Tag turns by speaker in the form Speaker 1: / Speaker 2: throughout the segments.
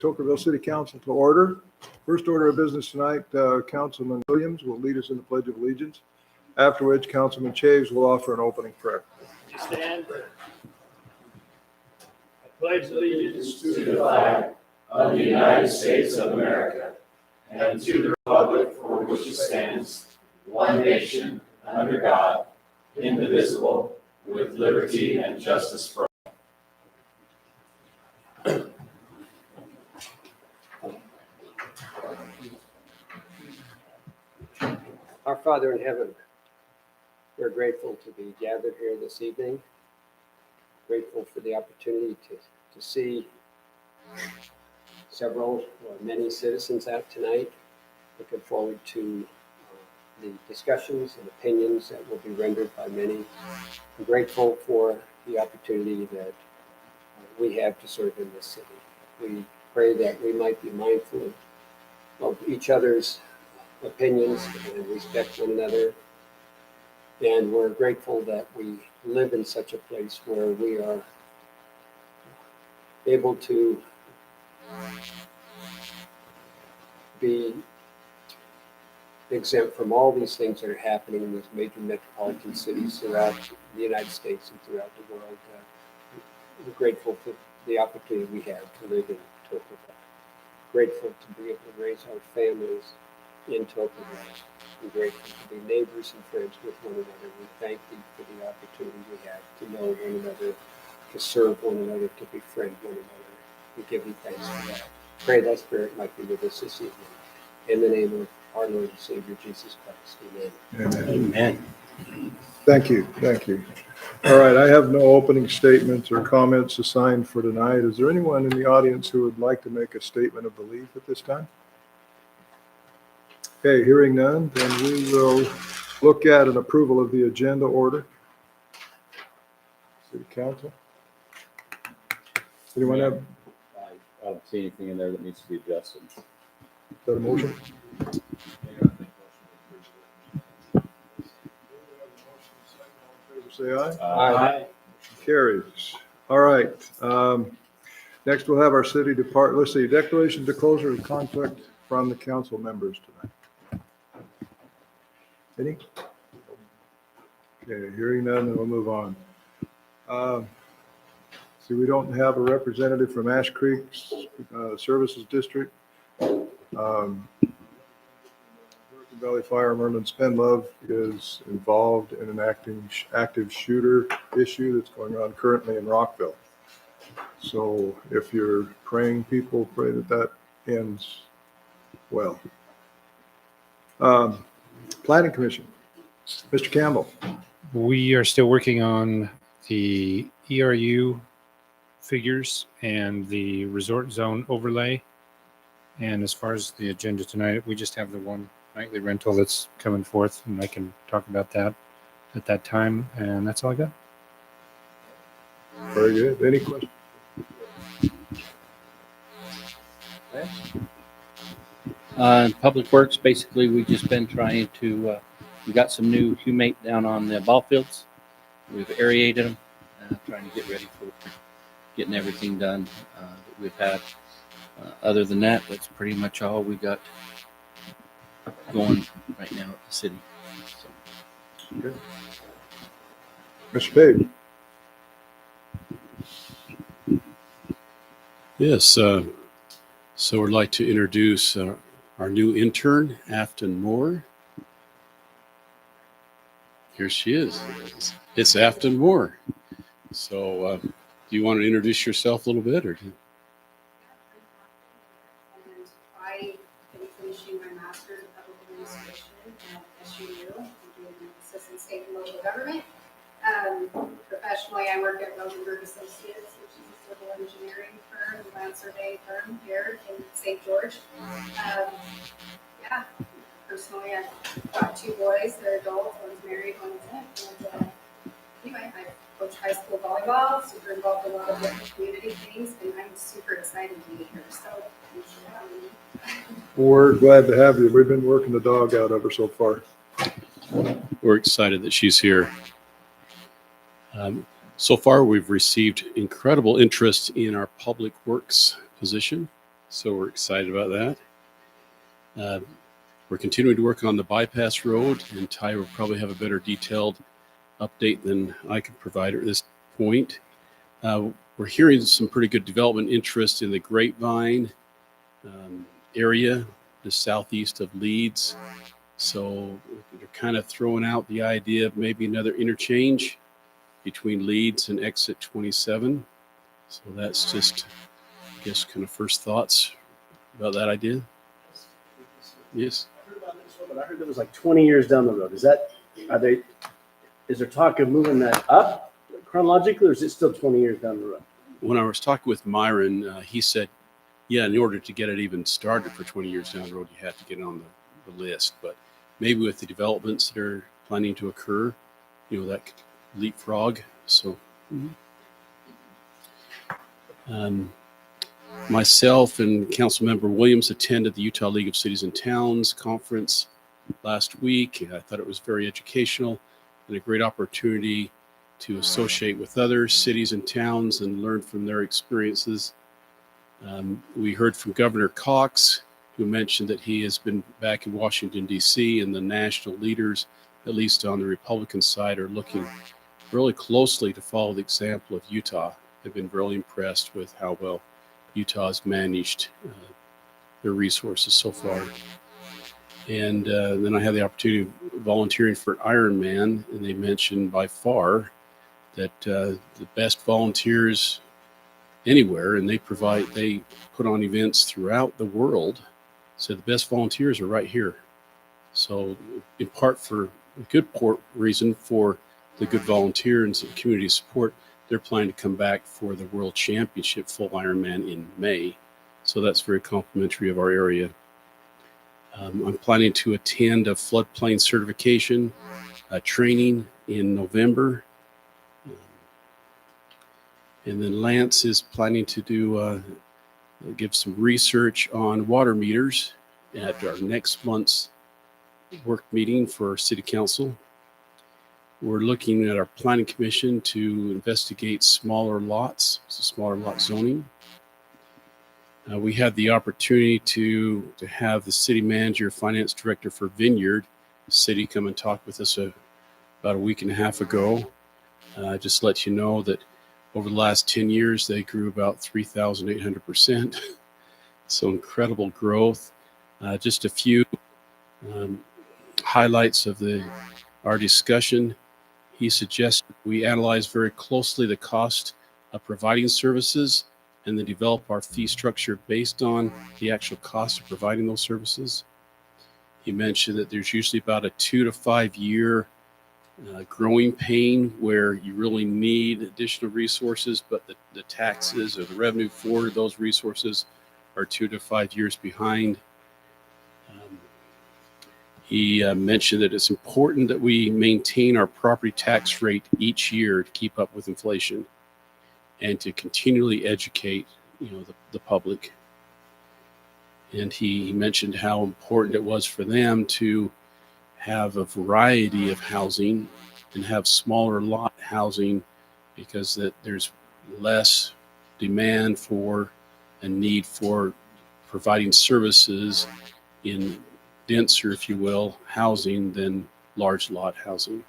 Speaker 1: Tokenville City Council to order. First order of business tonight, Councilman Williams will lead us in the Pledge of Allegiance, after which Councilman Chaves will offer an opening prayer.
Speaker 2: Stand. I pledge allegiance
Speaker 3: to the flag of the United States of America and to the republic for which it stands, one nation, under God, indivisible, with liberty and justice for all.
Speaker 4: Our Father in heaven, we're grateful to be gathered here this evening. Grateful for the opportunity to see several or many citizens out tonight. Looking forward to the discussions and opinions that will be rendered by many. I'm grateful for the opportunity that we have to serve in this city. We pray that we might be mindful of each other's opinions and respect one another. And we're grateful that we live in such a place where we are able to be exempt from all these things that are happening in these major metropolitan cities throughout the United States and throughout the world. We're grateful for the opportunity we have to live in Tocqueville. Grateful to be able to raise our families in Tocqueville. We're grateful to be neighbors and friends with one another. We thank thee for the opportunity we have to know one another, to serve one another, to befriend one another. We give thee thanks for that. Pray thy Spirit might be with us this evening. In the name of our Lord and Savior, Jesus Christ. Amen.
Speaker 1: Amen. Amen. Thank you. Thank you. All right. I have no opening statements or comments assigned for tonight. Is there anyone in the audience who would like to make a statement of belief at this time? Okay, hearing none, then we will look at an approval of the agenda order. City Council. Anyone have?
Speaker 5: I don't see anything in there that needs to be adjusted.
Speaker 1: Is that a motion? Say aye.
Speaker 4: Aye.
Speaker 1: Carries. All right. Next, we'll have our city department. Let's see, declaration to closure of conflict from the council members tonight. Any? Okay, hearing none, then we'll move on. See, we don't have a representative from Ash Creek Services District. Valley Fire Merlin Spenlove is involved in an active shooter issue that's going on currently in Rockville. So if you're praying, people pray that ends well. Planning Commission, Mr. Campbell.
Speaker 6: We are still working on the ERU figures and the resort zone overlay. And as far as the agenda tonight, we just have the one nightly rental that's coming forth, and I can talk about that at that time. And that's all I got.
Speaker 1: Very good. Any questions?
Speaker 7: Public Works, basically, we've just been trying to, we got some new humate down on the ball fields. We've aerated them, trying to get ready for getting everything done that we've had. Other than that, that's pretty much all we got going right now at the city. So.
Speaker 1: Okay. Mr. Page.
Speaker 8: Yes, so I'd like to introduce our new intern, Afton Moore. Here she is. It's Afton Moore. So do you want to introduce yourself a little bit? Or?
Speaker 9: And I am finishing my master's in public administration at SUU. I'm doing an assistant state and local government. Professionally, I work at Rosenberg Associates, which is a civil engineering firm, land surveying firm here in St. George. Yeah, personally, I've got two boys. They're adults. One's married, one isn't. And anyway, I coach high school volleyball, super involved in a lot of different community things, and I'm super excited to be here. So thanks for having me.
Speaker 1: We're glad to have you. We've been working the dog out of her so far.
Speaker 8: We're excited that she's here. So far, we've received incredible interest in our public works position. So we're excited about that. We're continuing to work on the bypass road, and Ty will probably have a better detailed update than I can provide at this point. We're hearing some pretty good development interest in the Grapevine area, the southeast of Leeds. So they're kind of throwing out the idea of maybe another interchange between Leeds and exit 27. So that's just, I guess, kind of first thoughts about that idea. Yes.
Speaker 10: I heard about this one, but I heard that was like 20 years down the road. Is there talk of moving that up chronologically, or is it still 20 years down the road?
Speaker 8: When I was talking with Myron, he said, yeah, in order to get it even started for 20 years down the road, you have to get it on the list. But maybe with the developments that are planning to occur, that could leapfrog. So myself and Councilmember Williams attended the Utah League of Cities and Towns conference last week. I thought it was very educational and a great opportunity to associate with other cities and towns and learn from their experiences. We heard from Governor Cox, who mentioned that he has been back in Washington, D.C., and the national leaders, at least on the Republican side, are looking really closely to follow the example of Utah. They've been really impressed with how well Utah has managed their resources so far. And then I had the opportunity of volunteering for Ironman, and they mentioned by far that the best volunteers anywhere, and they put on events throughout the world, so the best volunteers are right here. So in part for a good reason for the good volunteers and community support, they're planning to come back for the World Championship full Ironman in May. So that's very complimentary of our area. I'm planning to attend a floodplain certification training in November. And then Lance is planning to give some research on water meters at our next month's work meeting for City Council. We're looking at our planning commission to investigate smaller lots, smaller lot zoning. We had the opportunity to have the city manager, finance director for Vineyard City come and talk with us about a week and a half ago. Just let you know that over the last 10 years, they grew about 3,800%. So incredible growth. Just a few highlights of our discussion. He suggested we analyze very closely the cost of providing services and then develop our fee structure based on the actual cost of providing those services. He mentioned that there's usually about a 2 to 5 year growing pain where you really need additional resources, but the taxes or the revenue for those resources are 2 to 5 years behind. He mentioned that it's important that we maintain our property tax rate each year to keep up with inflation and to continually educate, the public. And he mentioned how important it was for them to have a variety of housing and have smaller lot housing because there's less demand for and need for providing services in denser, if you will, housing than large lot housing.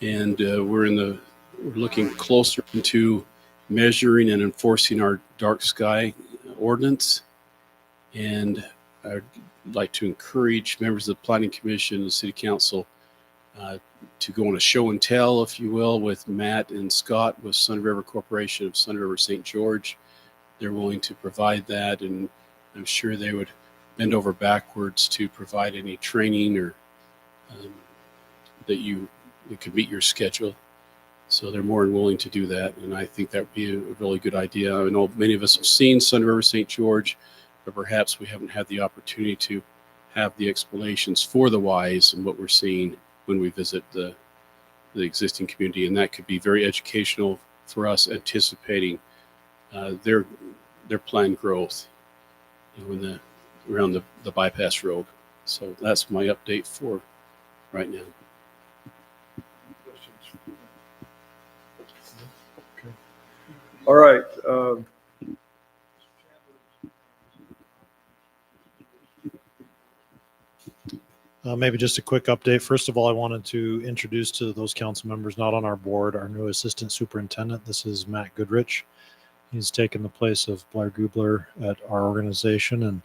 Speaker 8: And we're looking closer into measuring and enforcing our dark sky ordinance. And I'd like to encourage members of the Planning Commission and City Council to go on a show and tell, if you will, with Matt and Scott with Sun River Corporation of Sun River St. George. They're willing to provide that, and I'm sure they would bend over backwards to provide any training or that could meet your schedule. So they're more than willing to do that, and I think that would be a really good idea. I know many of us have seen Sun River St. George, but perhaps we haven't had the opportunity to have the explanations for the whys and what we're seeing when we visit the existing community, and that could be very educational for us, anticipating their planned growth around the bypass road. So that's my update for right now.
Speaker 1: Questions? Okay. All right.
Speaker 11: Maybe just a quick update. First of all, I wanted to introduce to those council members not on our board our new assistant superintendent. This is Matt Goodrich. He's taken the place of Blair Gubler at our organization and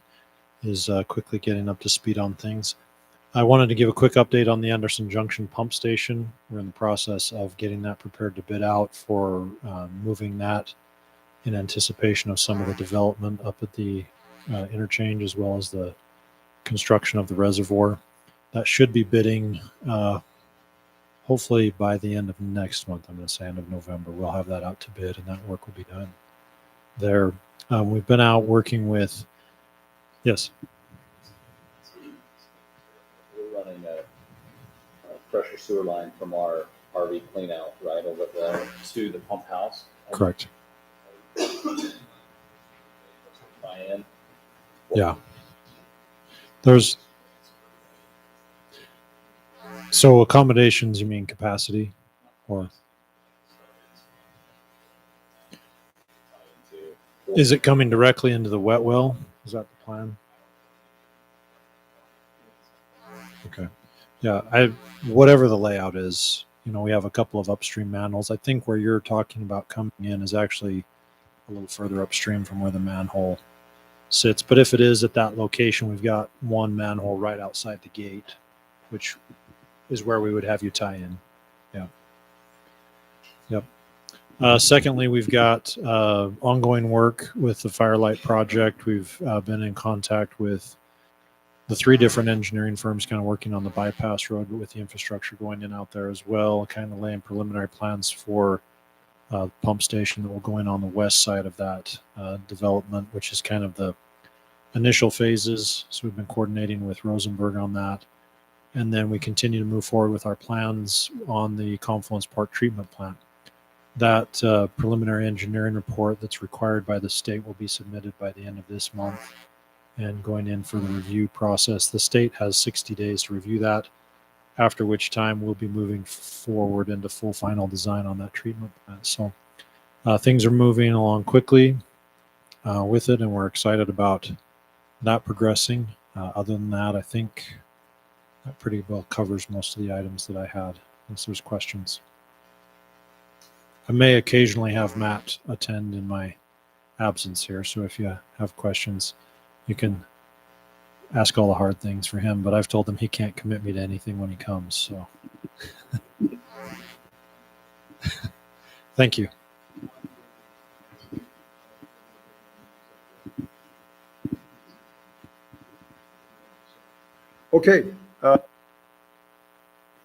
Speaker 11: is quickly getting up to speed on things. I wanted to give a quick update on the Anderson Junction pump station. We're in the process of getting that prepared to bid out for moving that in anticipation of some of the development up at the interchange, as well as the construction of the reservoir. That should be bidding hopefully by the end of next month. I'm going to say end of November. We'll have that out to bid and that work will be done there. We've been out working with, yes.
Speaker 5: We're running a pressure sewer line from our RV clean out right over there to the pump house.
Speaker 11: Correct.
Speaker 5: Tie-in.
Speaker 11: Yeah. There's, so accommodations, you mean capacity or? Is it coming directly into the wet well? Is that the plan? Okay. Yeah, whatever the layout is, we have a couple of upstream manholes. I think where you're talking about coming in is actually a little further upstream from where the manhole sits. But if it is at that location, we've got one manhole right outside the gate, which is where we would have you tie in. Yeah. Yep. Secondly, we've got ongoing work with the Firelight project. We've been in contact with the 3 different engineering firms kind of working on the bypass road, but with the infrastructure going in out there as well, kind of laying preliminary plans for pump station that will go in on the west side of that development, which is kind of the initial phases. So we've been coordinating with Rosenberg on that. And then we continue to move forward with our plans on the Confluence Park treatment plant. That preliminary engineering report that's required by the state will be submitted by the end of this month and going in for the review process. The state has 60 days to review that, after which time we'll be moving forward into full final design on that treatment plant. So things are moving along quickly with it, and we're excited about that progressing. Other than that, I think that pretty well covers most of the items that I had, unless there's questions. I may occasionally have Matt attend in my absence here, so if you have questions, you can ask all the hard things for him, but I've told him he can't commit me to anything when he comes, so. Thank you.
Speaker 1: Okay.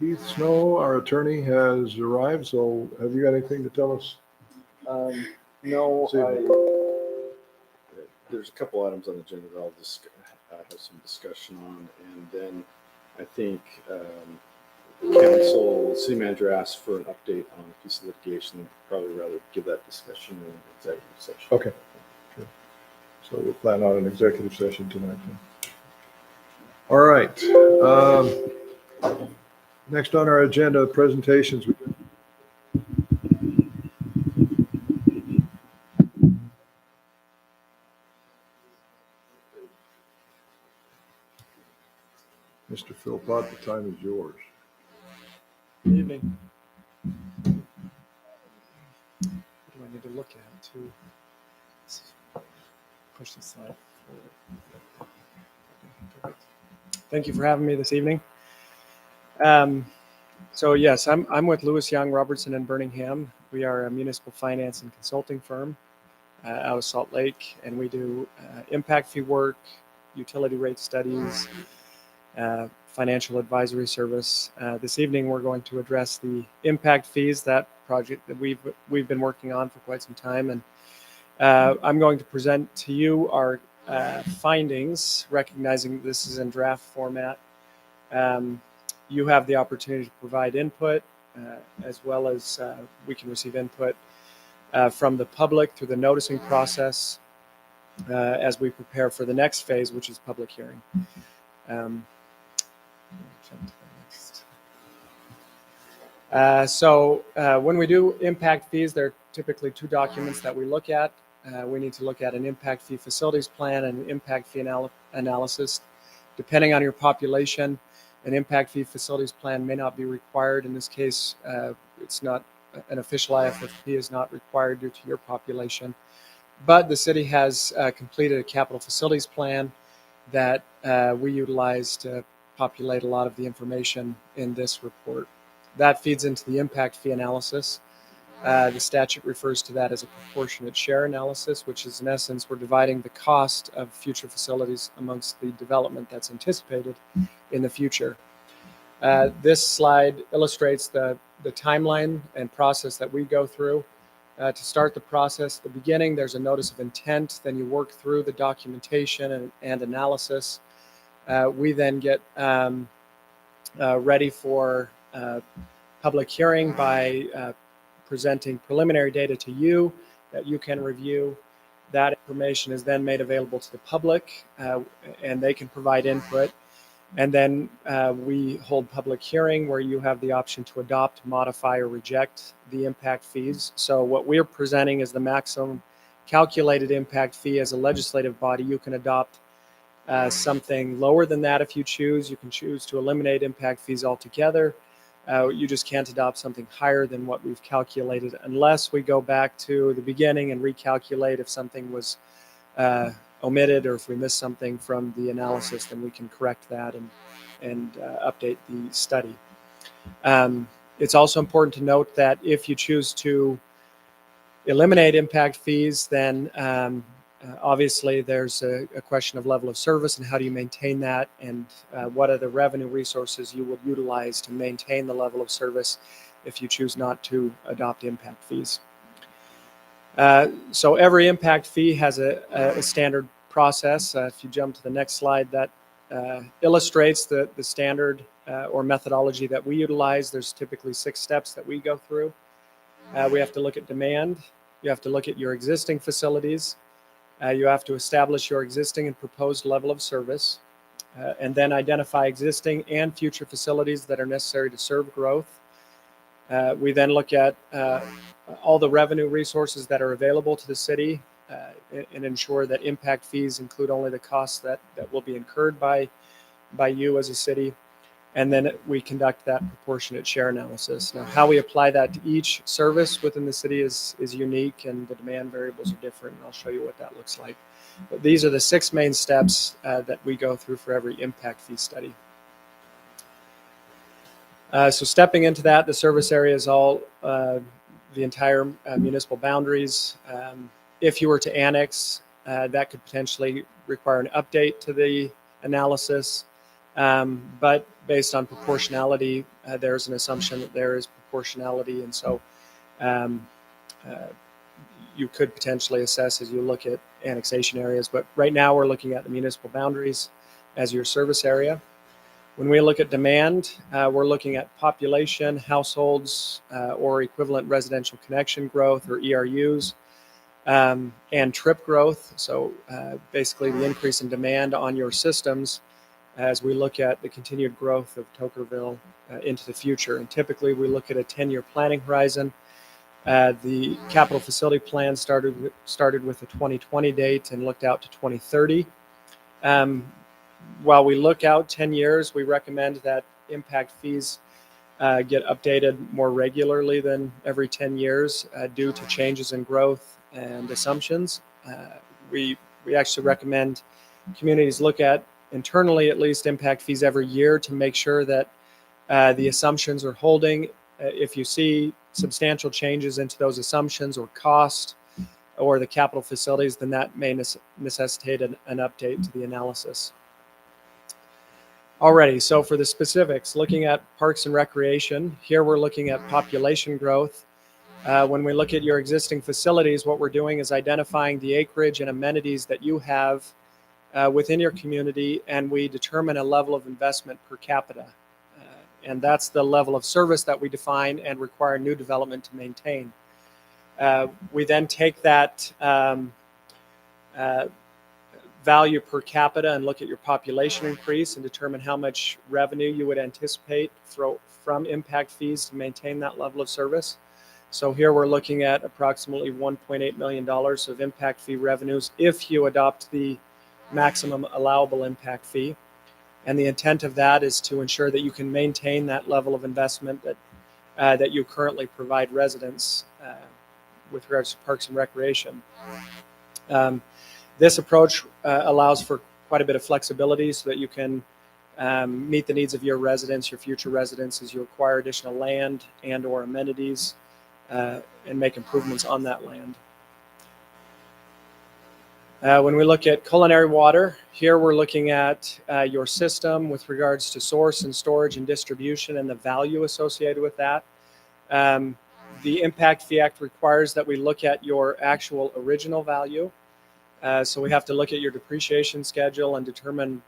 Speaker 1: Heath Snow, our attorney, has arrived. So have you got anything to tell us?
Speaker 12: No,
Speaker 1: See.
Speaker 12: there's a couple items on the agenda that I'll just have some discussion on. And then I think city manager asked for an update on a piece of litigation. I'd probably rather give that discussion in an executive session.
Speaker 1: Okay. Sure. So we'll plan on an executive session tonight. Then. All right. Next on our agenda, presentations. Mr. Philpott, the time is yours.
Speaker 13: Good evening. What do I need to look at to push the slide forward? Perfect. Thank you for having me this evening. So yes, I'm with Lewis Young, Robertson and Birmingham. We are a municipal finance and consulting firm out of Salt Lake, and we do impact fee work, utility rate studies, financial advisory service. This evening, we're going to address the impact fees, that project that we've been working on for quite some time, and I'm going to present to you our findings, recognizing this is in draft format. You have the opportunity to provide input, as well as we can receive input from the public through the noticing process as we prepare for the next phase, which is public hearing. So when we do impact fees, they're typically two documents that we look at. We need to look at an impact fee facilities plan and an impact fee analysis. Depending on your population, an impact fee facilities plan may not be required. In this case, it's not an official IFFP is not required due to your population. But the city has completed a capital facilities plan that we utilize to populate a lot of the information in this report. That feeds into the impact fee analysis. The statute refers to that as a proportionate share analysis, which is in essence, we're dividing the cost of future facilities amongst the development that's anticipated in the future. This slide illustrates the timeline and process that we go through. To start the process, at the beginning, there's a notice of intent, then you work through the documentation and analysis. We then get ready for public hearing by presenting preliminary data to you that you can review. That information is then made available to the public and they can provide input. And then we hold public hearing where you have the option to adopt, modify, or reject the impact fees. So what we're presenting is the maximum calculated impact fee. As a legislative body, you can adopt something lower than that if you choose. You can choose to eliminate impact fees altogether. You just can't adopt something higher than what we've calculated unless we go back to the beginning and recalculate if something was omitted or if we missed something from the analysis, then we can correct that and update the study. It's also important to note that if you choose to eliminate impact fees, then obviously there's a question of level of service and how do you maintain that, and what are the revenue resources you would utilize to maintain the level of service if you choose not to adopt impact fees. So every impact fee has a standard process. If you jump to the next slide, that illustrates the standard or methodology that we utilize. There's typically 6 steps that we go through. We have to look at demand. You have to look at your existing facilities. You have to establish your existing and proposed level of service, and then identify existing and future facilities that are necessary to serve growth. We then look at all the revenue resources that are available to the city and ensure that impact fees include only the costs that will be incurred by you as a city. And then we conduct that proportionate share analysis. Now, how we apply that to each service within the city is unique, and the demand variables are different. And I'll show you what that looks like. But these are the 6 main steps that we go through for every impact fee study. So stepping into that, the service area is all the entire municipal boundaries. If you were to annex, that could potentially require an update to the analysis. But based on proportionality, there's an assumption that there is proportionality, and so you could potentially assess as you look at annexation areas. But right now we're looking at the municipal boundaries as your service area. When we look at demand, we're looking at population, households, or equivalent residential connection growth, or ERUs, and trip growth. So basically the increase in demand on your systems as we look at the continued growth of Tokenville into the future. And typically we look at a 10-year planning horizon. The capital facility plan started with a 2020 date and looked out to 2030. While we look out 10 years, we recommend that impact fees get updated more regularly than every 10 years due to changes in growth and assumptions. We actually recommend communities look at internally at least impact fees every year to make sure that the assumptions are holding. If you see substantial changes into those assumptions or cost or the capital facilities, then that may necessitate an update to the analysis. Alrighty, so for the specifics, looking at parks and recreation, here we're looking at population growth. When we look at your existing facilities, what we're doing is identifying the acreage and amenities that you have within your community, and we determine a level of investment per capita. And that's the level of service that we define and require new development to maintain. We then take that value per capita and look at your population increase and determine how much revenue you would anticipate from impact fees to maintain that level of service. So here we're looking at approximately $1.8 million of impact fee revenues if you adopt the maximum allowable impact fee. And the intent of that is to ensure that you can maintain that level of investment that you currently provide residents with regards to parks and recreation. This approach allows for quite a bit of flexibility so that you can meet the needs of your residents, your future residents, as you acquire additional land and or amenities and make improvements on that land. When we look at culinary water, here we're looking at your system with regards to source and storage and distribution and the value associated with that. The Impact Fee Act requires that we look at your actual original value. So we have to look at your depreciation schedule and determine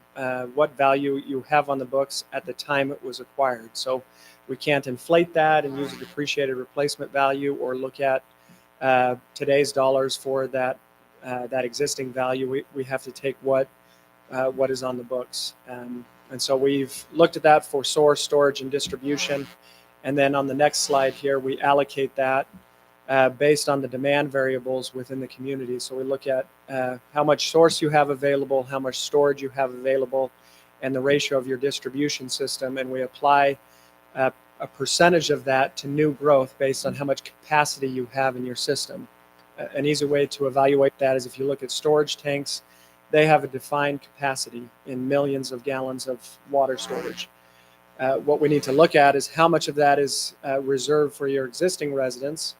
Speaker 13: what value you have on the books at the time it was acquired. So we can't inflate that and use a depreciated replacement value or look at today's dollars for that existing value. We have to take what is on the books. And so we've looked at that for source, storage, and distribution. And then on the next slide here, we allocate that based on the demand variables within the community. So we look at how much source you have available, how much storage you have available, and the ratio of your distribution system. And we apply a percentage of that to new growth based on how much capacity you have in your system. An easy way to evaluate that is if you look at storage tanks, they have a defined capacity in millions of gallons of water storage. What we need to look at is how much of that is reserved for your existing residents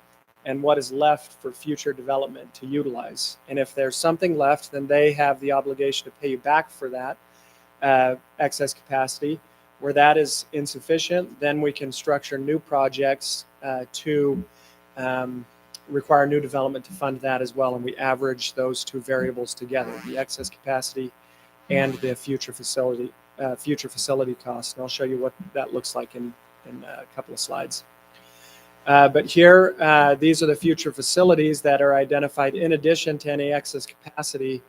Speaker 13: and what is left for future development to utilize. And if there's something left, then they have the obligation to pay you back for that excess capacity. Where that is insufficient, then we can structure new projects to require new development to fund that as well. And we average those two variables together, the excess capacity and the future facility costs. And I'll show you what that looks like in a couple of slides. But here, these are the future facilities that are identified in addition to any excess capacity.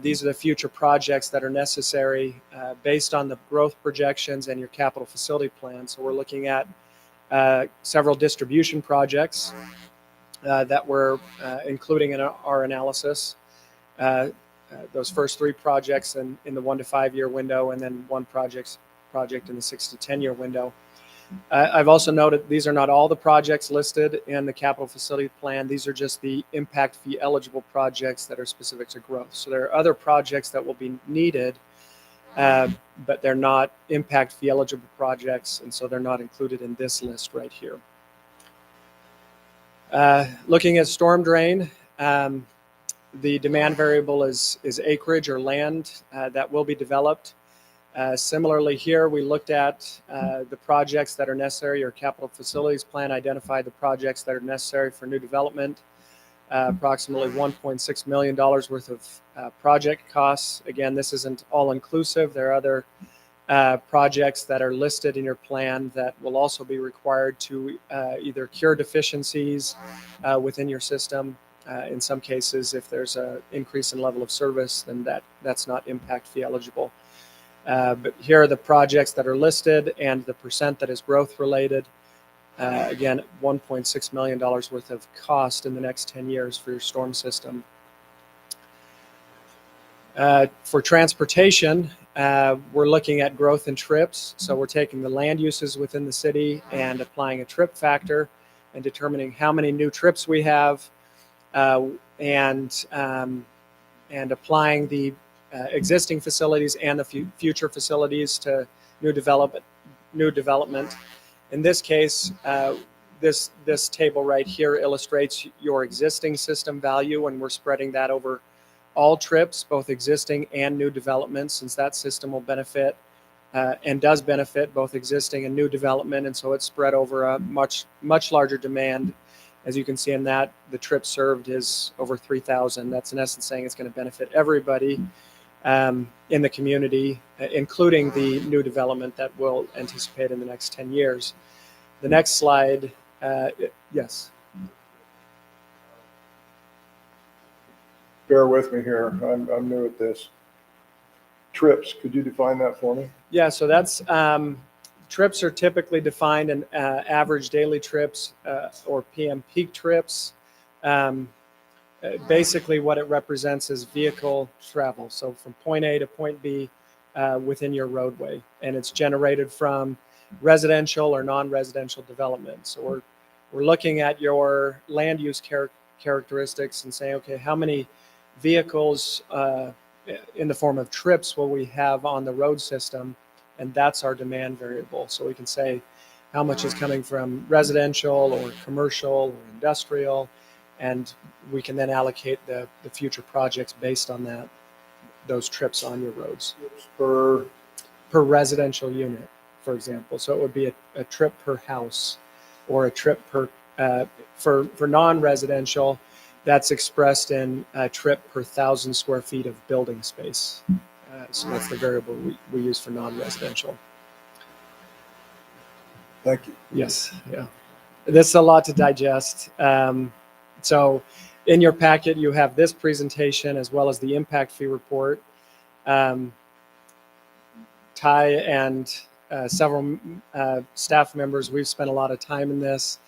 Speaker 13: These are the future projects that are necessary based on the growth projections and your capital facility plan. So we're looking at several distribution projects that we're including in our analysis. Those first three projects in the 1 to 5 year window, and then one project in the 6 to 10 year window. I've also noted these are not all the projects listed in the capital facility plan. These are just the impact fee eligible projects that are specific to growth. So there are other projects that will be needed, but they're not impact fee eligible projects, and so they're not included in this list right here. Looking at storm drain, the demand variable is acreage or land that will be developed. Similarly here, we looked at the projects that are necessary. Our capital facilities plan identified the projects that are necessary for new development. Approximately $1.6 million worth of project costs. Again, this isn't all inclusive. There are other projects that are listed in your plan that will also be required to either cure deficiencies within your system. In some cases, if there's an increase in level of service, then that's not impact fee eligible. But here are the projects that are listed and the percent that is growth related. Again, $1.6 million worth of cost in the next 10 years for your storm system. For transportation, we're looking at growth in trips. So we're taking the land uses within the city and applying a trip factor and determining how many new trips we have and applying the existing facilities and the future facilities to new development. In this case, this table right here illustrates your existing system value, and we're spreading that over all trips, both existing and new developments, since that system will benefit and does benefit both existing and new development, and so it's spread over a much larger demand. As you can see in that, the trip served is over 3,000. That's in essence saying it's going to benefit everybody in the community, including the new development that we'll anticipate in the next 10 years. The next slide, yes.
Speaker 1: Bear with me here. I'm new at this. Trips, could you define that for me?
Speaker 13: Yeah, so that's Trips are typically defined in average daily trips or PM peak trips. Basically, what it represents is vehicle travel. So from point A to point B within your roadway, and it's generated from residential or non-residential development. So we're looking at your land use characteristics and saying, okay, how many vehicles in the form of trips will we have on the road system? And that's our demand variable. So we can say how much is coming from residential or commercial or industrial, and we can then allocate the future projects based on those trips on your roads. Per residential unit, for example. So it would be a trip per house, or a trip per, for non-residential, that's expressed in a trip per 1,000 square feet of building space. So that's the variable we use for non-residential.
Speaker 1: Thank you.
Speaker 13: Yes, yeah. This is a lot to digest. So in your packet, you have this presentation as well as the impact fee report. Ty and several staff members, we've spent a lot of time in this.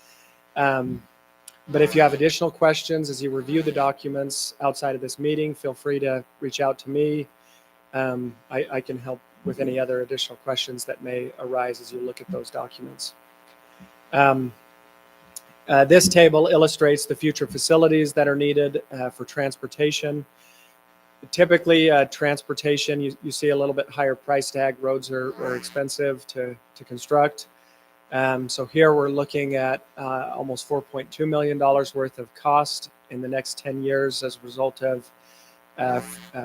Speaker 13: But if you have additional questions as you review the documents outside of this meeting, feel free to reach out to me. I can help with any other additional questions that may arise as you look at those documents. This table illustrates the future facilities that are needed for transportation. Typically, transportation, you see a little bit higher price tag. Roads are expensive to construct. So here we're looking at almost $4.2 million worth of cost in the next 10 years as a result of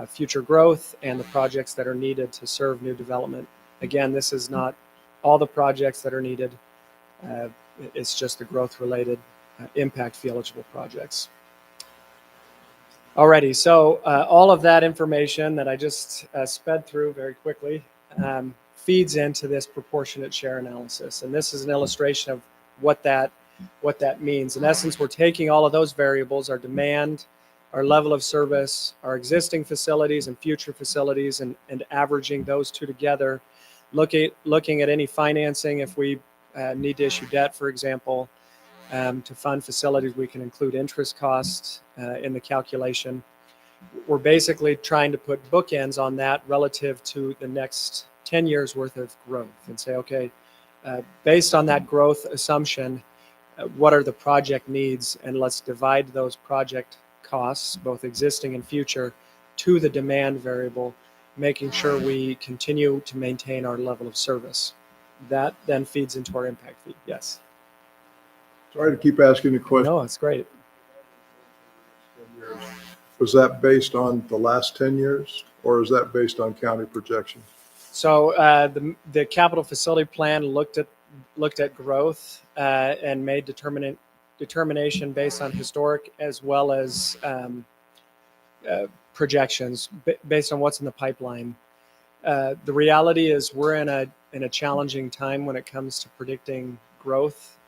Speaker 13: future growth and the projects that are needed to serve new development. Again, this is not all the projects that are needed. It's just the growth-related impact fee eligible projects. Alrighty, so all of that information that I just sped through very quickly feeds into this proportionate share analysis. And this is an illustration of what that means. In essence, we're taking all of those variables, our demand, our level of service, our existing facilities and future facilities, and averaging those two together, looking at any financing. If we need to issue debt, for example, to fund facilities, we can include interest costs in the calculation. We're basically trying to put bookends on that relative to the next 10 years worth of growth and say, okay, based on that growth assumption, what are the project needs? And let's divide those project costs, both existing and future, to the demand variable, making sure we continue to maintain our level of service. That then feeds into our impact fee. Yes.
Speaker 1: Sorry to keep asking the question.
Speaker 13: No, it's great.
Speaker 1: Was that based on the last 10 years, or is that based on county projection?
Speaker 13: So the capital facility plan looked at growth and made determination based on historic as well as projections based on what's in the pipeline. The reality is we're in a challenging time when it comes to predicting growth.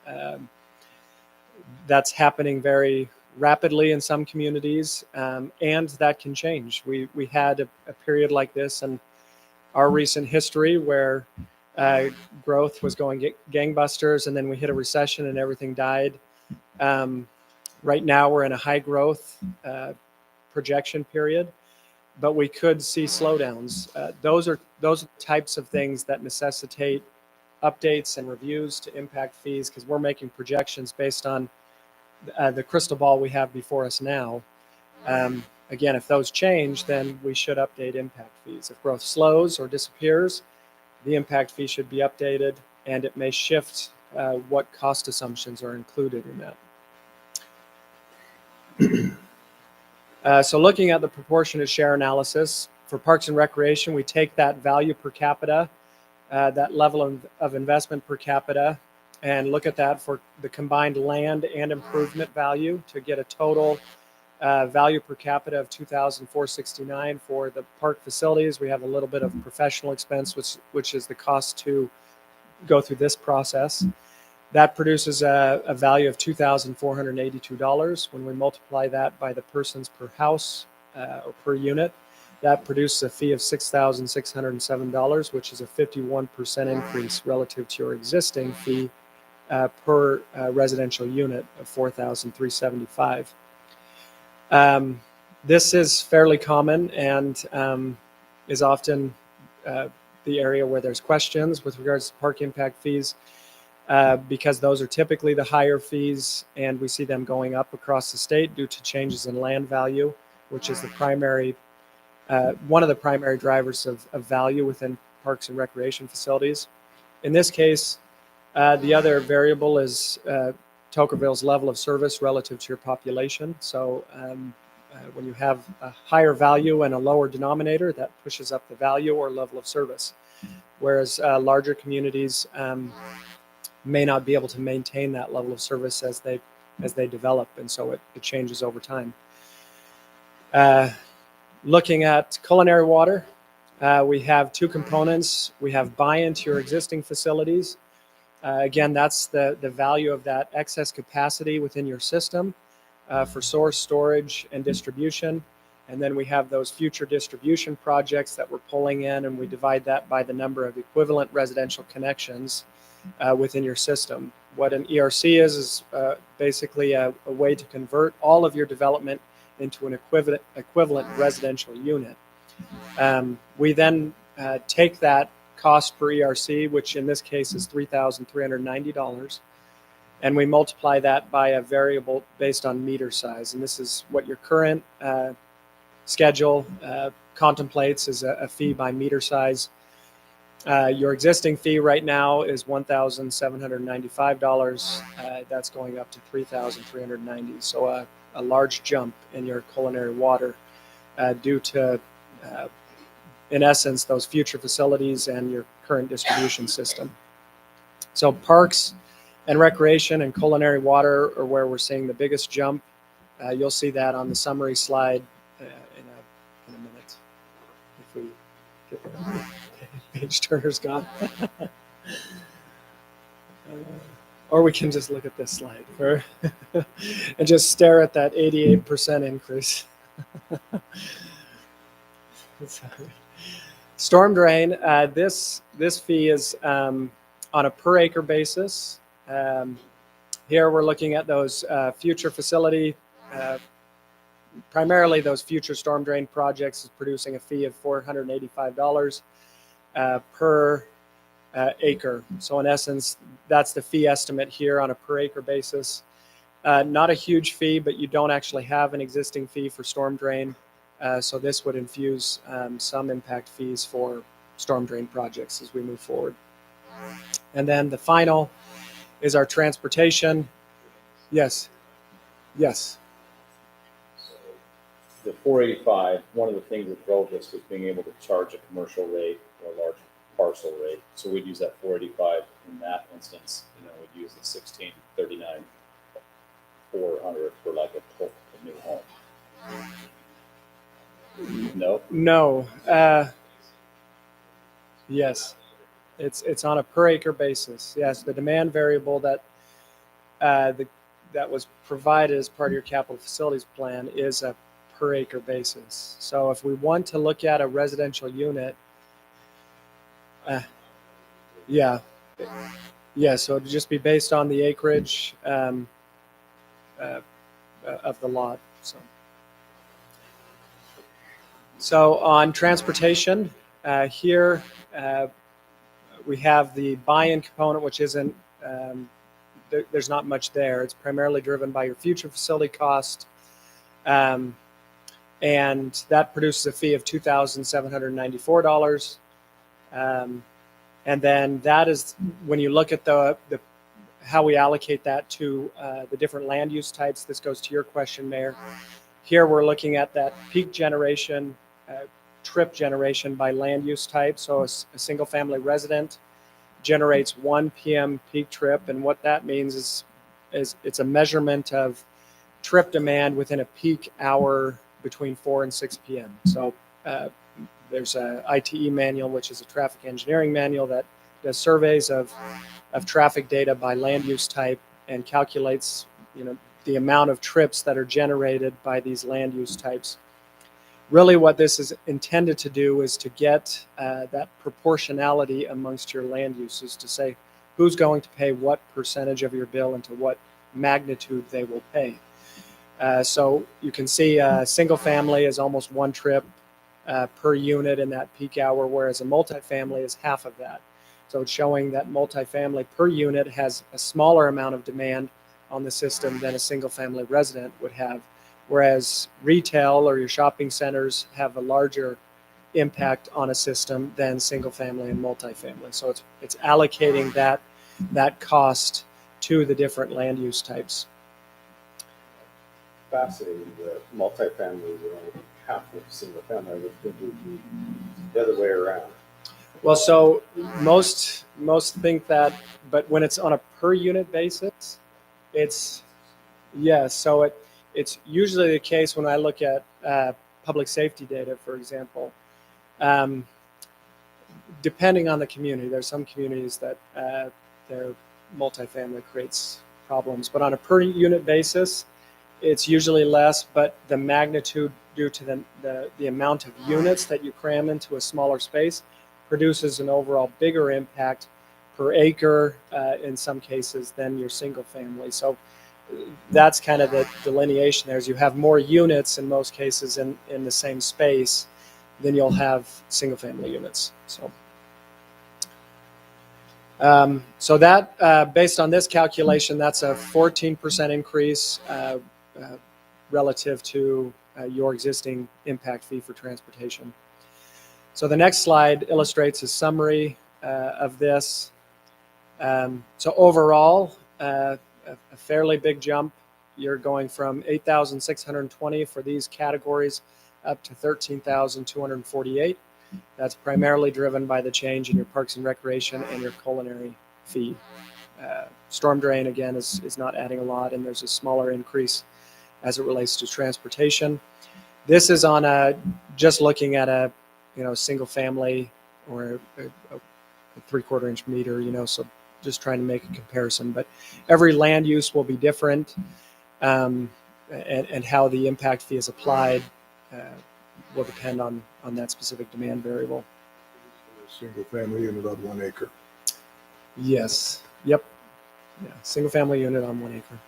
Speaker 13: That's happening very rapidly in some communities, and that can change. We had a period like this in our recent history where growth was going gangbusters, and then we hit a recession and everything died. Right now we're in a high growth projection period, but we could see slowdowns. Those are types of things that necessitate updates and reviews to impact fees, because we're making projections based on the crystal ball we have before us now. Again, if those change, then we should update impact fees. If growth slows or disappears, the impact fee should be updated, and it may shift what cost assumptions are included in that. So looking at the proportionate share analysis, for Parks and Recreation, we take that value per capita, that level of investment per capita, and look at that for the combined land and improvement value to get a total value per capita of $2,469 for the park facilities. We have a little bit of professional expense, which is the cost to go through this process. That produces a value of $2,482. When we multiply that by the persons per house or per unit, That produces a fee of $6,607, which is a 51% increase relative to your existing fee per residential unit of $4,375. This is fairly common and is often the area where there's questions with regards to park impact fees, because those are typically the higher fees, and we see them going up across the state due to changes in land value, which is the primary, one of the primary drivers of value within parks and recreation facilities. In this case, the other variable is Tocqueville's level of service relative to your population. So when you have a higher value and a lower denominator, that pushes up the value or level of service. Whereas larger communities may not be able to maintain that level of service as they develop, and so it changes over time. Looking at culinary water, we have two components. We have buy-in to your existing facilities. Again, that's the value of that excess capacity within your system for source, storage, and distribution. And then we have those future distribution projects that we're pulling in, and we divide that by the number of equivalent residential connections within your system. What an ERC is basically a way to convert all of your development into an equivalent residential unit. We then take that cost per ERC, which in this case is $3,390, and we multiply that by a variable based on meter size. And this is what your current schedule contemplates as a fee by meter size. Your existing fee right now is $1,795. That's going up to $3,390. So a large jump in your culinary water due to, in essence, those future facilities and your current distribution system. So parks and recreation and culinary water are where we're seeing the biggest jump. You'll see that on the summary slide in a minute. If we get the page turner's gone. Or we can just look at this slide and just stare at that 88% increase. Storm drain, this fee is on a per acre basis. Here we're looking at those future facility, primarily those future storm drain projects is producing a fee of $485 per acre. So in essence, that's the fee estimate here on a per acre basis. Not a huge fee, but you don't actually have an existing fee for storm drain. So this would infuse some impact fees for storm drain projects as we move forward. And then the final is our transportation. Yes. Yes.
Speaker 5: The 485, one of the things that drove this was being able to charge a commercial rate or a large parcel rate. So we'd use that 485 in that instance, and then we'd use the 1639 400 for like a new home. No.
Speaker 13: No. Yes. It's on a per acre basis. Yes, the demand variable that that was provided as part of your capital facilities plan is a per acre basis. So if we want to look at a residential unit, yeah, so it'd just be based on the acreage of the lot. So on transportation, here we have the buy-in component, which isn't, there's not much there. It's primarily driven by your future facility cost. And that produces a fee of $2,794. And then that is, when you look at the how we allocate that to the different land use types, this goes to your question, Mayor. Here we're looking at that peak generation, trip generation by land use type. So a single family resident generates 1 p.m. peak trip. And what that means is it's a measurement of trip demand within a peak hour between 4 and 6 p.m. So there's a ITE manual, which is a traffic engineering manual that does surveys of traffic data by land use type and calculates, the amount of trips that are generated by these land use types. Really what this is intended to do is to get that proportionality amongst your land uses, to say who's going to pay what percentage of your bill and to what magnitude they will pay. So you can see single family is almost one trip per unit in that peak hour, whereas a multifamily is half of that. So it's showing that multifamily per unit has a smaller amount of demand on the system than a single family resident would have, whereas retail or your shopping centers have a larger impact on a system than single family and multifamily. So it's allocating that cost to the different land use types.
Speaker 12: Fascinating that multifamily is only half of single family. I would think it would be the other way around.
Speaker 13: Well, so most think that, but when it's on a per unit basis, it's yes. So it's usually the case when I look at public safety data, for example. Depending on the community, there's some communities that their multifamily creates problems, but on a per unit basis, it's usually less. But the magnitude due to the amount of units that you cram into a smaller space produces an overall bigger impact per acre in some cases than your single family. So that's kind of the delineation there, is you have more units in most cases in the same space than you'll have single family units. So that based on this calculation, that's a 14% increase relative to your existing impact fee for transportation. So the next slide illustrates a summary of this. So overall, a fairly big jump. You're going from 8,620 for these categories up to 13,248. That's primarily driven by the change in your parks and recreation and your culinary fee. Storm drain, again, is not adding a lot, and there's a smaller increase as it relates to transportation. This is on just looking at a single family or a 3/4 inch meter, so just trying to make a comparison. But every land use will be different, and how the impact fee is applied will depend on that specific demand variable.
Speaker 1: Single family unit on 1 acre.
Speaker 13: Yes. Yep. Yeah. Single family unit on 1 acre.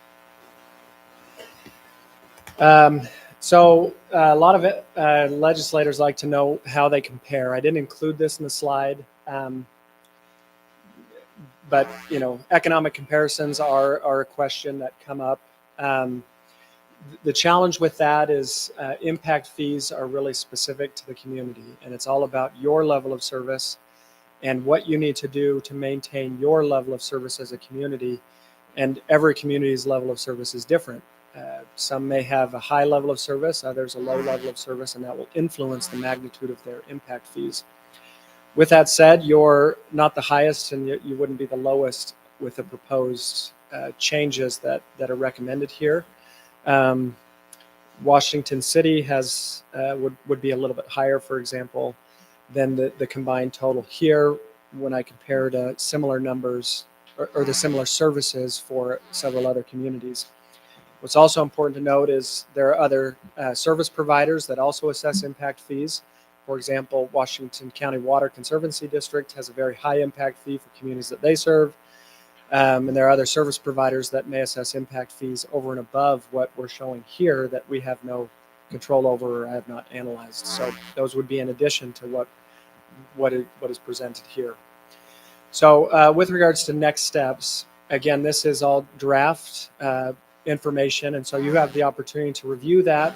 Speaker 13: So a lot of legislators like to know how they compare. I didn't include this in the slide, but economic comparisons are a question that come up. The challenge with that is impact fees are really specific to the community, and it's all about your level of service and what you need to do to maintain your level of service as a community. And every community's level of service is different. Some may have a high level of service, others a low level of service, and that will influence the magnitude of their impact fees. With that said, you're not the highest and you wouldn't be the lowest with the proposed changes that are recommended here. Washington City has would be a little bit higher, for example, than the combined total here when I compare to similar numbers or the similar services for several other communities. What's also important to note is there are other service providers that also assess impact fees. For example, Washington County Water Conservancy District has a very high impact fee for communities that they serve. And there are other service providers that may assess impact fees over and above what we're showing here that we have no control over or have not analyzed. So those would be in addition to what is presented here. So with regards to next steps, again, this is all draft information, and so you have the opportunity to review that,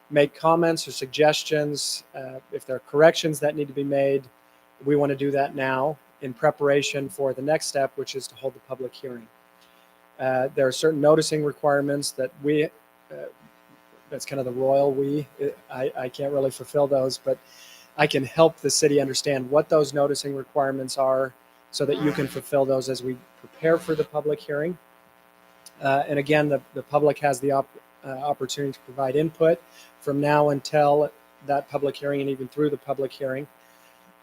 Speaker 13: make comments or suggestions. If there are corrections that need to be made, we want to do that now in preparation for the next step, which is to hold the public hearing. There are certain noticing requirements that that's kind of the royal we. I can't really fulfill those, but I can help the city understand what those noticing requirements are so that you can fulfill those as we prepare for the public hearing. And again, the public has the opportunity to provide input from now until that public hearing and even through the public hearing,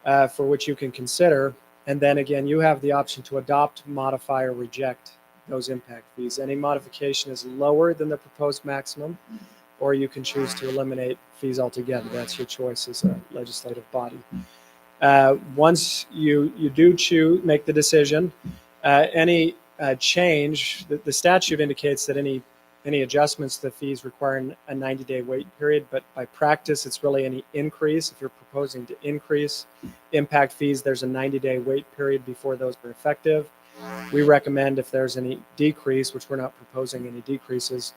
Speaker 13: for which you can consider. And then again, you have the option to adopt, modify, or reject those impact fees. Any modification is lower than the proposed maximum, or you can choose to eliminate fees altogether. That's your choice as a legislative body. Once you do make the decision, any change, the statute indicates that any adjustments to the fees require a 90-day wait period, but by practice, it's really any increase. If you're proposing to increase impact fees, there's a 90-day wait period before those are effective. We recommend if there's any decrease, which we're not proposing any decreases,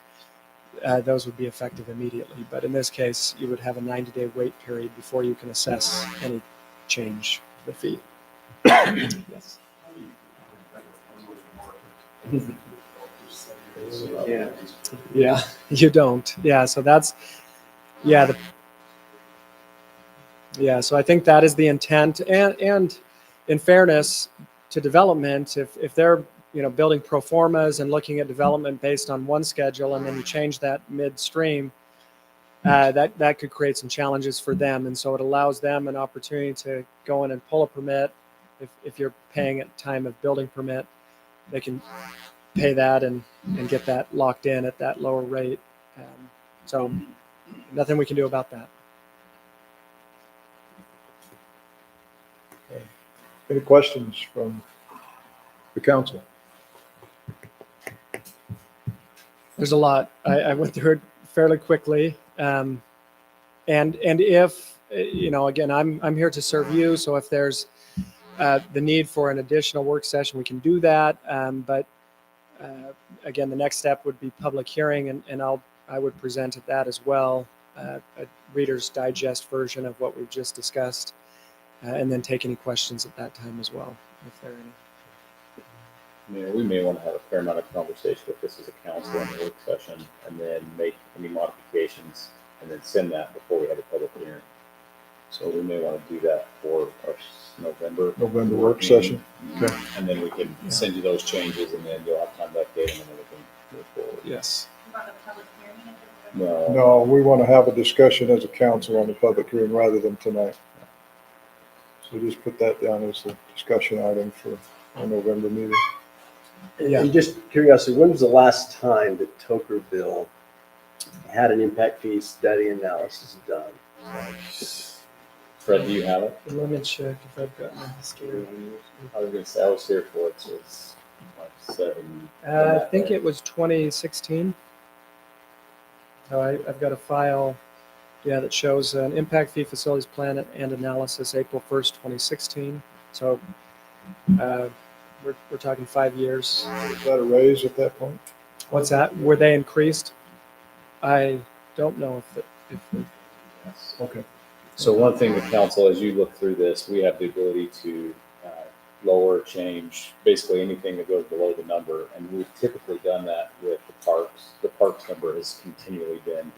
Speaker 13: those would be effective immediately. But in this case, you would have a 90-day wait period before you can assess any change to the fee. Yes. Yeah, you don't. Yeah, so that's, so I think that is the intent. And in fairness to development, if they're building pro formas and looking at development based on one schedule, and then you change that midstream, that could create some challenges for them. And so it allows them an opportunity to go in and pull a permit. If you're paying at time of building permit, they can pay that and get that locked in at that lower rate. So nothing we can do about that.
Speaker 1: Any questions from the council?
Speaker 13: There's a lot. I went through it fairly quickly. And if, again, I'm here to serve you. So if there's the need for an additional work session, we can do that. But again, the next step would be public hearing, and I would present at that as well, a Reader's Digest version of what we've just discussed, and then take any questions at that time as well, if there are any.
Speaker 5: Mayor, we may want to have a fair amount of conversation with this as a council in the work session, and then make any modifications, and then send that before we have a public hearing. So we may want to do that for our November
Speaker 1: work session. Okay.
Speaker 5: And then we can send you those changes, and then you'll have time to update them, and then we can move forward.
Speaker 13: Yes.
Speaker 1: No, we want to have a discussion as a council on the public hearing rather than tonight. So just put that down as a discussion item for our November meeting.
Speaker 10: Yeah. And just curiosity, when was the last time that Tokenville had an impact fee study analysis done?
Speaker 5: Fred, do you have it?
Speaker 13: Let me check if I've got my history.
Speaker 5: I was going to say, I was here for it, so it's like 7.
Speaker 13: I think it was 2016. So I've got a file, that shows an impact fee facilities plan and analysis, April 1st, 2016. So we're talking 5 years.
Speaker 1: Was that a raise at that point?
Speaker 13: What's that? Were they increased? I don't know if
Speaker 5: Yes.
Speaker 1: Okay.
Speaker 5: So one thing, the council, as you look through this, we have the ability to lower, change, basically anything that goes below the number. And we've typically done that with the parks. The parks number has continually been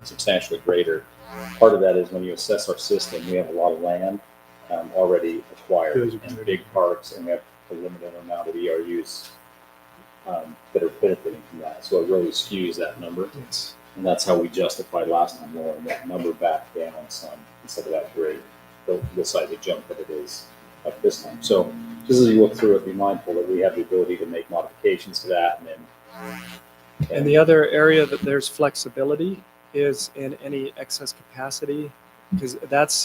Speaker 5: substantially greater. Part of that is when you assess our system, we have a lot of land already acquired and big parks, and we have a limited amount of ERUs that are benefiting from that. So it really skews that number.
Speaker 13: Yes.
Speaker 5: And that's how we justified last time lowering that number back down some instead of that great, the size of jump that it is at this time. So just as you look through it, be mindful that we have the ability to make modifications to that. And then,
Speaker 13: And the other area that there's flexibility is in any excess capacity, because that's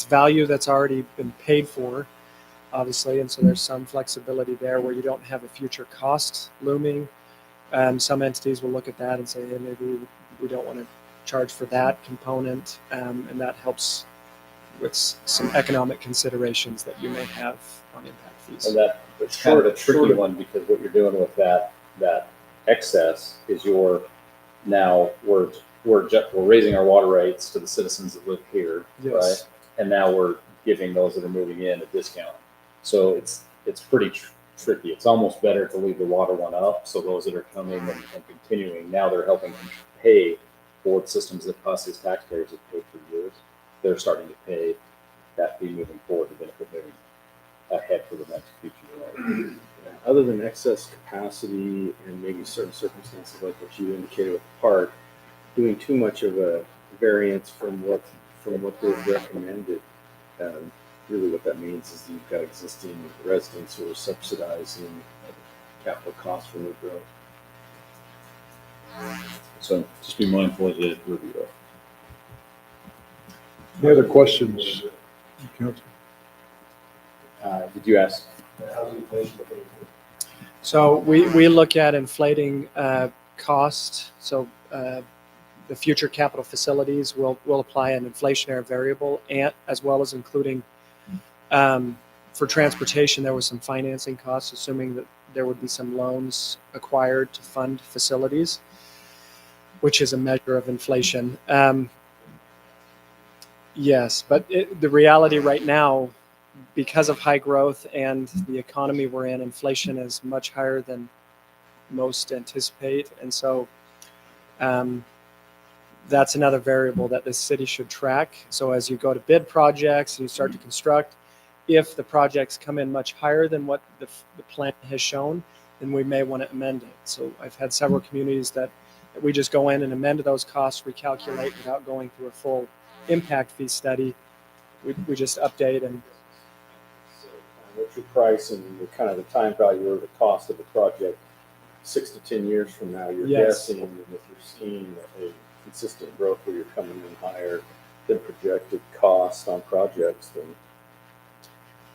Speaker 13: value that's already been paid for, obviously, and so there's some flexibility there where you don't have a future cost looming. Some entities will look at that and say, hey, maybe we don't want to charge for that component, and that helps with some economic considerations that you may have on impact fees.
Speaker 5: and that's kind of a tricky one, because what you're doing with that excess is we're raising our water rates to the citizens that live here,
Speaker 13: Yes.
Speaker 5: right? And now we're giving those that are moving in a discount. So it's pretty tricky. It's almost better to leave the water one up, so those that are coming and continuing, now they're helping pay for the systems that us as taxpayers have paid for years. They're starting to pay that fee moving forward to benefit moving ahead for the next future. Right?
Speaker 12: Other than excess capacity and maybe certain circumstances like what you indicated with the park, doing too much of a variance from what they've recommended, really what that means is you've got existing residents who are subsidizing capital costs for new growth.
Speaker 5: So just be mindful as you review it.
Speaker 1: Any other questions? Council?
Speaker 5: Did you ask?
Speaker 13: So we look at inflating cost. So the future capital facilities will apply an inflationary variable, and as well as including for transportation, there was some financing costs, assuming that there would be some loans acquired to fund facilities, which is a measure of inflation. Yes, but the reality right now, because of high growth and the economy we're in, inflation is much higher than most anticipate. And so that's another variable that the city should track. So as you go to bid projects and you start to construct, if the projects come in much higher than what the plan has shown, then we may want to amend it. So I've had several communities that we just go in and amend those costs, recalculate without going through a full impact fee study. We just update and
Speaker 12: What's your price and the kind of the time value or the cost of the project 6 to 10 years from now? You're
Speaker 13: Yes.
Speaker 12: guessing, and if you're seeing a consistent growth where you're coming in higher than projected cost on projects, then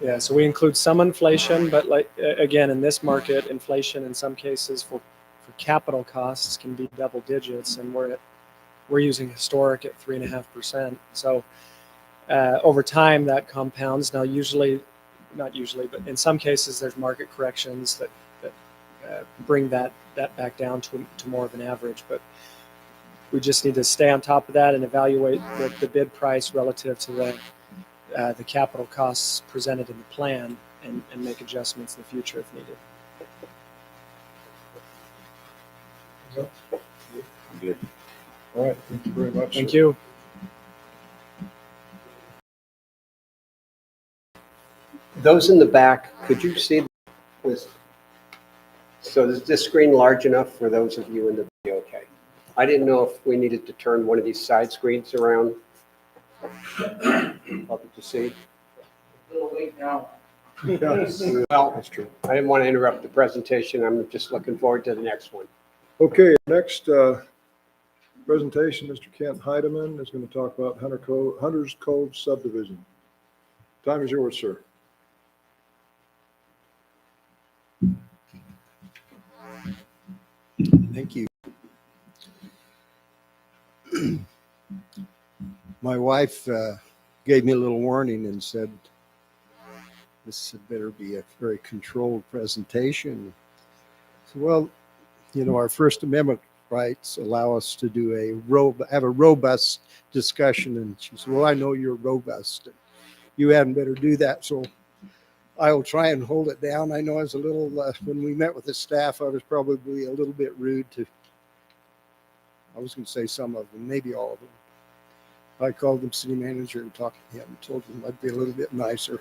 Speaker 13: yeah, so we include some inflation, but like again, in this market, inflation in some cases for capital costs can be double digits, and we're using historic at 3.5%. So over time, that compounds. Now, not usually, but in some cases, there's market corrections that bring that back down to more of an average. But we just need to stay on top of that and evaluate the bid price relative to the capital costs presented in the plan, and make adjustments in the future if needed.
Speaker 5: Good.
Speaker 1: All right, thank you very much.
Speaker 13: Thank you.
Speaker 4: Those in the back, could you see this? So is this screen large enough for those of you in the video? Okay. I didn't know if we needed to turn one of these side screens around. Public to see.
Speaker 1: Yes,
Speaker 4: Well,
Speaker 1: that's true.
Speaker 4: I didn't want to interrupt the presentation. I'm just looking forward to the next one.
Speaker 1: Okay, next presentation, Mr. Kent Heidemann is going to talk about Hunter's Cove subdivision. Time is yours, sir.
Speaker 14: Thank you. My wife gave me a little warning and said, this had better be a very controlled presentation. So, well, you know, our First Amendment rights allow us to do have a robust discussion. And she said, well, I know you're robust. You hadn't better do that. So I will try and hold it down. I know I was a little, when we met with the staff, I was probably a little bit rude to, I was going to say some of them, maybe all of them. I called them city manager and talked to him and told him I'd be a little bit nicer.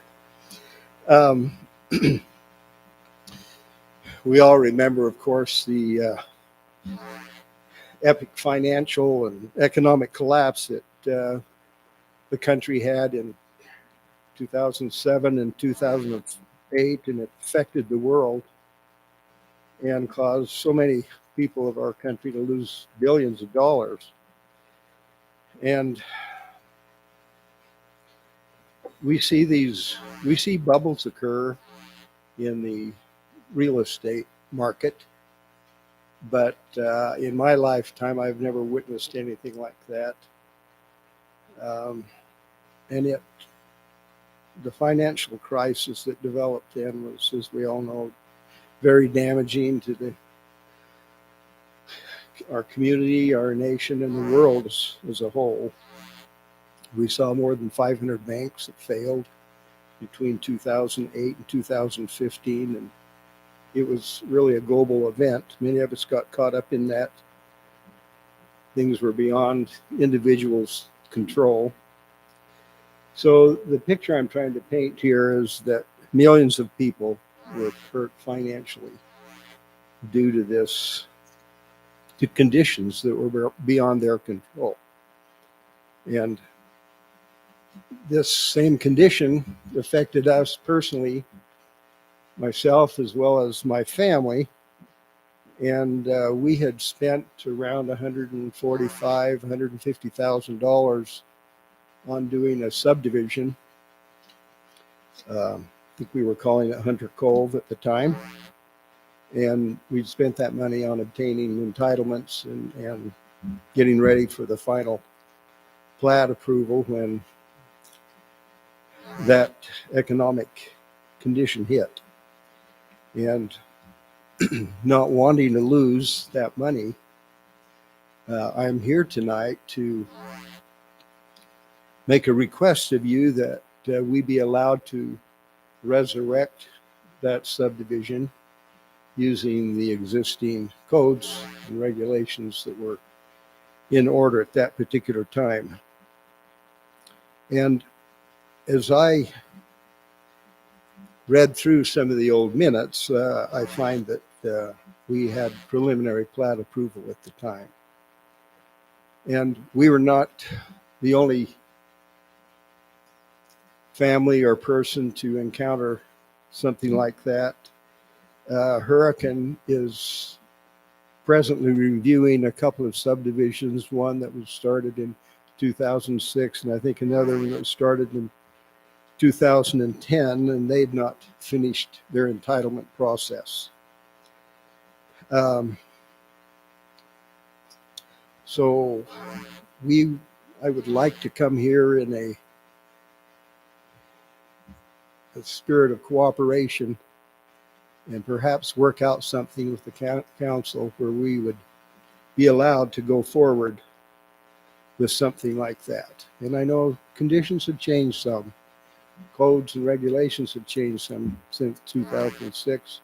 Speaker 14: We all remember, of course, the epic financial and economic collapse that the country had in 2007 and 2008, and it affected the world and caused so many people of our country to lose billions of dollars. And we see bubbles occur in the real estate market, but in my lifetime, I've never witnessed anything like that. And the financial crisis that developed then was, as we all know, very damaging to our community, our nation, and the world as a whole. We saw more than 500 banks that failed between 2008 and 2015, and it was really a global event. Many of us got caught up in that. Things were beyond individuals' control. So the picture I'm trying to paint here is that millions of people were hurt financially due to conditions that were beyond their control. And this same condition affected us personally, myself as well as my family. And we had spent around $145,000, $150,000 on doing a subdivision. I think we were calling it Hunter Cove at the time. And we'd spent that money on obtaining entitlements and getting ready for the final plat approval when that economic condition hit. And not wanting to lose that money, I'm here tonight to make a request of you that we be allowed to resurrect that subdivision using the existing codes and regulations that were in order at that particular time. And as I read through some of the old minutes, I find that we had preliminary plat approval at the time. And we were not the only family or person to encounter something like that. Hurricane is presently reviewing a couple of subdivisions, one that was started in 2006, and I think another one that was started in 2010, and they'd not finished their entitlement process. So I would like to come here in a spirit of cooperation and perhaps work out something with the council where we would be allowed to go forward with something like that. And I know conditions have changed some. Codes and regulations have changed some since 2006.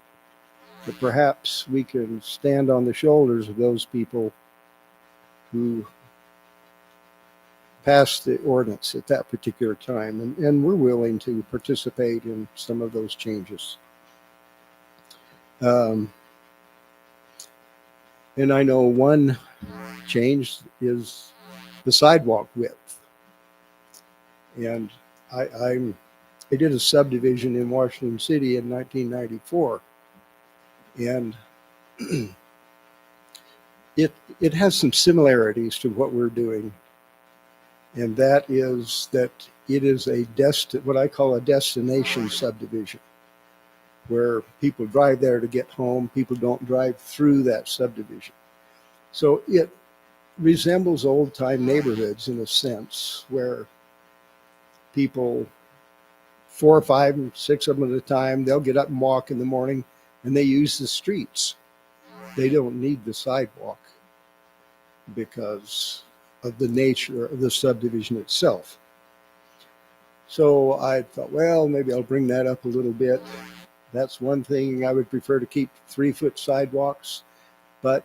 Speaker 14: But perhaps we can stand on the shoulders of those people who passed the ordinance at that particular time. And we're willing to participate in some of those changes. And I know one change is the sidewalk width. And I did a subdivision in Washington City in 1994. And it has some similarities to what we're doing. And that is that it is what I call a destination subdivision, where people drive there to get home. People don't drive through that subdivision. So it resembles old-time neighborhoods in a sense, where people, 4 or 5 and 6 of them at a time, they'll get up and walk in the morning, and they use the streets. They don't need the sidewalk because of the nature of the subdivision itself. So I thought, well, maybe I'll bring that up a little bit. That's one thing I would prefer to keep 3-foot sidewalks. But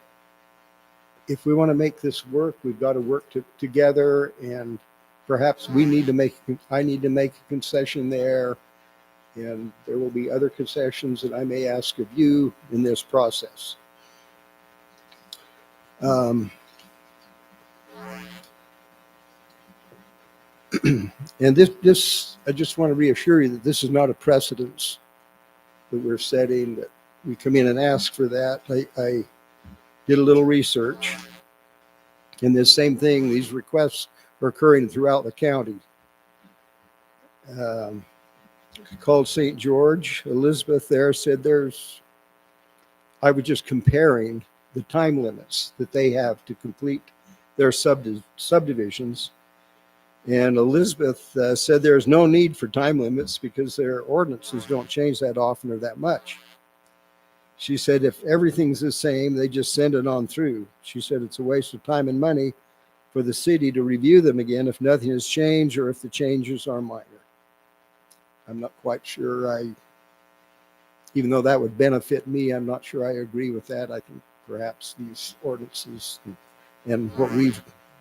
Speaker 14: if we want to make this work, we've got to work together, and perhaps I need to make a concession there, and there will be other concessions that I may ask of you in this process. And this, I just want to reassure you that this is not a precedence that we're setting, that we come in and ask for that. I did a little research, and this same thing, these requests are occurring throughout the county. Called St. George. Elizabeth there said I was just comparing the time limits that they have to complete their subdivisions. And Elizabeth said there's no need for time limits because their ordinances don't change that often or that much. She said if everything's the same, they just send it on through. She said it's a waste of time and money for the city to review them again if nothing has changed or if the changes are minor. I'm not quite sure even though that would benefit me, I'm not sure I agree with that. I think perhaps these ordinances and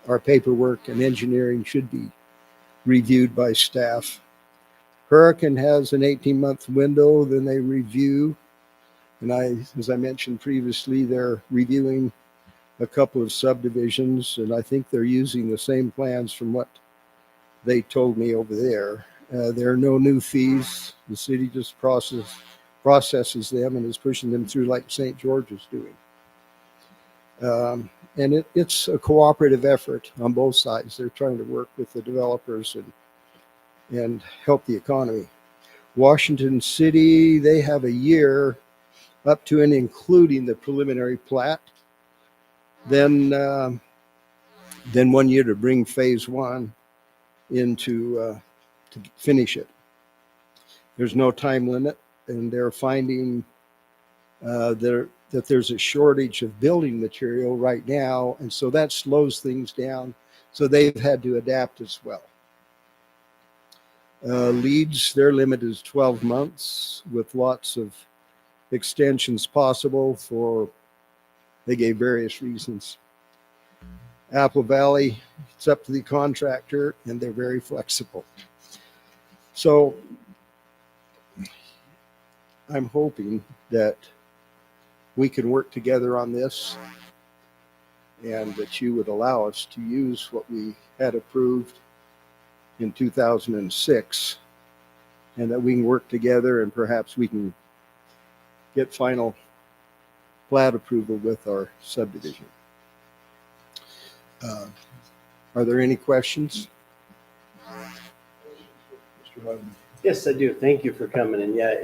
Speaker 14: our paperwork and engineering should be reviewed by staff. Hurricane has an 18-month window, then they review. And as I mentioned previously, they're reviewing a couple of subdivisions, and I think they're using the same plans from what they told me over there. There are no new fees. The city just processes them and is pushing them through like St. George is doing. And it's a cooperative effort on both sides. They're trying to work with the developers and help the economy. Washington City, they have a year up to and including the preliminary plat. Then 1 year to bring phase one into to finish it. There's no time limit, and they're finding that there's a shortage of building material right now, and so that slows things down. So they've had to adapt as well. Leads, their limit is 12 months with lots of extensions possible for, they gave various reasons. Apple Valley, it's up to the contractor, and they're very flexible. So I'm hoping that we can work together on this and that you would allow us to use what we had approved in 2006, and that we can work together and perhaps we can get final plat approval with our subdivision. Are there any questions?
Speaker 1: Mr. Hyman?
Speaker 10: Yes, I do. Thank you for coming. And yeah,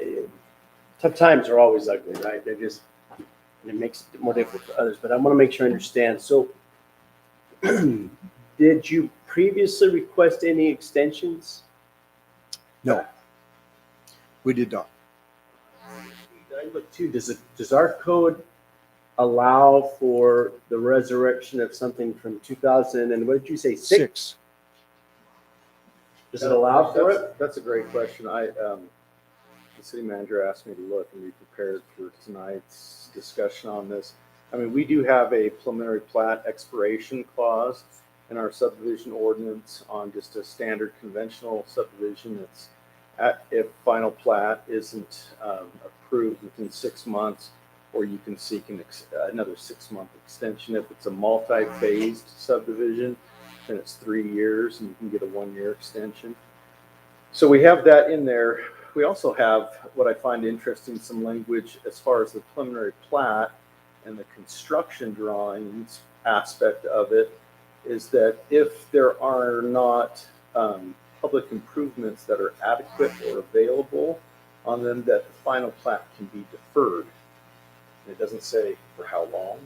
Speaker 10: tough times are always ugly, right? They're just, it makes it more difficult for others. But I want to make sure I understand. So, did you previously request any extensions?
Speaker 14: No, we did not.
Speaker 10: I look too. Does our code allow for the resurrection of something from 2000 and what did you say, six? Does it allow for it?
Speaker 12: That's a great question. The city manager asked me to look and be prepared for tonight's discussion on this. I mean, we do have a preliminary plat expiration clause in our subdivision ordinance on just a standard conventional subdivision. It's if final plat isn't approved within 6 months, or you can seek another 6-month extension. If it's a multi-phased subdivision, then it's 3 years and you can get a 1-year extension. So we have that in there. We also have what I find interesting, some language as far as the preliminary plat and the construction drawings aspect of it, is that if there are not public improvements that are adequate or available on them, that the final plat can be deferred. It doesn't say for how long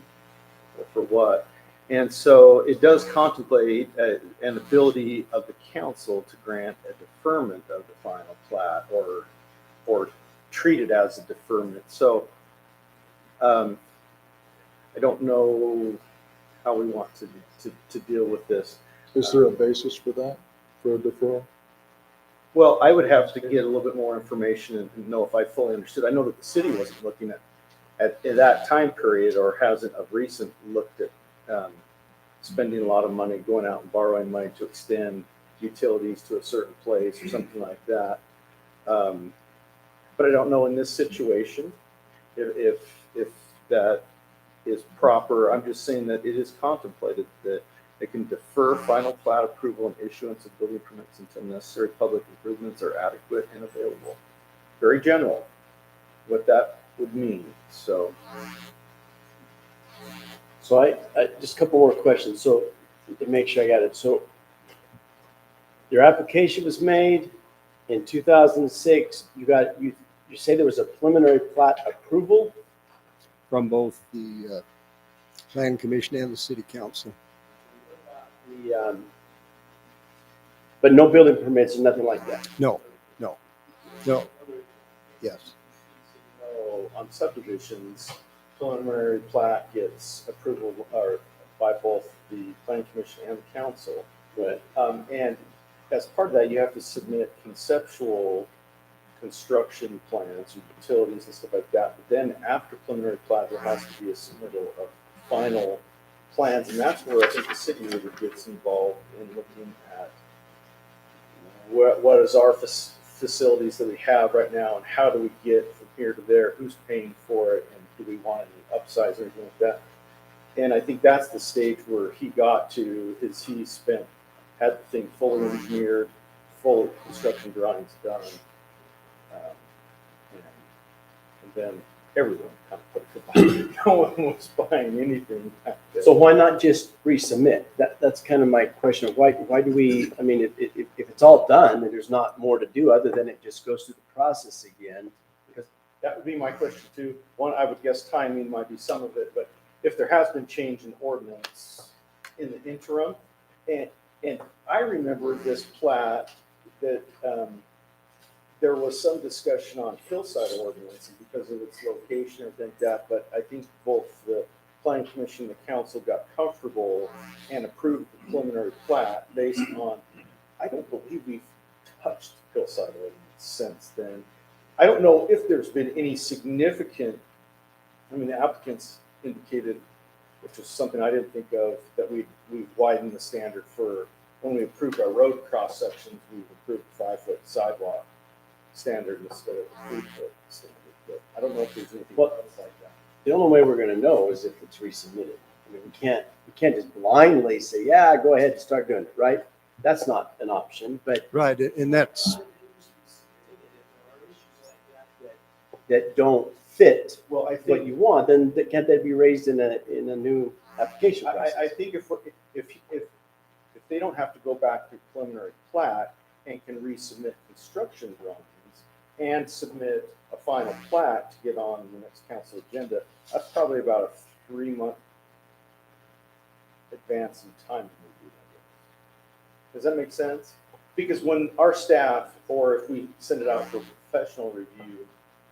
Speaker 12: or for what. And so it does contemplate an ability of the council to grant a deferment of the final plat or treat it as a deferment. So I don't know how we want to deal with this.
Speaker 1: Is there a basis for that, for a deferral?
Speaker 12: Well, I would have to get a little bit more information and know if I fully understood. I know that the city wasn't looking at that time period, or hasn't of recent looked at spending a lot of money, going out and borrowing money to extend utilities to a certain place or something like that. But I don't know in this situation if that is proper. I'm just saying that it is contemplated that it can defer final plat approval and issuance of building permits until necessary public improvements are adequate and available. Very general, what that would mean. So
Speaker 10: I just a couple more questions. So to make sure I got it. So your application was made in 2006. You say there was a preliminary plat approval
Speaker 14: From both the Plan Commission and the City Council.
Speaker 10: But no building permits and nothing like that.
Speaker 14: No. Yes.
Speaker 12: So on subdivisions, preliminary plat gets approval or by both the Planning Commission and the council.
Speaker 10: Right.
Speaker 12: And as part of that, you have to submit conceptual construction plans, utilities and stuff like that. But then after preliminary plat, there has to be a submittal of final plans. And that's where I think the city really gets involved in looking at what is our facilities that we have right now and how do we get from here to there, who's paying for it, and do we want any upsides or anything like that. And I think that's the stage where he got to, is he had the thing fully engineered, full construction drawings done. And then everyone kind of put it to buy. No one was buying anything back then.
Speaker 10: So why not just resubmit? That's kind of my question. Why do we, I mean, if it's all done, then there's not more to do other than it just goes through the process again.
Speaker 12: Because that would be my question too. One, I would guess timing might be some of it, but if there has been change in ordinance in the interim, and I remember this plat that there was some discussion on hillside ordinance because of its location and things like that, but I think both the planning commission and the council got comfortable and approved the preliminary plat based on, I don't believe we've touched hillside ordinance since then. I don't know if there's been any significant, I mean, the applicants indicated, which was something I didn't think of, that we widened the standard for, when we approved our road cross sections, we've approved 5-foot sidewalk standard instead of 3-foot standard. But I don't know if there's anything else like that.
Speaker 10: The only way we're going to know is if it's resubmitted. I mean, we can't just blindly say, yeah, go ahead and start doing it, right? That's not an option, but
Speaker 14: Right, and that's,
Speaker 10: that don't fit
Speaker 12: Well, I
Speaker 10: what
Speaker 12: think,
Speaker 10: you want, then can't that be raised in a new application process?
Speaker 12: I think if they don't have to go back to preliminary plat and can resubmit construction drawings and submit a final plat to get on the next council agenda, that's probably about a 3-month advance in time to review that. Does that make sense? Because when our staff, or if we send it out for professional review,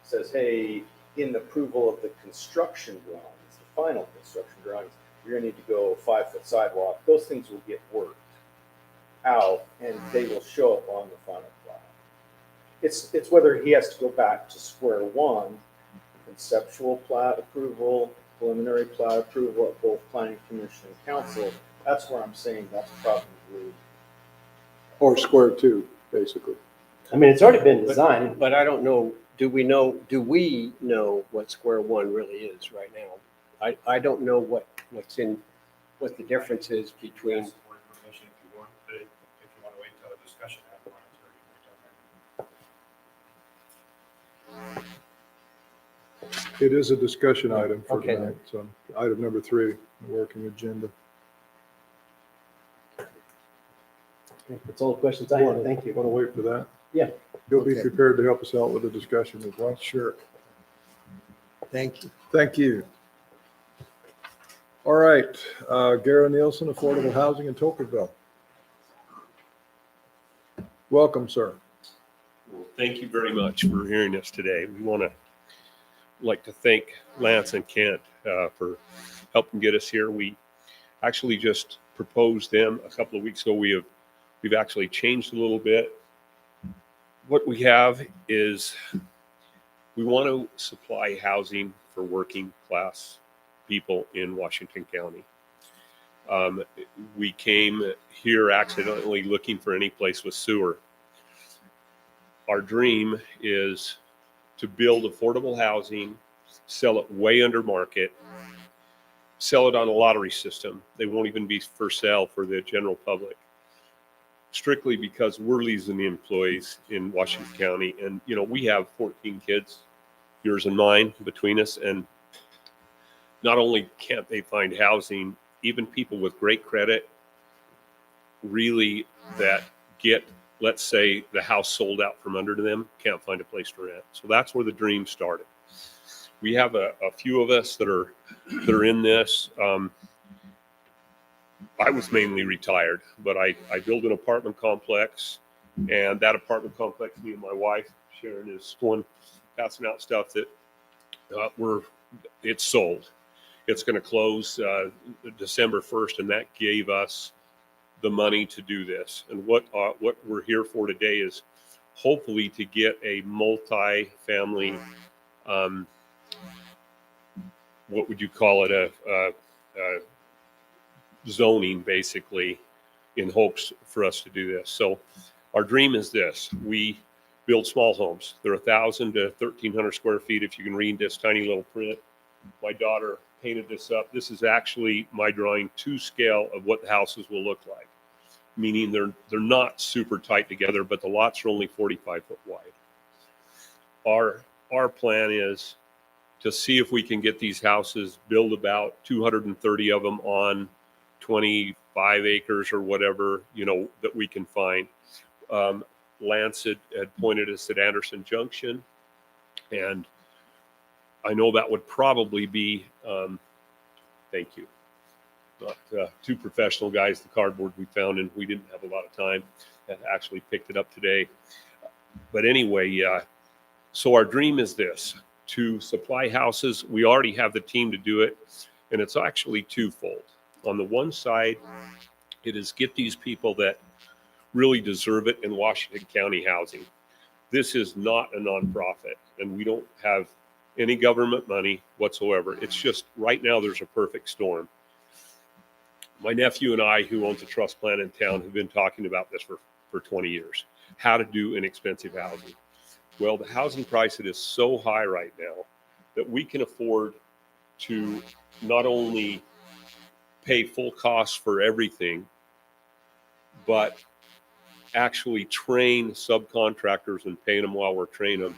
Speaker 12: says, hey, in the approval of the construction drawings, the final construction drawings, you're gonna need to go 5-foot sidewalk, those things will get worked out and they will show up on the final plat. It's whether he has to go back to square one, conceptual plat approval, preliminary plat approval at both planning commission and council. That's where I'm saying that's probably,
Speaker 1: Or square two, basically.
Speaker 10: I mean, it's already been designed, but I don't know, do we know what square one really is right now? I don't know what the difference is between.
Speaker 6: More information if you want, but if you want to wait until the discussion
Speaker 1: It is a discussion item for
Speaker 10: Okay.
Speaker 1: tonight, so item number 3, the working agenda.
Speaker 10: That's all the questions I have. Thank you.
Speaker 1: Want to wait for that?
Speaker 10: Yeah.
Speaker 1: You'll be
Speaker 14: Okay.
Speaker 1: prepared to help us out with the discussion as well?
Speaker 14: sure. Thank you.
Speaker 1: Thank you. All right, Gary Nielsen, Affordable Housing in Tokenville. Welcome, sir.
Speaker 15: Well, thank you very much for hearing us today. We want to like to thank Lance and Kent for helping get us here. We actually just proposed them a couple of weeks ago. We've actually changed a little bit. What we have is we want to supply housing for working class people in Washington County. We came here accidentally looking for any place with sewer. Our dream is to build affordable housing, sell it way under market, sell it on a lottery system. They won't even be for sale for the general public, strictly because we're losing the employees in Washington County. And, you know, we have 14 kids, yours and mine, between us. And not only can't they find housing, even people with great credit really that get, let's say, the house sold out from under them, can't find a place to rent. So that's where the dream started. We have a few of us that are in this. I was mainly retired, but I built an apartment complex, and that apartment complex, me and my wife, Sharon, is one passing out stuff that it's sold. It's going to close December 1st, and that gave us the money to do this. And what we're here for today is hopefully to get a multi-family, what would you call it, a zoning, basically, in hopes for us to do this. So our dream is this: we build small homes. They're 1,000 to 1,300 square feet, if you can read this tiny little print. My daughter painted this up. This is actually my drawing to scale of what the houses will look like, meaning they're not super tight together, but the lots are only 45 foot wide. Our plan is to see if we can get these houses, build about 230 of them on 25 acres or whatever, that we can find. Lance had pointed us at Anderson Junction, and I know that would probably be, thank you, not two professional guys, the cardboard we found, and we didn't have a lot of time, and actually picked it up today. But anyway, so our dream is this, to supply houses. We already have the team to do it, and it's actually twofold. On the one side, it is get these people that really deserve it in Washington County housing. This is not a nonprofit, and we don't have any government money whatsoever. It's just right now there's a perfect storm. My nephew and I, who owns a trust plan in town, have been talking about this for 20 years, how to do inexpensive housing. Well, the housing price, it is so high right now that we can afford to not only pay full costs for everything, but actually train subcontractors and pay them while we're training them,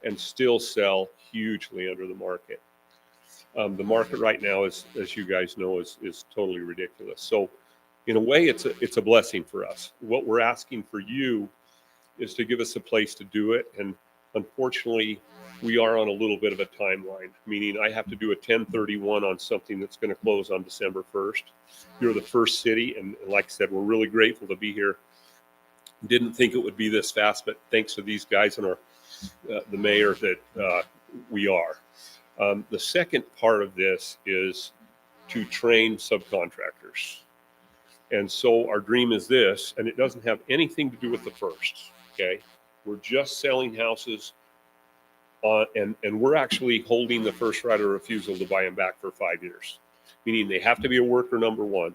Speaker 15: and still sell hugely under the market. The market right now is, as you guys know, is totally ridiculous. So in a way, it's a blessing for us. What we're asking for you is to give us a place to do it. And unfortunately, we are on a little bit of a timeline, meaning I have to do a 1031 on something that's going to close on December 1st. You're the first city, and like I said, we're really grateful to be here. Didn't think it would be this fast, but thanks to these guys and the mayor that we are. The second part of this is to train subcontractors. And so our dream is this, and it doesn't have anything to do with the first, okay? We're just selling houses, and we're actually holding the first right of refusal to buy them back for 5 years, meaning they have to be a worker number one,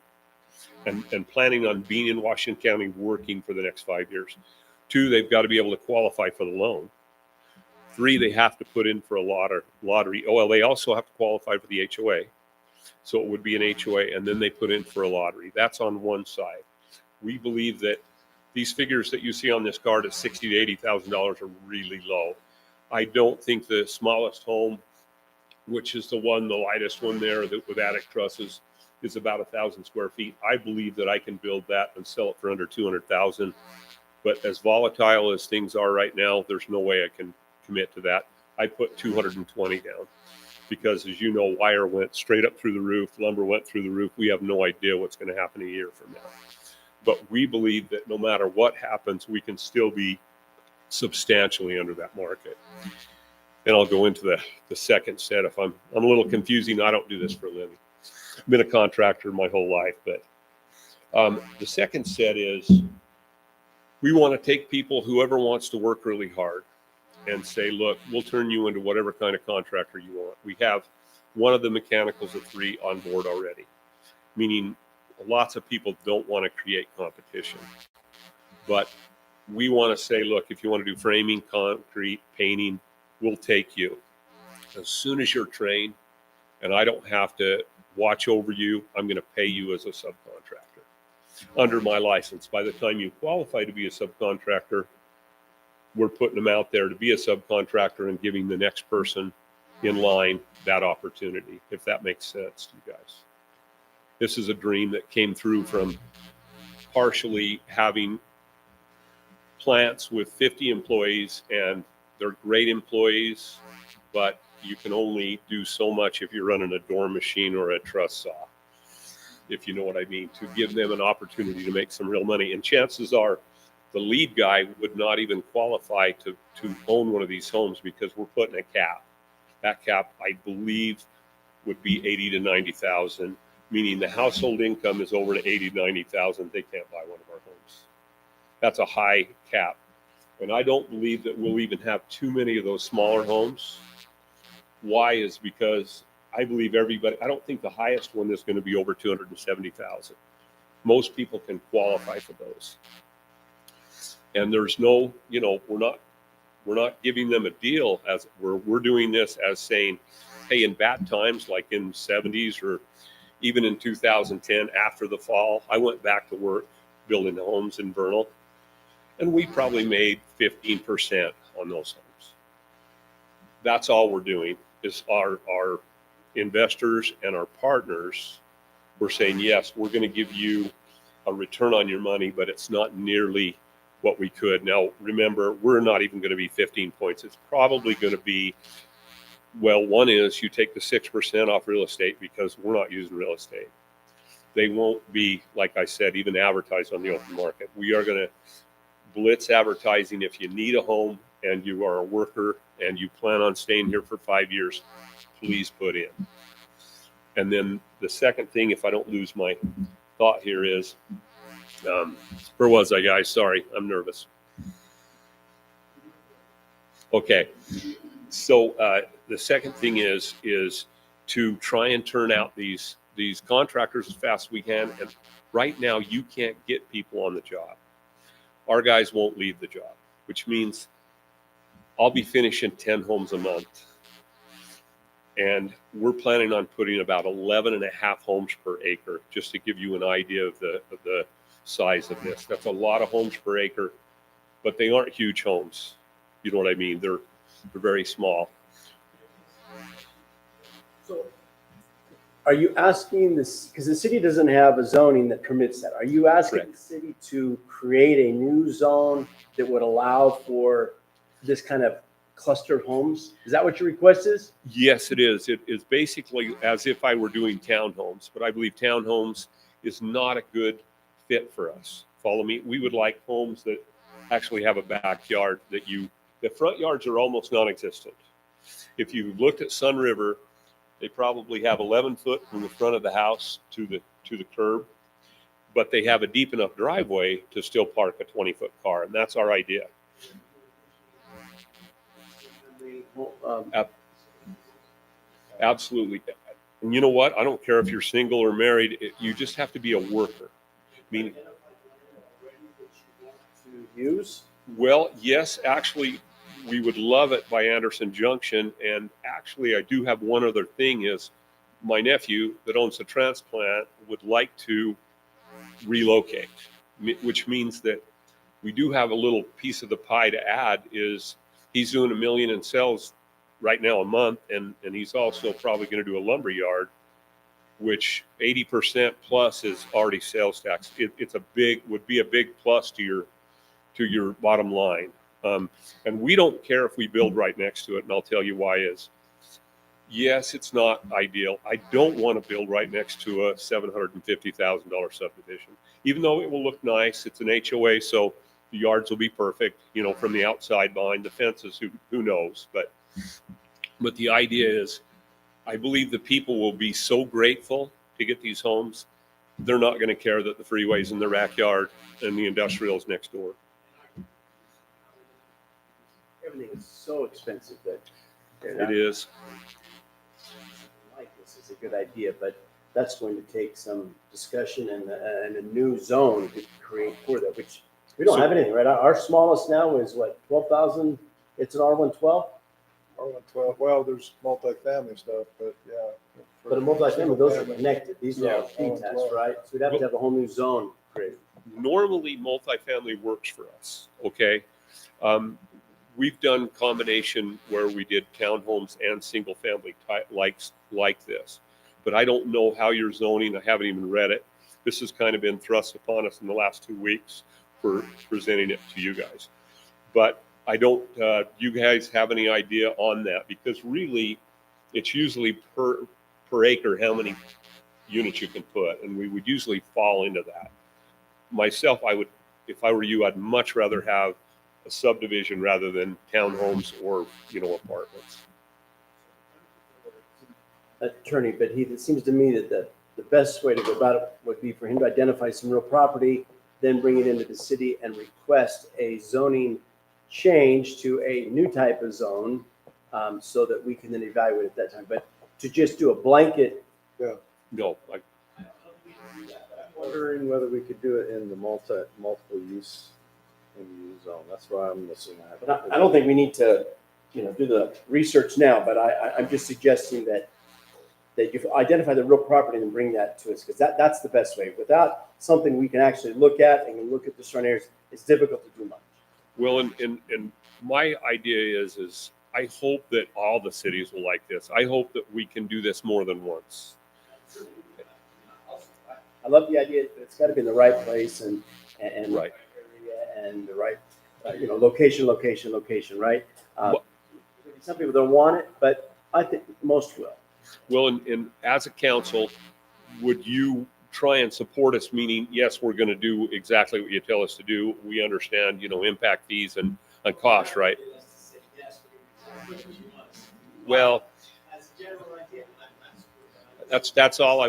Speaker 15: and planning on being in Washington County working for the next 5 years. 2, they've got to be able to qualify for the loan. 3, they have to put in for a lottery. Oh, well, they also have to qualify for the HOA. So it would be an HOA, and then they put in for a lottery. That's on one side. We believe that these figures that you see on this card at $60,000 to $80,000 are really low. I don't think the smallest home, which is the lightest one there with attic trusses, is about 1,000 square feet. I believe that I can build that and sell it for under 200,000. But as volatile as things are right now, there's no way I can commit to that. I put 220 down because, as you know, wire went straight up through the roof, lumber went through the roof. We have no idea what's going to happen a year from now. But we believe that no matter what happens, we can still be substantially under that market. And I'll go into the second set. If I'm a little confusing, I don't do this for a living. I've been a contractor my whole life, but the second set is we want to take people, whoever wants to work really hard, and say, look, we'll turn you into whatever kind of contractor you want. We have one of the mechanicals of 3 on board already, meaning lots of people don't want to create competition. But we want to say, look, if you want to do framing, concrete, painting, we'll take you. As soon as you're trained, and I don't have to watch over you, I'm going to pay you as a subcontractor under my license. By the time you qualify to be a subcontractor, we're putting them out there to be a subcontractor and giving the next person in line that opportunity, if that makes sense to you guys. This is a dream that came through from partially having plants with 50 employees, and they're great employees, but you can only do so much if you're running a door machine or a truss saw, if you know what I mean, to give them an opportunity to make some real money. And chances are the lead guy would not even qualify to own one of these homes because we're putting a cap. That cap, I believe, would be 80 to 90,000, meaning the household income is over to 80 to 90,000. They can't buy one of our homes. That's a high cap. And I don't believe that we'll even have too many of those smaller homes. Why is because I believe I don't think the highest one is going to be over 270,000. Most people can qualify for those. And there's no, we're not giving them a deal as we're doing this as saying, hey, in bad times, like in the 70s or even in 2010 after the fall, I went back to work building homes in Vernal, and we probably made 15% on those homes. That's all we're doing. is our investors and our partners were saying, yes, we're going to give you a return on your money, but it's not nearly what we could. Now, remember, we're not even going to be 15 points. It's probably going to be, well, one is you take the 6% off real estate because we're not using real estate. They won't be, like I said, even advertised on the open market. We are going to blitz advertising. If you need a home and you are a worker and you plan on staying here for 5 years, please put in. And then the second thing, if I don't lose my thought here, is where was I, guys? Sorry, I'm nervous. Okay, so the second thing is to try and turn out these contractors as fast as we can. And right now, you can't get people on the job. Our guys won't leave the job, which means I'll be finishing 10 homes a month. And we're planning on putting about 11 and a half homes per acre, just to give you an idea of the size of this. That's a lot of homes per acre, but they aren't huge homes. You know what I mean? They're very small.
Speaker 10: So are you asking this, because the city doesn't have a zoning that permits that, are you asking
Speaker 15: Correct.
Speaker 10: the city to create a new zone that would allow for this kind of clustered homes? Is that what your request is?
Speaker 15: Yes, it is. It is basically as if I were doing townhomes, but I believe townhomes is not a good fit for us. Follow me? We would like homes that actually have a backyard the front yards are almost non-existent. If you looked at Sun River, they probably have 11 foot from the front of the house to the curb, but they have a deep enough driveway to still park a 20-foot car, and that's our idea. Absolutely. And you know what? I don't care if you're single or married. You just have to be a worker. Meaning,
Speaker 10: To use?
Speaker 15: well, yes, actually, we would love it by Anderson Junction. And actually, I do have one other thing is my nephew that owns the transplant would like to relocate, which means that we do have a little piece of the pie to add is he's doing $1 million in sales right now a month. And he's also probably going to do a lumber yard, which 80% plus is already sales tax. Would be a big plus to your bottom line. And we don't care if we build right next to it. And I'll tell you why is, yes, it's not ideal. I don't want to build right next to a $750,000 subdivision, even though it will look nice. It's an HOA, so the yards will be perfect, from the outside behind the fences, who knows? But the idea is, I believe the people will be so grateful to get these homes. They're not going to care that the freeway's in their backyard and the industrial's next door.
Speaker 10: Everything is so expensive that
Speaker 15: It is.
Speaker 10: like this is a good idea, but that's going to take some discussion and a new zone to create for that, which we don't have anything, right? Our smallest now is what, 12,000? It's an R112?
Speaker 1: R112, well, there's multifamily stuff, but yeah.
Speaker 10: But a multifamily, those are connected. These are all
Speaker 1: Yeah,
Speaker 10: detached, right? So we'd have to have a whole new zone created.
Speaker 15: Normally, multifamily works for us, okay? We've done combination where we did townhomes and single family like this, but I don't know how you're zoning. I haven't even read it. This has kind of been thrust upon us in the last 2 weeks for presenting it to you guys. But I don't, you guys have any idea on that? Because really, it's usually per acre how many units you can put, and we would usually fall into that. Myself, if I were you, I'd much rather have a subdivision rather than townhomes or apartments.
Speaker 10: Attorney, but it seems to me that the best way to go about it would be for him to identify some real property, then bring it into the city and request a zoning change to a new type of zone, so that we can then evaluate at that time. But to just do a blanket.
Speaker 15: No,
Speaker 12: I'm wondering whether we could do it in the multiple use zone. That's why I'm missing that.
Speaker 10: But I don't think we need to, do the research now, but I'm just suggesting that you identify the real property and bring that to us, because that's the best way. Without something we can actually look at and can look at the surrounding areas, it's difficult to do much.
Speaker 15: well, and my idea is I hope that all the cities will like this. I hope that we can do this more than once.
Speaker 10: I love the idea, but it's got to be in the right place and
Speaker 15: Right.
Speaker 10: area and the right, location, right? Some people don't want it, but I think most will.
Speaker 15: Well, and as a council, would you try and support us? Meaning, yes, we're going to do exactly what you tell us to do. We understand, impact fees and cost, right? Well, that's all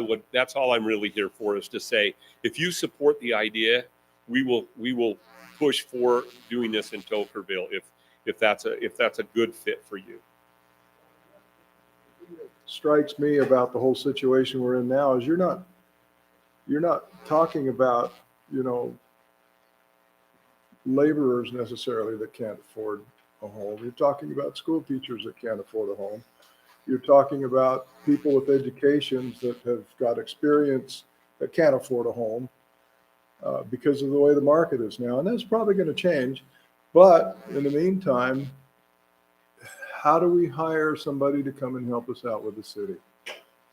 Speaker 15: I'm really here for, is to say, if you support the idea, we will push for doing this in Tokenville if that's a good fit for you.
Speaker 1: Strikes me about the whole situation we're in now is you're not talking about, laborers necessarily that can't afford a home. You're talking about school teachers that can't afford a home. You're talking about people with educations that have got experience that can't afford a home because of the way the market is now. And that's probably going to change. But in the meantime, how do we hire somebody to come and help us out with the city?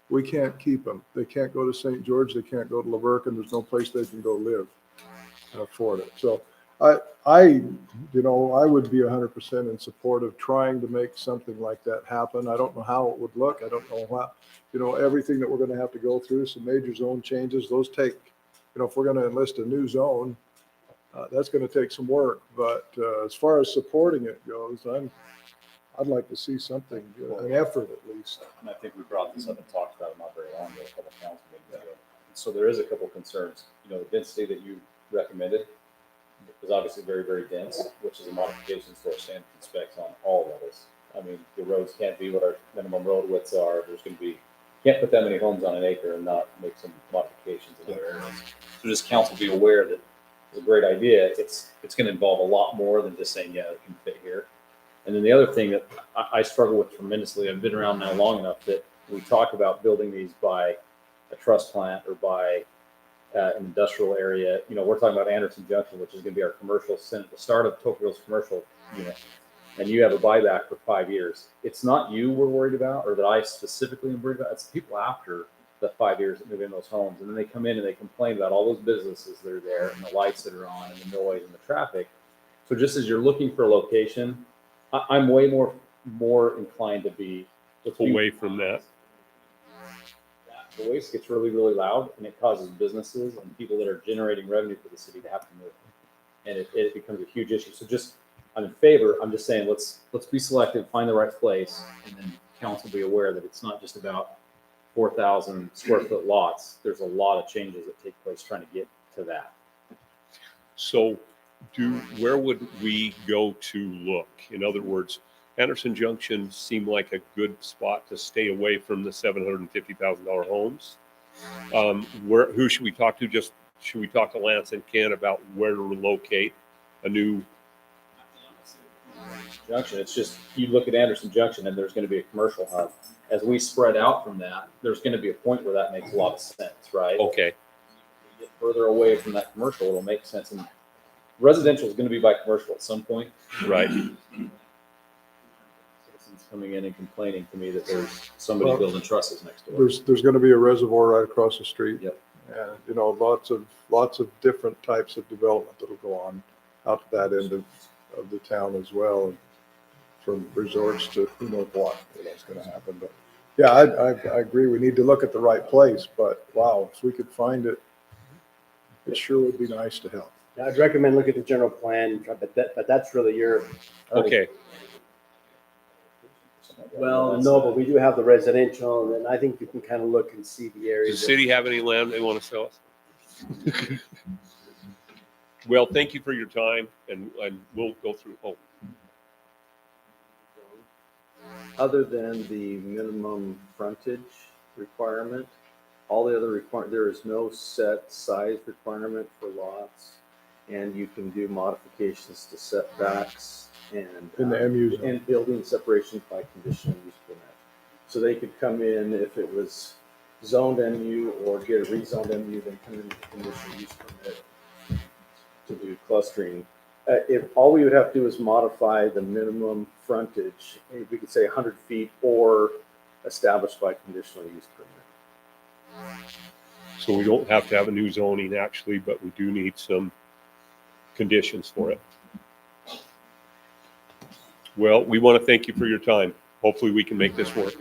Speaker 1: We can't keep them. They can't go to St. George. They can't go to Laverque, and there's no place they can go live and afford it. So I would be 100% in support of trying to make something like that happen. I don't know how it would look. I don't know how, everything that we're going to have to go through, some major zone changes, those take, if we're going to enlist a new zone, that's going to take some work. But as far as supporting it goes, I'd like to see something, an effort at least.
Speaker 5: And I think we brought this up and talked about it not very long ago, a couple of council meetings ago. So there is a couple of concerns. The density that you recommended is obviously very, very dense, which is a modification to our standards and specs on all levels. I mean, the roads can't be what our minimum road widths are. There's going to be, can't put that many homes on an acre and not make some modifications in other areas. So just council be aware that it's a great idea. It's going to involve a lot more than just saying, yeah, it can fit here. And then the other thing that I struggle with tremendously, I've been around now long enough that we talk about building these by a trust plant or by an industrial area. We're talking about Anderson Junction, which is going to be our commercial center, the start of Tocqueville's commercial unit. And you have a buyback for 5 years. It's not you we're worried about, or that I specifically am worried about. It's people after the 5 years that move in those homes. And then they come in and they complain about all those businesses that are there and the lights that are on and the noise and the traffic. So just as you're looking for a location, I'm way more inclined to be
Speaker 15: away from that.
Speaker 5: The voice gets really, really loud, and it causes businesses and people that are generating revenue for the city to have to move, and it becomes a huge issue. So I'm in favor. I'm just saying let's be selective, find the right place, and then council be aware that it's not just about 4,000 square foot lots. There's a lot of changes that take place trying to get to that.
Speaker 15: So where would we go to look? In other words, Anderson Junction seemed like a good spot to stay away from the $750,000 homes. Who should we talk to? Should we talk to Lance and Ken about where to locate a new
Speaker 5: Junction? It's just, you look at Anderson Junction and there's going to be a commercial hub. As we spread out from that, there's going to be a point where that makes a lot of sense, right?
Speaker 15: Okay.
Speaker 5: You get further away from that commercial, it'll make sense. And residential is going to be by commercial at some point.
Speaker 15: Right.
Speaker 5: Citizens coming in and complaining to me that there's somebody building trusses next door.
Speaker 1: There's going to be a reservoir right across the street.
Speaker 5: Yep.
Speaker 1: And, lots of different types of development that'll go on out to that end of the town as well. And from resorts to who knows what is going to happen. But yeah, I agree. We need to look at the right place, but wow, if we could find it, it sure would be nice to help.
Speaker 10: I'd recommend look at the general plan, but that's really your.
Speaker 15: Okay.
Speaker 10: Well, no, but we do have the residential, and I think you can kind of look and see the areas.
Speaker 15: Does the city have any land they want to sell us? Well, thank you for your time, and we'll go through.
Speaker 12: Other than the minimum frontage requirement, all the other there is no set size requirement for lots, and you can do modifications to setbacks and
Speaker 1: In the MU zone.
Speaker 12: and building separations by conditional use permit. So they could come in if it was zoned MU or get a rezoned MU, then come in with a conditional use permit to do clustering if all we would have to do is modify the minimum frontage, we could say 100 feet or established by conditional use permit.
Speaker 15: So we don't have to have a new zoning actually, but we do need some conditions for it. Well, we want to thank you for your time. Hopefully we can make this work.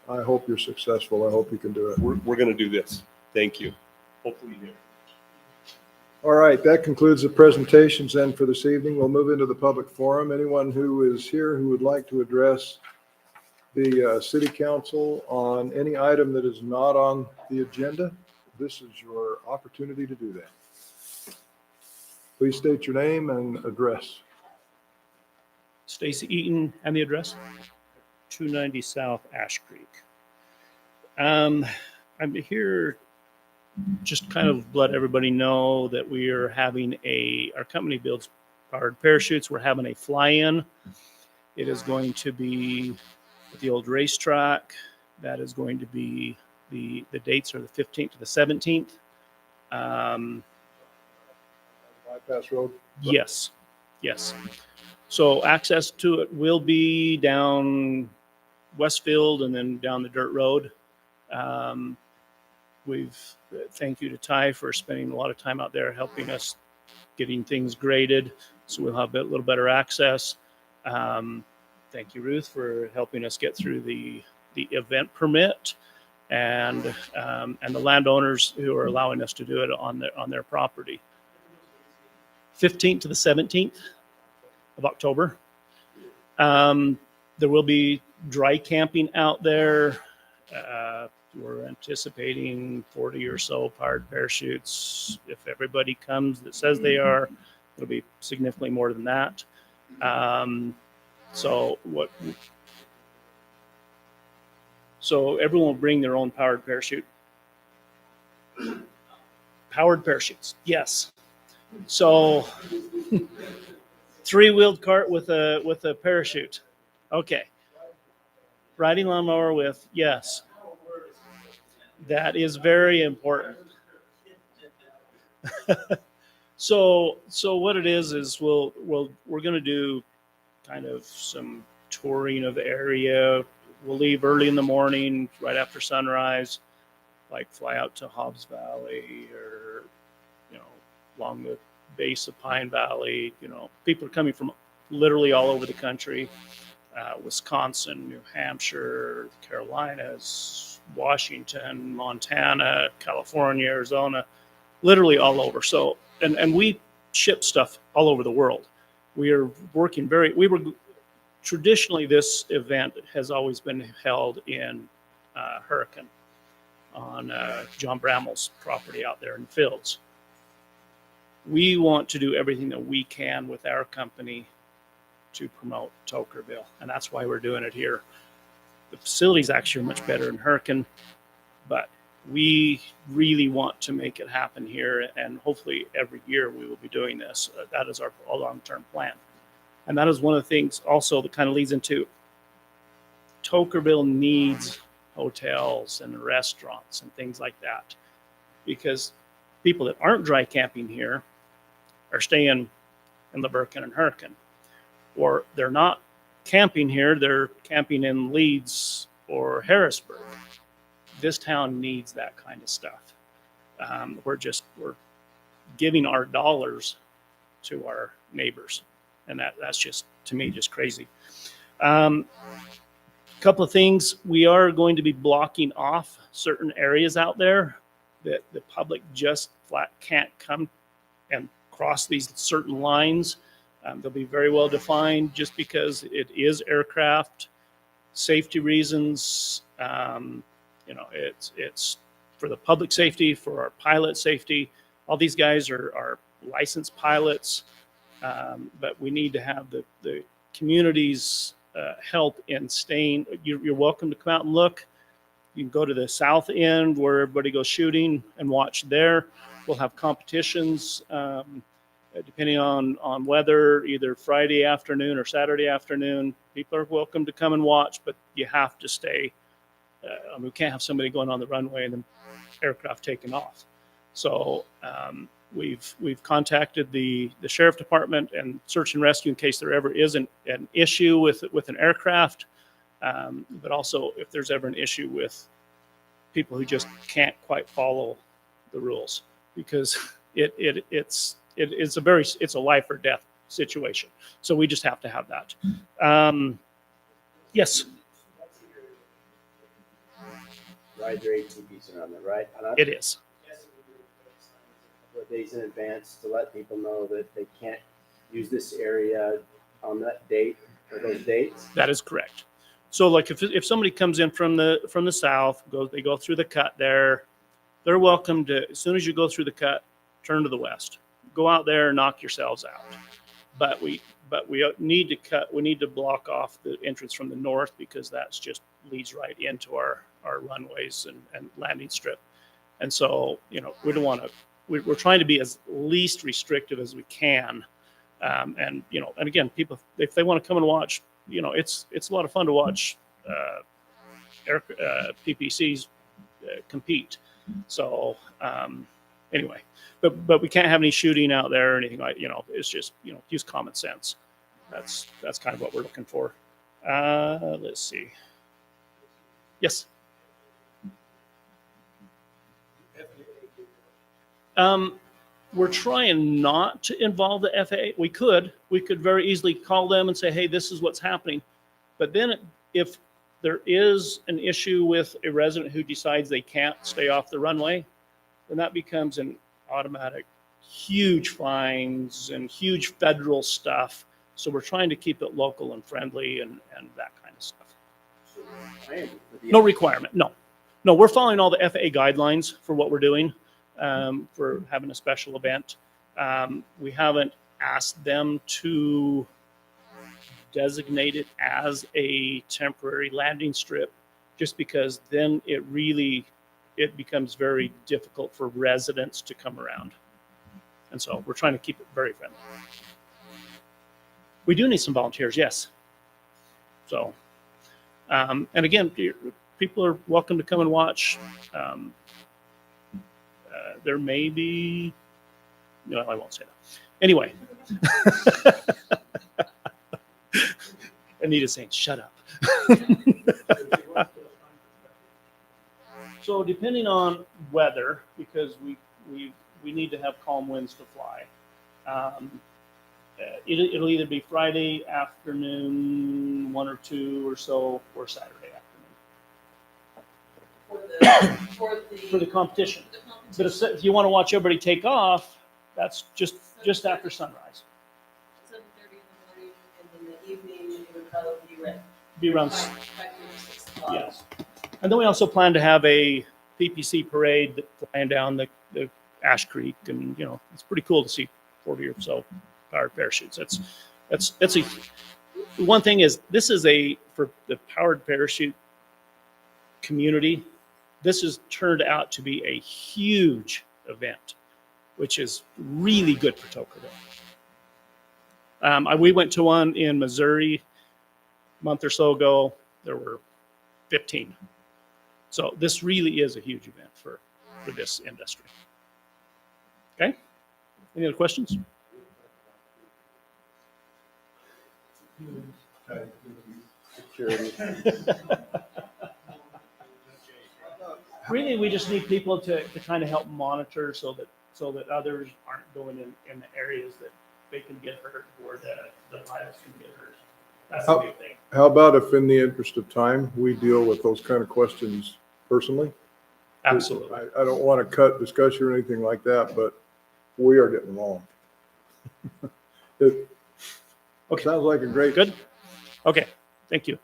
Speaker 1: I hope you're successful. I hope you can do it.
Speaker 15: We're going to do this. Thank you. Hopefully you do.
Speaker 1: All right, that concludes the presentations then for this evening. We'll move into the public forum. Anyone who is here who would like to address the city council on any item that is not on the agenda, this is your opportunity to do that. Please state your name and address.
Speaker 2: Stacy Eaton, and the address? 290 South Ash Creek. I'm here just kind of let everybody know that we are having our company builds powered parachutes. We're having a fly-in. It is going to be at the old racetrack. That is going to be, the dates are the 15th to the 17th.
Speaker 1: Bypass Road?
Speaker 2: Yes. So access to it will be down Westfield and then down the dirt road. Thank you to Ty for spending a lot of time out there helping us getting things graded, so we'll have a little better access. Thank you, Ruth, for helping us get through the event permit, and the landowners who are allowing us to do it on their property. 15th to the 17th of October. There will be dry camping out there. We're anticipating 40 or so powered parachutes. If everybody comes that says they are, it'll be significantly more than that. So everyone will bring their own powered parachute. Powered parachutes, yes. So 3-wheeled cart with a parachute. Okay. Riding lawnmower with, yes. That is very important. So what it is we're going to do kind of some touring of the area. We'll leave early in the morning, right after sunrise, like fly out to Hobbs Valley or, along the base of Pine Valley. People are coming from literally all over the country. Wisconsin, New Hampshire, Carolinas, Washington, Montana, California, Arizona, literally all over. So, and we ship stuff all over the world. We are working traditionally this event has always been held in Hurricane on John Brammel's property out there in the fields. We want to do everything that we can with our company to promote Tokenville, and that's why we're doing it here. The facilities actually are much better in Hurricane, but we really want to make it happen here, and hopefully every year we will be doing this. That is our long-term plan. And that is one of the things also that kind of leads into Tokenville needs hotels and restaurants and things like that, because people that aren't dry camping here are staying in Leverkin and Hurricane, or they're not camping here, they're camping in Leeds or Harrisburg. This town needs that kind of stuff. We're giving our dollars to our neighbors, and that's just, to me, just crazy. Couple of things: we are going to be blocking off certain areas out there that the public just flat can't come and cross these certain lines. They'll be very well defined, just because it is aircraft safety reasons. It's for the public safety, for our pilot safety. All these guys are licensed pilots, but we need to have the community's help in staying. You're welcome to come out and look. You can go to the south end where everybody goes shooting and watch there. We'll have competitions depending on weather, either Friday afternoon or Saturday afternoon. People are welcome to come and watch, but you have to stay. We can't have somebody going on the runway and then aircraft taking off. So We've contacted the sheriff department and search and rescue in case there ever is an issue with an aircraft, but also if there's ever an issue with people who just can't quite follow the rules, because it's a life or death situation. So we just have to have that. Yes,
Speaker 10: Ride your ATVs around there, right?
Speaker 2: it is.
Speaker 10: Days in advance to let people know that they can't use this area on that date or those dates.
Speaker 2: That is correct. So like if somebody comes in from the south, they go through the cut there, they're welcome to, as soon as you go through the cut, turn to the west. Go out there and knock yourselves out. But we need to block off the entrance from the north, because that's just leads right into our runways and landing strip. And so, we don't want to, we're trying to be as least restrictive as we can. And again, people, if they want to come and watch, it's a lot of fun to watch PPCs compete. So anyway, but we can't have any shooting out there or anything like, it's just, use common sense. That's kind of what we're looking for. Let's see. Yes. We're trying not to involve the FAA. We could very easily call them and say, hey, this is what's happening. But then if there is an issue with a resident who decides they can't stay off the runway, then that becomes an automatic huge fines and huge federal stuff. So we're trying to keep it local and friendly and that kind of stuff. No requirement. No, we're following all the FAA guidelines for what we're doing. For having a special event. We haven't asked them to designate it as a temporary landing strip, just because then it becomes very difficult for residents to come around. And so we're trying to keep it very friendly. We do need some volunteers, yes. So, and again, people are welcome to come and watch. There may be, no, I won't say that. Anyway, Anita's saying, shut up. So depending on weather, because we need to have calm winds to fly, it'll either be Friday afternoon, 1 or 2 or so, or Saturday afternoon. For the competition. But if you want to watch everybody take off, that's just after sunrise.
Speaker 16: 7:30 in the morning, and in the evening it would probably
Speaker 2: Be around
Speaker 16: 5 to 6 o'clock.
Speaker 2: Yes. And then we also plan to have a PPC parade flying down the Ash Creek, and it's pretty cool to see 40 or so powered parachutes. That's a one thing is, this is for the powered parachute community. This has turned out to be a huge event, which is really good for Tocqueville. We went to one in Missouri a month or so ago. There were 15. So this really is a huge event for this industry. Okay? Any other questions?
Speaker 10: Security.
Speaker 2: Really, we just need people to kind of help monitor so that others aren't going in the areas that they can get hurt or the pilots can get hurt. That's the big thing.
Speaker 1: How about if, in the interest of time, we deal with those kind of questions personally?
Speaker 2: Absolutely.
Speaker 1: I don't want to cut discussion or anything like that, but we are getting along.
Speaker 2: Okay.
Speaker 1: Sounds like a great.
Speaker 2: Good. Okay. Thank you.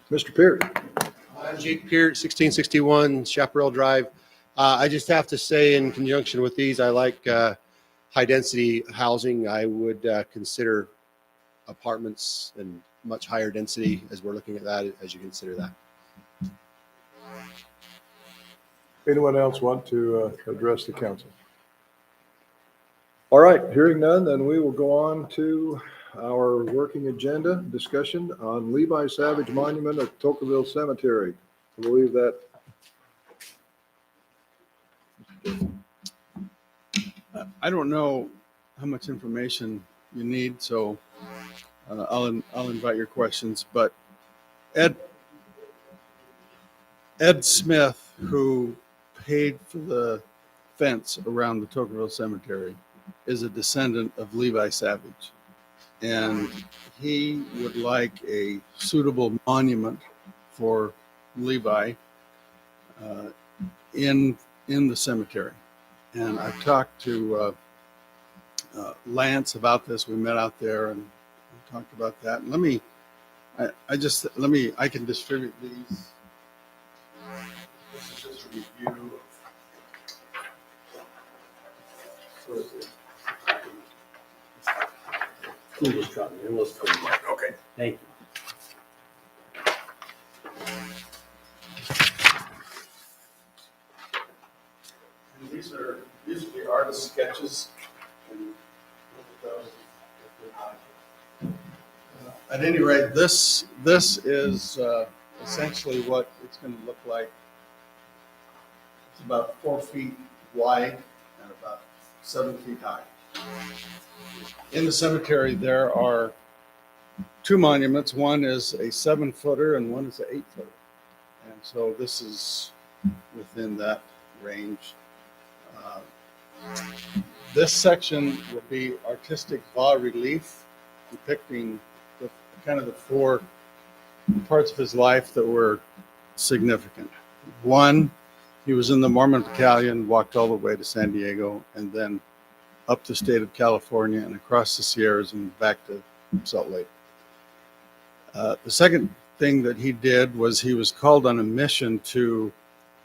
Speaker 1: Mr. Peart.
Speaker 17: I'm Jake Peart, 1661 Chaparral Drive. I just have to say, in conjunction with these, I like high density housing. I would consider apartments and much higher density as we're looking at that, as you consider that.
Speaker 1: Anyone else want to address the council? All right, hearing none, then we will go on to our working agenda discussion on Levi Savage Monument at Tokenville Cemetery. I believe that
Speaker 8: I don't know how much information you need, so I'll invite your questions. But Ed Smith, who paid for the fence around the Tokenville Cemetery, is a descendant of Levi Savage, and he would like a suitable monument for Levi in the cemetery. And I've talked to Lance about this. We met out there and talked about that. And I can distribute these. This is just a review.
Speaker 10: Okay.
Speaker 8: Thank you. And these are the artist sketches. And look at those if you like. At any rate, this is essentially what it's going to look like. It's about 4 feet wide and about 7 feet high. In the cemetery, there are 2 monuments. One is a 7-footer and one is an 8-footer. And so this is within that range. This section will be artistic bas relief depicting kind of the 4 parts of his life that were significant. One, he was in the Mormon Battalion, walked all the way to San Diego, and then up the state of California and across the Sierras and back to Salt Lake. The second thing that he did was he was called on a mission to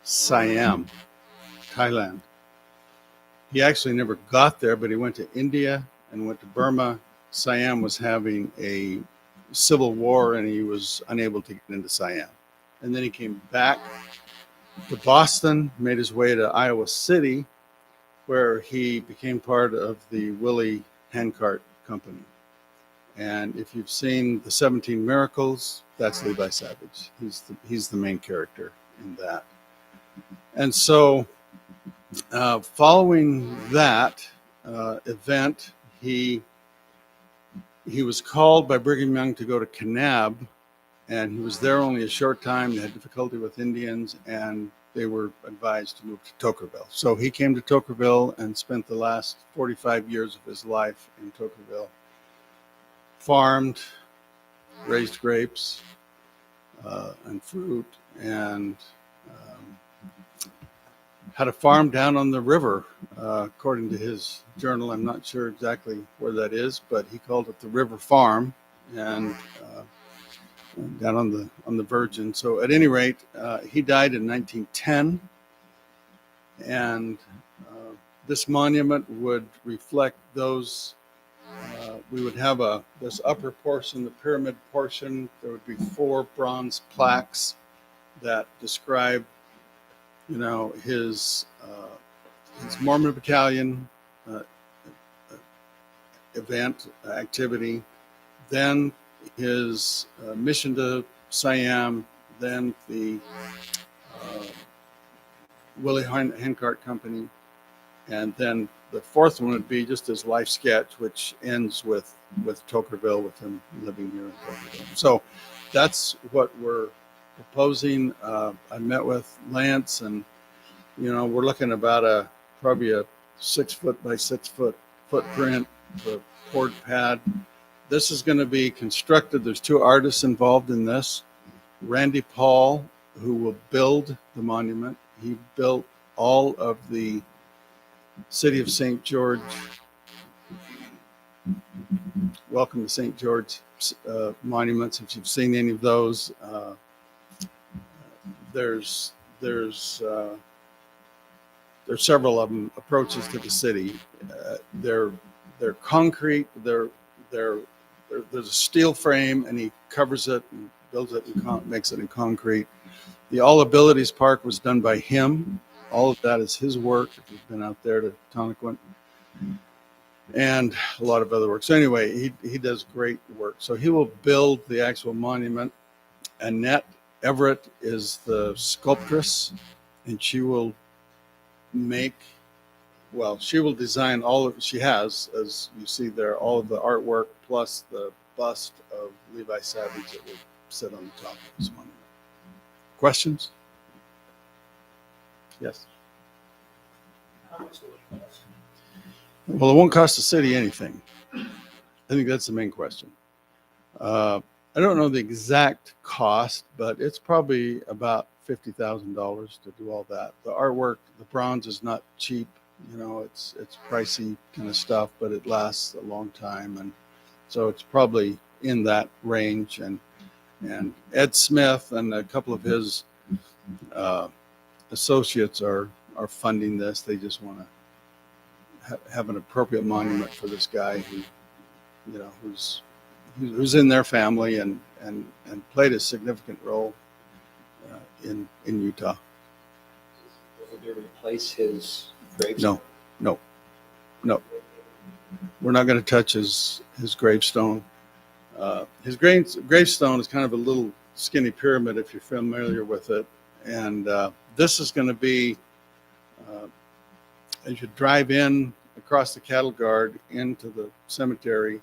Speaker 8: Siam, Thailand. He actually never got there, but he went to India and went to Burma. Siam was having a civil war and he was unable to get into Siam. And then he came back to Boston, made his way to Iowa City, where he became part of the Willie Handcart Company. And if you've seen the 17 Miracles, that's Levi Savage. He's the main character in that. And so following that event, he was called by Brigham Young to go to Kanab, and he was there only a short time. They had difficulty with Indians, and they were advised to move to Tocqueville. So he came to Tocqueville and spent the last 45 years of his life in Tocqueville. Farmed, raised grapes and fruit, and had a farm down on the river, according to his journal. I'm not sure exactly where that is, but he called it the River Farm, and down on the Virgin. So at any rate, he died in 1910, and this monument would reflect those. We would have this upper portion, the pyramid portion. There would be 4 bronze plaques that describe, his Mormon Battalion event activity, then his mission to Siam, then the Willie Handcart Company, and then the 4th one would be just his life sketch, which ends with Tocqueville, with him living here in Tocqueville. So that's what we're proposing. I met with Lance, and we're looking about probably a 6-foot by 6-foot footprint, the poured pad. This is going to be constructed. There's 2 artists involved in this. Randy Paul, who will build the monument. He built all of the City of St. George, Welcome to St. George monuments. If you've seen any of those, there's several of them approaches to the city. They're concrete. There's a steel frame, and he covers it and builds it and makes it in concrete. The All Abilities Park was done by him. All of that is his work. If you've been out there to Tonnequin, and a lot of other work. So anyway, he does great work. So he will build the actual monument. Annette Everett is the sculptress, and she will make
Speaker 18: well, she will design all of, she has, as you see there, all of the artwork plus the bust of Levi Savage that will sit on the top of this monument. Questions? Yes. Well, it won't cost the city anything. I think that's the main question. I don't know the exact cost, but it's probably about $50,000 to do all that. The artwork, the bronze is not cheap. You know, it's pricey kind of stuff, but it lasts a long time, and so it's probably in that range. And Ed Smith and a couple of his associates are funding this. They just want to have an appropriate monument for this guy who, you know, who's in their family and played a significant role in Utah.
Speaker 4: Will they replace his gravestone?
Speaker 18: No. We're not going to touch his gravestone. His gravestone is kind of a little skinny pyramid, if you're familiar with it. And this is going to be, as you drive in across the cattle guard into the cemetery,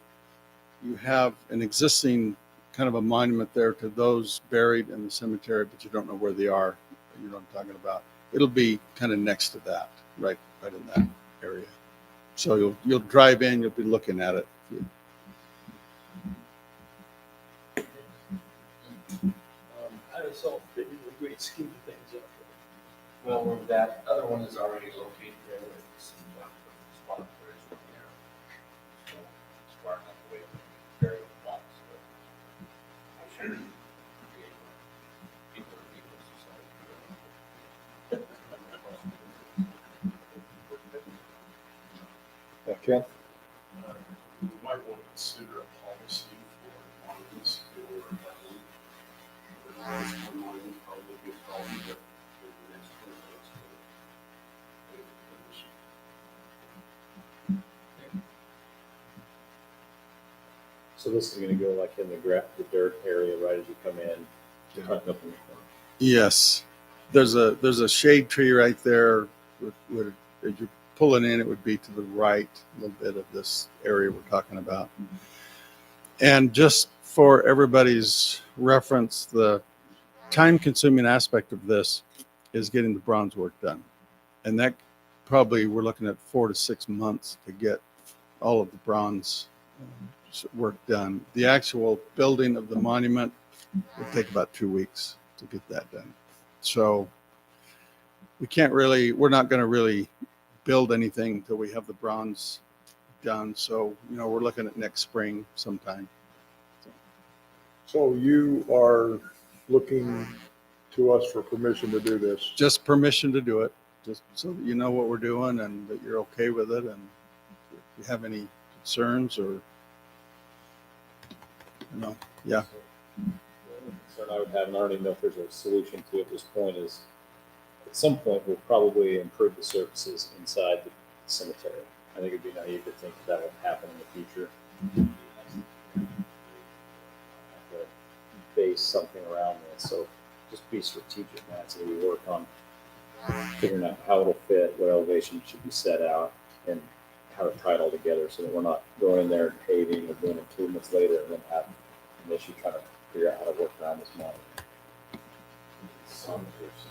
Speaker 18: you have an existing kind of a monument there to those buried in the cemetery, but you don't know where they are. You know what I'm talking about. It'll be kind of next to that, right in that area. So you'll drive in, you'll be looking at it.
Speaker 3: How does all fit in the great scheme of things up there? Well, where that other one is already located there, it's spot where it's from there. So it's far enough away from the burial plots, but I'm sure people society.
Speaker 5: Yeah, Ken?
Speaker 19: You might want to consider a policy for monuments or monument probably be a problem, but in the next 20 minutes,
Speaker 5: So this is going to go like in the dirt area right as you come in, tucked up in the corner.
Speaker 18: Yes, there's a shade tree right there. As you're pulling in, it would be to the right a little bit of this area we're talking about. And just for everybody's reference, the time-consuming aspect of this is getting the bronze work done, and that probably we're looking at 4 to 6 months to get all of the bronze work done. The actual building of the monument would take about 2 weeks to get that done. So we're not going to really build anything until we have the bronze done. So, you know, we're looking at next spring sometime.
Speaker 1: So you are looking to us for permission to do this?
Speaker 18: Just permission to do it, just so that you know what we're doing and that you're okay with it. And if you have any concerns or, you know, yeah.
Speaker 5: The concern I would have, and I don't even know if there's a solution to it at this point, is at some point we'll probably improve the surfaces inside the cemetery. I think it'd be naive to think that would happen in the future. Base something around this, so just be strategic, man. So we work on figuring out how it'll fit, what elevation should be set out, and how to tie it all together, so that we're not going in there and paving or doing improvements later and then have an issue trying to figure out how to work around this monument.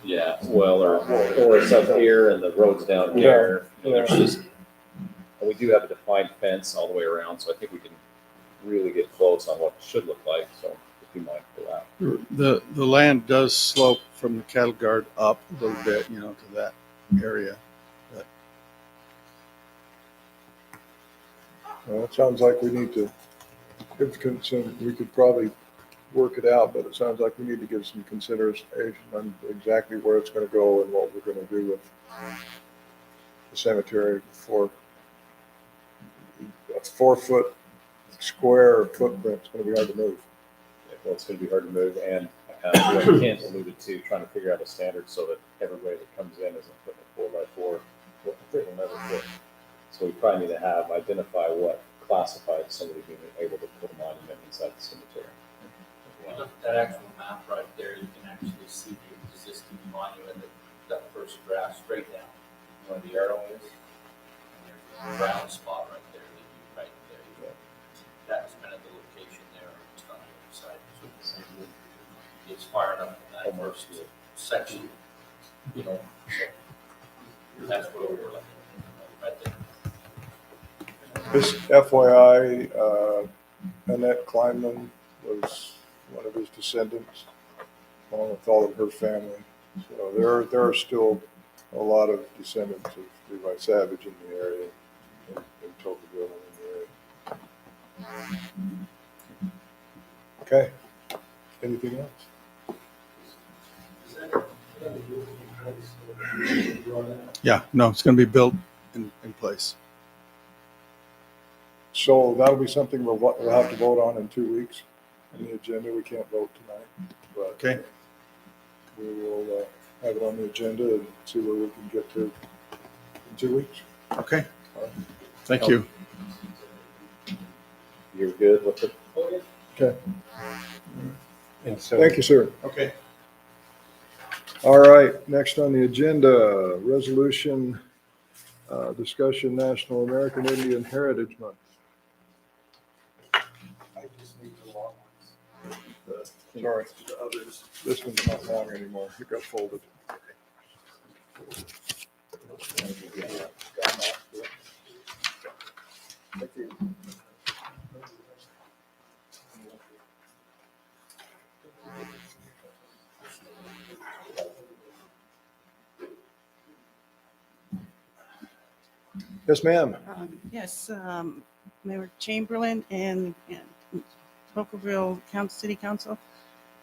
Speaker 5: Yeah, well, or it's up here and the road's down here. You know, there's just, and we do have a defined fence all the way around, so I think we can really get close on what it should look like. So just be mindful of that.
Speaker 18: The land does slope from the cattle guard up a little bit, you know, to that area. But
Speaker 1: Well, it sounds like we need to give consent. We could probably work it out, but it sounds like we need to give some consideration on exactly where it's going to go and what we're going to do with the cemetery for a 4-foot square footprint. It's going to be hard to move.
Speaker 5: Well, it's going to be hard to move, and like Kent alluded to, trying to figure out a standard so that everybody that comes in isn't putting a 4x4. It'll never fit. So we probably need to identify what classifies somebody being able to put a monument inside the cemetery.
Speaker 3: If you look at that actual map right there, you can actually see the existing monument, that first graph straight down where the arrow is.
Speaker 7: brown spot right there, right there. That was kind of the location there, it's on the other side. It's far enough in that first section, you know, so that's where we're looking, right there.
Speaker 1: This FYI, Annette Kleinman was one of his descendants, along with all of her family. So there are still a lot of descendants of Levi Savage in the area, in Tocqueville and in the area. Okay. Anything else?
Speaker 18: Yeah, no, it's going to be built in place.
Speaker 1: So that'll be something we'll have to vote on in 2 weeks. On the agenda, we can't vote tonight, but
Speaker 18: Okay.
Speaker 1: we will have it on the agenda and see where we can get to in 2 weeks.
Speaker 18: Okay. Thank you.
Speaker 12: You're good with it?
Speaker 1: Okay.
Speaker 6: And so,
Speaker 1: Thank you, sir.
Speaker 18: Okay.
Speaker 1: All right, next on the agenda, resolution discussion National American Indian Heritage Month.
Speaker 19: I just need the long ones.
Speaker 1: Sorry,
Speaker 19: The others.
Speaker 1: this one's not long anymore. It got folded. Yes, ma'am.
Speaker 20: Yes, Mayor Chamberlain and Tocqueville City Council.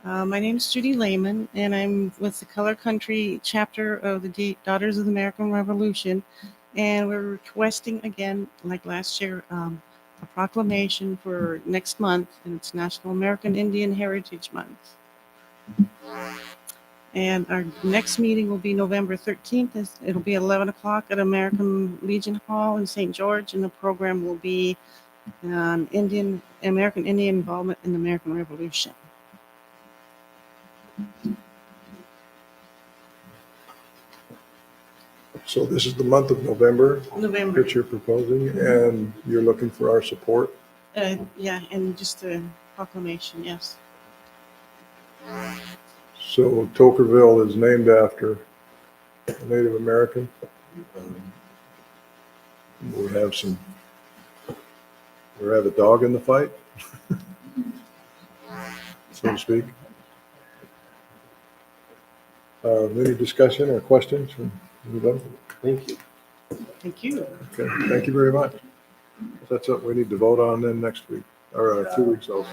Speaker 20: My name is Judy Lehman, and I'm with the Color Country chapter of the Daughters of the American Revolution. And we're requesting again, like last year, a proclamation for next month, and it's National American Indian Heritage Month. And our next meeting will be November 13th. It'll be 11 o'clock at American Legion Hall in St. George, and the program will be on American Indian involvement in the American Revolution.
Speaker 1: So this is the month of November
Speaker 20: November.
Speaker 1: that you're proposing, and you're looking for our support?
Speaker 20: Yeah, and just a proclamation, yes.
Speaker 1: So Tokenville is named after a Native American. We have a dog in the fight, so to speak. Any discussion or questions from anybody?
Speaker 10: Thank you.
Speaker 20: Thank you.
Speaker 1: Okay, thank you very much. That's something we need to vote on then next week, or 2 weeks also.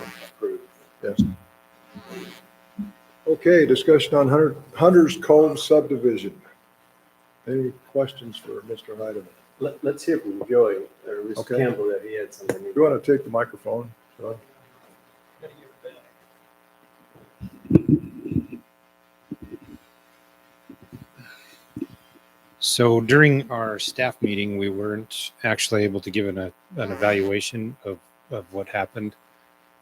Speaker 1: Yes. Okay, discussion on Hunter's Cove subdivision. Any questions for Mr. Heidemann?
Speaker 10: Let's hear from Joey, or Mr.
Speaker 1: Okay.
Speaker 10: Campbell, that he had something.
Speaker 1: You want to take the microphone? Sean?
Speaker 6: so during our staff meeting, we weren't actually able to give an evaluation of what happened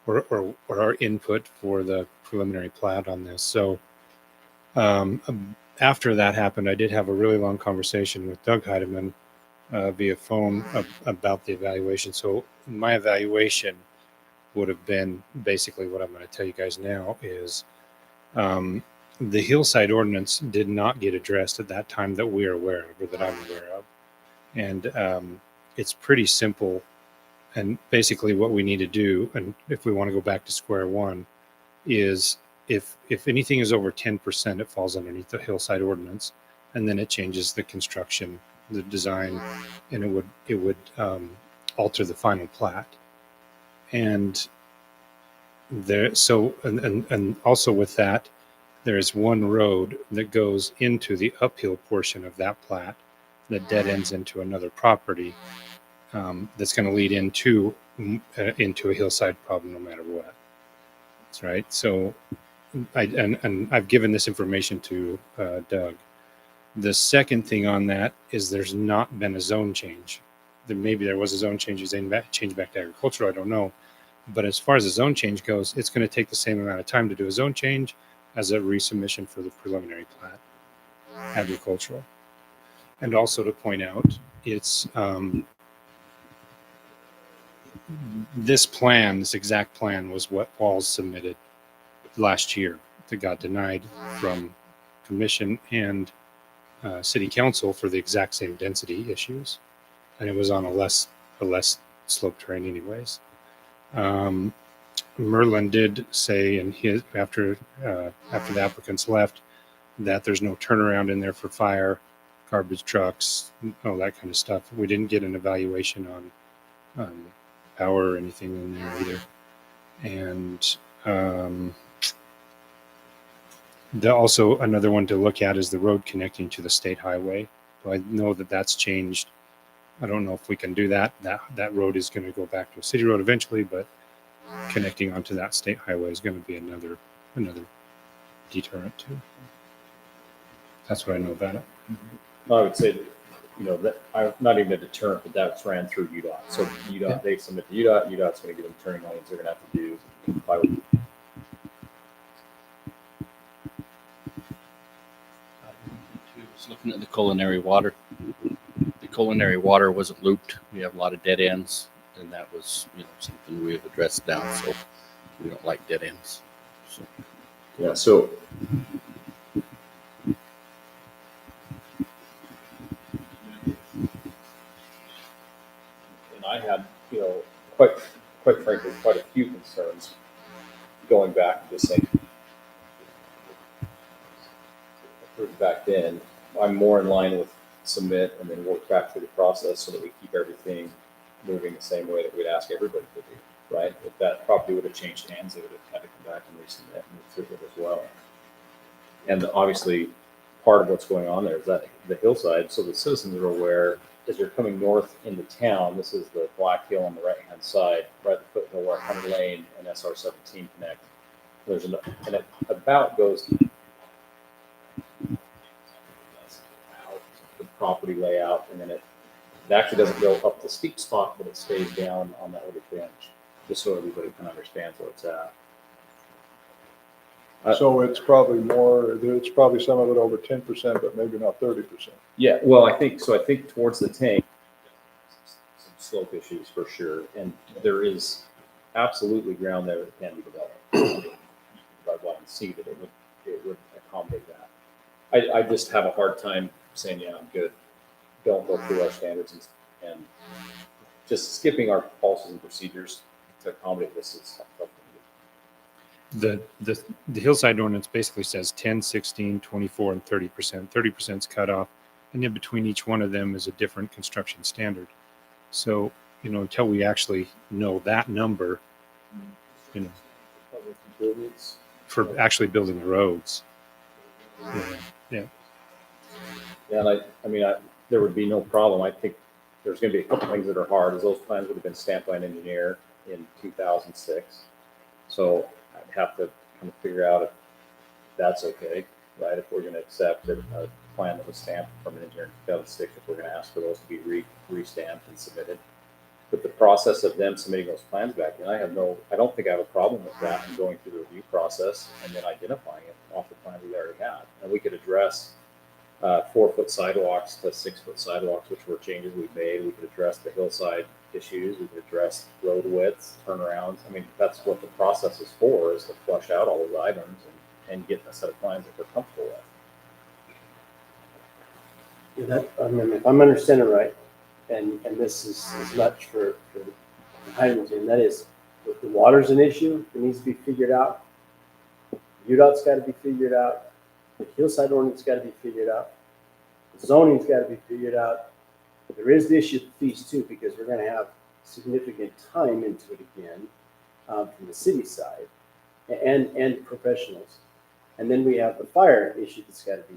Speaker 6: or our input for the preliminary plat on this. So after that happened, I did have a really long conversation with Doug Heidemann via phone about the evaluation. So my evaluation would have been basically what I'm going to tell you guys now is the hillside ordinance did not get addressed at that time that we are aware of, or that I'm aware of. And it's pretty simple. And basically what we need to do, and if we want to go back to square one, is if anything is over 10%, it falls underneath the hillside ordinance, and then it changes the construction, the design, and it would alter the final plat. And there, so and also with that, there is one road that goes into the uphill portion of that plat that dead ends into another property that's going to lead into a hillside problem no matter what. That's right. So I've given this information to Doug. The second thing on that is there's not been a zone change. Maybe there was a zone change, change back to agricultural, I don't know. But as far as the zone change goes, it's going to take the same amount of time to do a zone change as a resubmission for the preliminary plat, agricultural. And also to point out, it's this plan, this exact plan, was what Walls submitted last year that got denied from commission and city council for the exact same density issues, and it was on a less sloped terrain anyways. Merlin did say in his after the applicants left that there's no turnaround in there for fire, garbage trucks, all that kind of stuff. We didn't get an evaluation on power or anything in there either. And also another one to look at is the road connecting to the state highway. So I know that that's changed. I don't know if we can do that. That road is going to go back to a city road eventually, but connecting onto that state highway is going to be another deterrent too. That's what I know about it.
Speaker 5: I would say that, that not even a deterrent, but that's ran through Udot. So Udot, they submit to Udot. Udot's going to give them turning lanes. They're going to have to do.
Speaker 7: Looking at the culinary water. The culinary water wasn't looped. We have a lot of dead ends, and that was something we have addressed now. So we don't like dead ends. So
Speaker 5: yeah. So and I had quite frankly quite a few concerns going back to this thing back then. I'm more in line with submit and then work back through the process so that we keep everything moving the same way that we'd ask everybody to do, right? If that property would have changed hands, they would have had to come back and resubmit and move through it as well. And obviously, part of what's going on there is that the hillside, so the citizens are aware, as you're coming north into town, this is the Black Hill on the right-hand side, right at the foothill where Hunter Lane and SR-17 connect. There's and it about goes the property layout, and then it actually doesn't go up the steep spot, but it stays down on that little bench, just so everybody can understand where it's at.
Speaker 1: So it's probably some of it over 10%, but maybe not 30%.
Speaker 5: Yeah, well, I think so. I think towards the tank, some slope issues for sure, and there is absolutely ground there that can be developed. By what I see that it would accommodate that. I just have a hard time saying, yeah, I'm good. Don't go through our standards and just skipping our policies and procedures to accommodate this is tough.
Speaker 6: The hillside ordinance basically says 10, 16, 24, and 30%. 30% is cut off, and in between each one of them is a different construction standard. So, until we actually know that number, for actually building the roads. Yeah.
Speaker 5: And I mean, there would be no problem. I think there's going to be a couple things that are hard, as those plans would have been stamped by an engineer in 2006. So I'd have to kind of figure out if that's okay, right? If we're going to accept a plan that was stamped from an engineer in 2006, if we're going to ask for those to be re-stamped and submitted. But the process of them submitting those plans back, and I don't think I have a problem with that and going through the review process and then identifying it off the plan we already had. And we could address 4-foot sidewalks to 6-foot sidewalks, which were changes we've made. We could address the hillside issues. We could address road widths, turnarounds. I mean, that's what the process is for, is to flush out all those items and get a set of plans that we're comfortable with.
Speaker 10: If I'm understanding right, and this is as much for Hydrogen, that is, if the water's an issue, it needs to be figured out. UDOT's got to be figured out. The hillside ordinance got to be figured out. The zoning's got to be figured out. But there is the issue of the fees too, because we're going to have significant time into it again from the city side and professionals. And then we have the fire issue that's got to be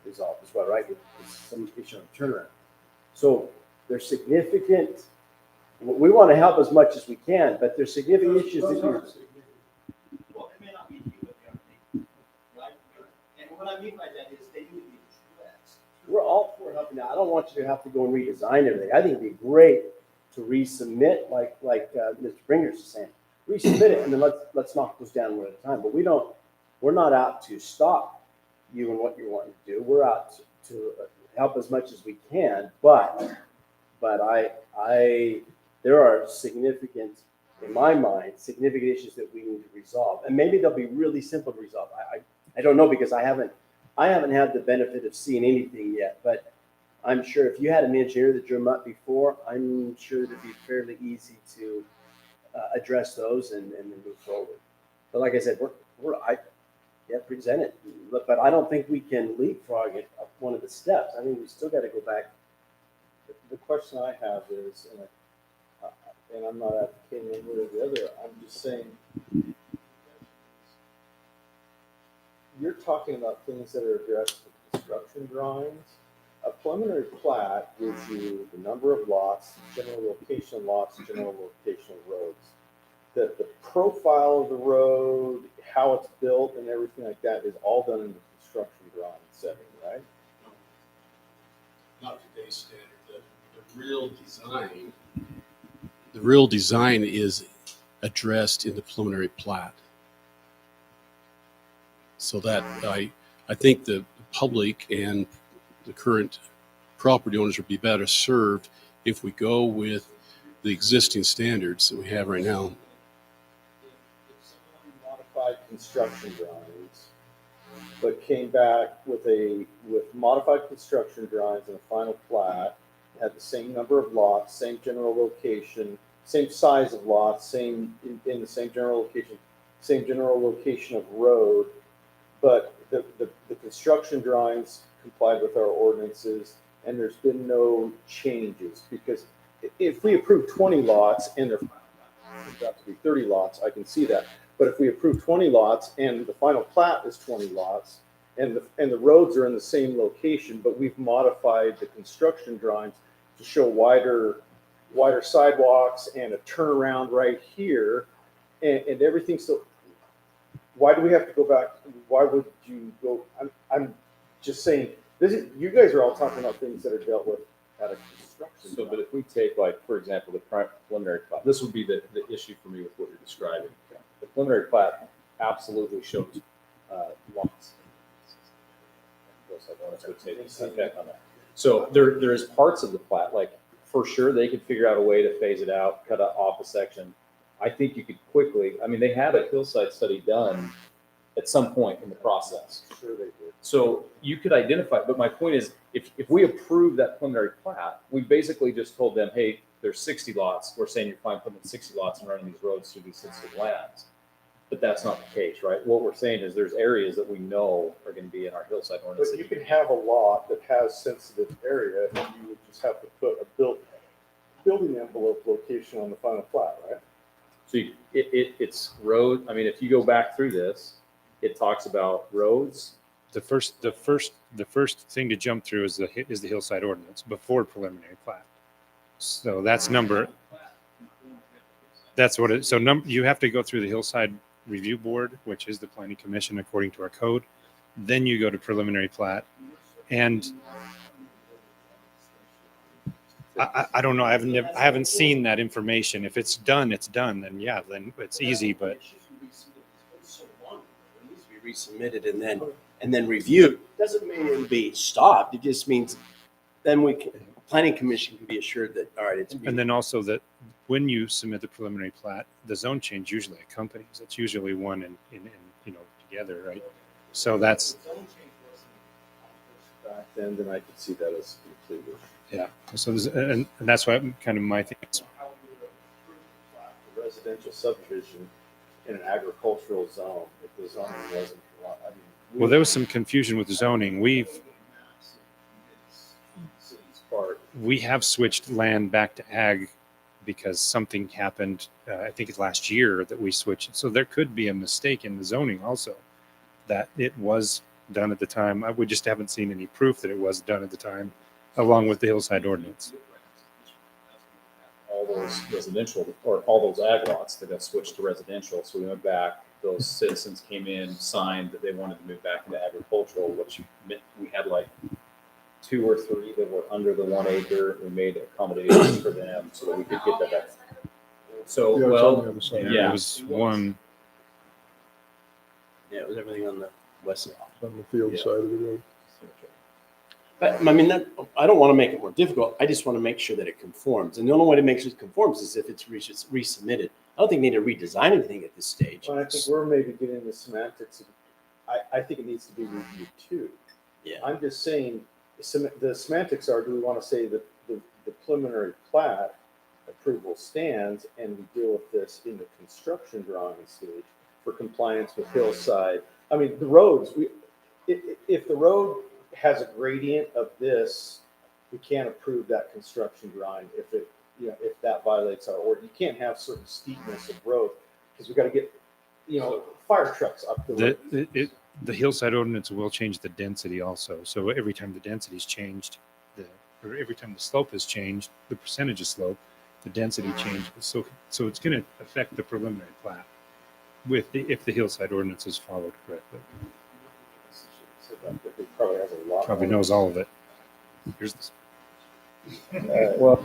Speaker 10: resolved as well, right? It's some issue on the turnaround. So there's significant. We want to help as much as we can, but there's significant issues that you're.
Speaker 3: Well, it may not be you, but the right? And what I mean by that is they need to be addressed.
Speaker 10: We're all for helping out. I don't want you to have to go and redesign everything. I think it'd be great to resubmit, like Mr. Bringer's is saying, resubmit it, and then let's knock those down one at a time. But we're not out to stop you and what you're wanting to do. We're out to help as much as we can. But I there are significant, in my mind, significant issues that we need to resolve. And maybe they'll be really simple to resolve. I don't know, because I haven't had the benefit of seeing anything yet, but I'm sure if you had an engineer that drew them up before, I'm sure it'd be fairly easy to address those and then move forward. But like I said, present it. But I don't think we can leapfrog it up one of the steps. I think we still got to go back.
Speaker 12: The question I have is, and I'm not advocating one way or the other, I'm just saying, you're talking about things that are addressed in construction drawings. A preliminary plat gives you the number of lots, general location of lots, general location of roads. The profile of the road, how it's built and everything like that is all done in the construction drawing setting, right?
Speaker 8: Not today's standard. The real design is addressed in the preliminary plat. So that I think the public and the current property owners would be better served if we go with the existing standards that we have right now.
Speaker 12: If someone modified construction drawings, but came back with modified construction drawings and a final plat, had the same number of lots, same general location, same size of lots, in the same general location of road, but the construction drawings complied with our ordinances, and there's been no changes. Because if we approve 20 lots and they're turns out to be 30 lots, I can see that. But if we approve 20 lots and the final plat is 20 lots, and the roads are in the same location, but we've modified the construction drawings to show wider sidewalks and a turnaround right here, and everything. So why do we have to go back? Why would you go? I'm just saying, you guys are all talking about things that are dealt with at a construction.
Speaker 5: So, but if we take, like, for example, the preliminary plat, this would be the issue for me with what you're describing. The preliminary plat absolutely shows lots. So there is parts of the plat, like, for sure they could figure out a way to phase it out, cut off a section. I think you could quickly, I mean, they had a hillside study done at some point in the process.
Speaker 12: Sure they did.
Speaker 5: So you could identify, but my point is, if we approve that preliminary plat, we basically just told them, hey, there's 60 lots. We're saying you're fine putting in 60 lots and running these roads through these sensitive lands. But that's not the case, right? What we're saying is there's areas that we know are going to be in our hillside ordinance.
Speaker 12: But you can have a lot that has sensitive area, and you would just have to put a building envelope location on the final plat, right?
Speaker 5: So it's road. I mean, if you go back through this, it talks about roads.
Speaker 6: The first thing to jump through is the hillside ordinance before preliminary plat. So that's number. That's what it. So you have to go through the hillside review board, which is the planning commission according to our code. Then you go to preliminary plat, and I don't know. I haven't seen that information. If it's done, it's done. Then yeah, then it's easy. But
Speaker 10: Resubmitted and then reviewed doesn't mean it'll be stopped. It just means then planning commission can be assured that all right, it's.
Speaker 6: And then also that when you submit the preliminary plat, the zone change usually accompanies. It's usually one in together, right? So that's.
Speaker 12: Back then I could see that as completed.
Speaker 6: Yeah. So and that's why kind of my thing is.
Speaker 12: Residential subdivision in an agricultural zone, if the zoning wasn't.
Speaker 6: Well, there was some confusion with the zoning. We have switched land back to ag because something happened. I think it's last year that we switched. So there could be a mistake in the zoning also, that it was done at the time. We just haven't seen any proof that it was done at the time, along with the hillside ordinance.
Speaker 5: All those residential or all those ag lots that got switched to residential. So we went back. Those citizens came in, signed that they wanted to move back into agricultural, which meant we had like 2 or 3 that were under the 1 acre. We made accommodations for them so that we could get that back. So,
Speaker 1: Yeah,
Speaker 5: well,
Speaker 6: Yeah, it was one.
Speaker 10: Yeah, it was everything on the west side.
Speaker 1: On the field side of the road.
Speaker 10: But I mean, I don't want to make it more difficult. I just want to make sure that it conforms. And the only way to make sure it conforms is if it's resubmitted. I don't think we need to redesign anything at this stage.
Speaker 12: Well, I think we're maybe getting the semantics. I think it needs to be reviewed too.
Speaker 10: Yeah.
Speaker 12: I'm just saying, the semantics are, do we want to say that the preliminary plat approval stands and we deal with this in the construction drawing stage for compliance with hillside? I mean, the roads, if the road has a gradient of this, we can't approve that construction drawing if that violates our order. You can't have certain steepness of road because we got to get, fire trucks up the road.
Speaker 6: The hillside ordinance will change the density also. So every time the density is changed, or every time the slope is changed, the percentage of slope, the density changes. So it's going to affect the preliminary plat if the hillside ordinance is followed correctly.
Speaker 12: It probably has a lot.
Speaker 6: Probably knows all of it. Here's this.
Speaker 5: Well,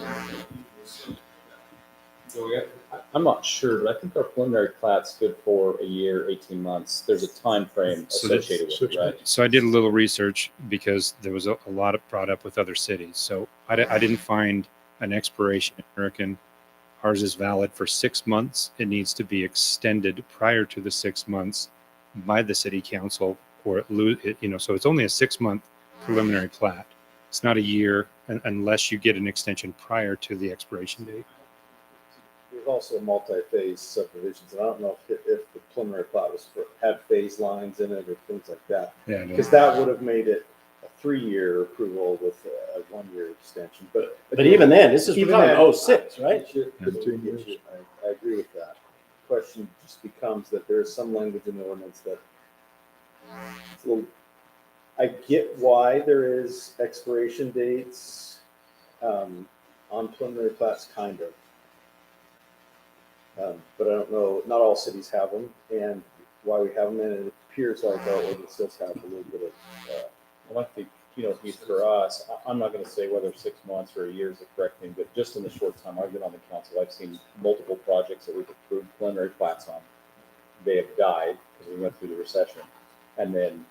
Speaker 5: I'm not sure, but I think our preliminary plat's good for a year, 18 months. There's a time frame associated with it, right?
Speaker 6: So I did a little research because there was a lot brought up with other cities. So I didn't find an expiration in American. Ours is valid for 6 months. It needs to be extended prior to the 6 months by the city council, or so it's only a 6-month preliminary plat. It's not a year unless you get an extension prior to the expiration date.
Speaker 12: There's also multi-phase subdivisions, and I don't know if the preliminary plat had phase lines in it or things like that.
Speaker 6: Yeah,
Speaker 12: because that would have made it a 3-year approval with a 1-year extension. But
Speaker 10: even then, this is from 06, right?
Speaker 12: I agree with that. The question just becomes that there is some language in the ordinance that it's a little. I get why there is expiration dates on preliminary plats, kind of. But I don't know, not all cities have them, and why we have them, and it appears like our ordinance does have a little bit of.
Speaker 5: Well, I think, for us, I'm not going to say whether 6 months or a year is the correct thing, but just in the short time I've been on the council, I've seen multiple projects that we've approved preliminary plats on. They have died because we went through the recession, and then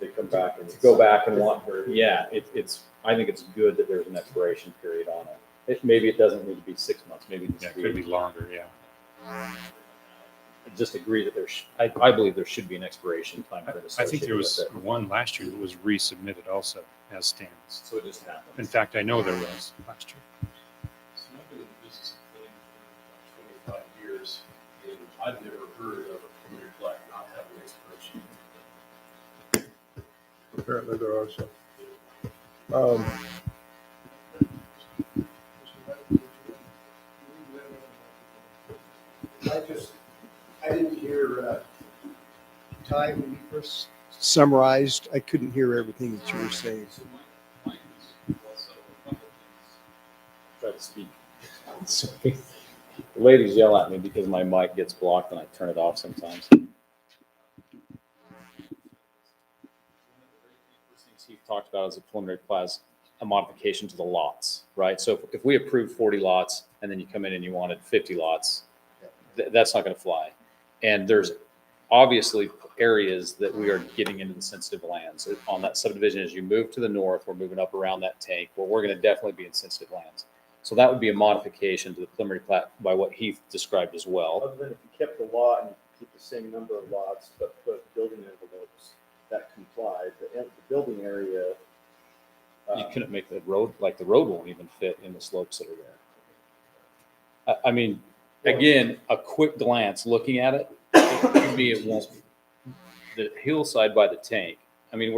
Speaker 12: They come back and
Speaker 5: go back and want. Yeah, I think it's good that there's an expiration period on it. Maybe it doesn't need to be 6 months. Maybe it
Speaker 6: could be longer. Yeah.
Speaker 5: I just agree that I believe there should be an expiration time frame.
Speaker 6: I think there was one last year that was resubmitted also as stands.
Speaker 5: So it just happened.
Speaker 6: In fact, I know there was last year.
Speaker 19: So I've been in the business of planning for 25 years, and I've never heard of a preliminary plat not having an expiration.
Speaker 1: Apparently there are some.
Speaker 14: I didn't hear, Ty, when you first summarized, I couldn't hear everything that you were saying.
Speaker 5: Try to speak. Sorry. The ladies yell at me because my mic gets blocked and I turn it off sometimes. He talked about as a preliminary plat, a modification to the lots, right? So if we approve 40 lots and then you come in and you wanted 50 lots, that's not going to fly. And there's obviously areas that we are getting into the sensitive lands on that subdivision. As you move to the north, we're moving up around that tank where we're going to definitely be in sensitive lands. So that would be a modification to the preliminary plat by what Heath described as well.
Speaker 12: Other than if you kept the lot and you keep the same number of lots, but put building envelopes that complied, the building area.
Speaker 5: You couldn't make the road, the road won't even fit in the slopes that are there. I mean, again, a quick glance looking at it, to me, it won't. The hillside by the tank. I mean,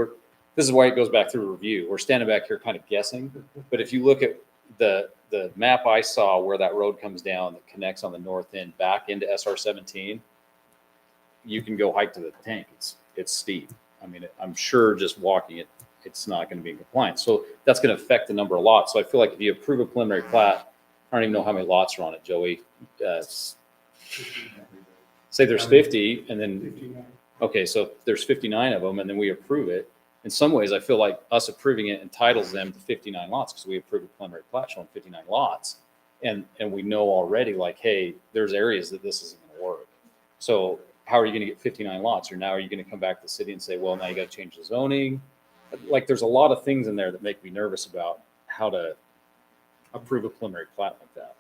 Speaker 5: this is why it goes back through review. We're standing back here kind of guessing, but if you look at the map I saw where that road comes down that connects on the north end back into SR17, you can go hike to the tank. It's steep. I mean, I'm sure just walking it, it's not going to be in compliance. So that's going to affect the number of lots. So I feel like if you approve a preliminary plat, I don't even know how many lots are on it, Joey. Say there's 50 and then, okay, so there's 59 of them and then we approve it. In some ways, I feel like us approving it entitles them to 59 lots because we approved a preliminary plat showing 59 lots. And we know already hey, there's areas that this isn't going to work. So how are you going to get 59 lots? Or now are you going to come back to the city and say, well, now you got to change the zoning? like, there's a lot of things in there that make me nervous about how to approve a preliminary plat like that.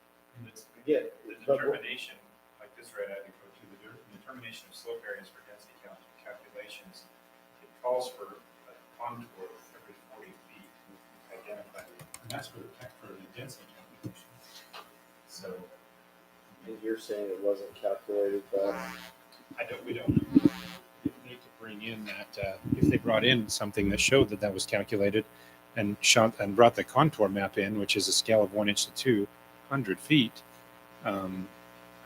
Speaker 6: Again, the determination, like this red ag code too, the determination of slope areas for density calculations, it calls for a contour every 40 feet identified. And that's for the density calculation. So.
Speaker 12: And you're saying it wasn't calculated, but
Speaker 6: We don't know.
Speaker 11: You need to bring in that, if they brought in something that showed that that was calculated and brought the contour map in, which is a scale of 1 inch to 200 feet. And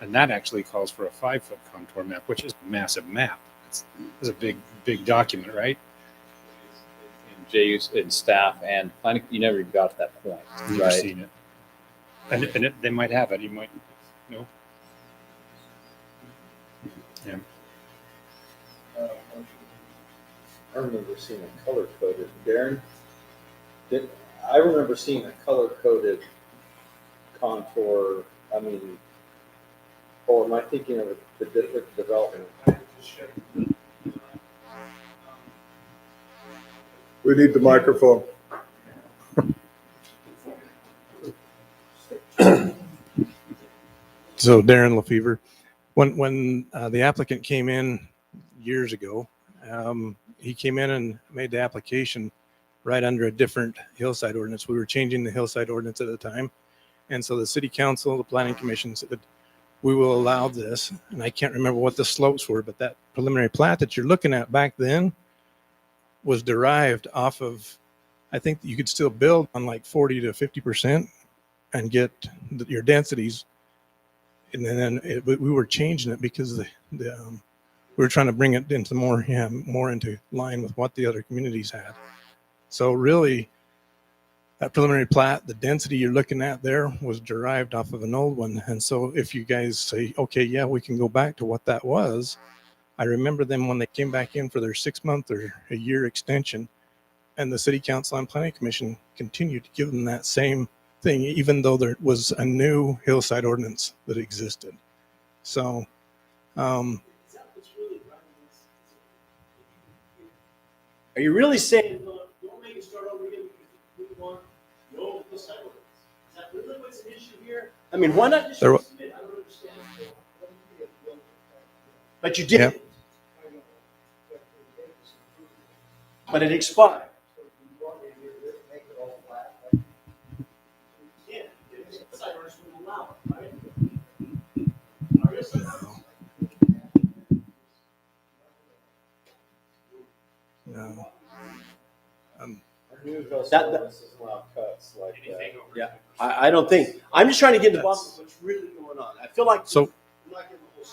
Speaker 11: that actually calls for a 5-foot contour map, which is a massive map. It's a big document, right?
Speaker 5: And Jay's and staff and planning, you never even got to that point,
Speaker 11: You've
Speaker 5: right?
Speaker 11: seen it. And they might have it. You might know. Yeah.
Speaker 12: I remember seeing a color coded. Darren, I remember seeing a color coded contour. I mean, or am I thinking of the different development?
Speaker 1: We need the microphone.
Speaker 21: So Darren Lefevre, when the applicant came in years ago, he came in and made the application right under a different hillside ordinance. We were changing the hillside ordinance at the time. And so the city council, the planning commission said, we will allow this. And I can't remember what the slopes were, but that preliminary plat that you're looking at back then was derived off of, I think you could still build on like 40 to 50% and get your densities. And then we were changing it because we were trying to bring it into more into line with what the other communities had. So really, that preliminary plat, the density you're looking at there was derived off of an old one. And so if you guys say, okay, yeah, we can go back to what that was. I remember them when they came back in for their 6-month or a year extension, and the city council and planning commission continued to give them that same thing, even though there was a new hillside ordinance that existed. So,
Speaker 10: Are you really saying, look, don't make it start over again because we want no hillside ordinance? Is that really what's an issue here? I mean, why not just resubmit? I don't understand. But you did.
Speaker 21: Yeah.
Speaker 10: But it expired. Yeah, the hillside ordinance wouldn't allow it, right? Our hillside
Speaker 21: no.
Speaker 12: Cuts like that.
Speaker 10: Yeah, I don't think. I'm just trying to get to the bottom of what's really going on. I feel like
Speaker 21: So,
Speaker 10: we're not getting the whole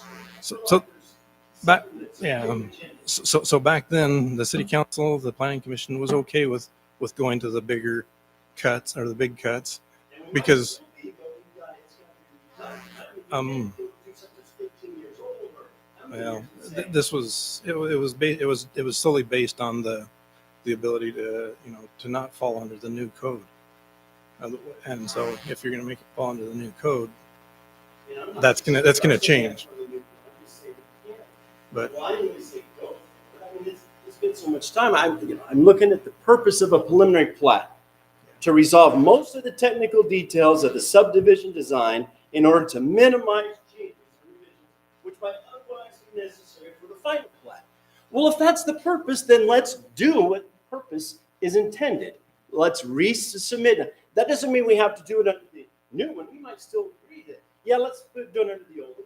Speaker 10: story.
Speaker 21: back, yeah. So back then, the city council, the planning commission was okay with going to the bigger cuts or the big cuts because well, this was it was solely based on the ability to to not fall under the new code, and so if you're going to make it fall under the new code, that's gonna change. But
Speaker 10: Well, I didn't even say go. I mean, it's been so much time. I'm looking at the purpose of a preliminary plat to resolve most of the technical details of the subdivision design in order to minimize changes and revisions, which might otherwise be necessary for the final plat. Well, if that's the purpose, then let's do what the purpose is intended. Let's resubmit. That doesn't mean we have to do it under the new one. We might still agree that, yeah, let's do it under the old one.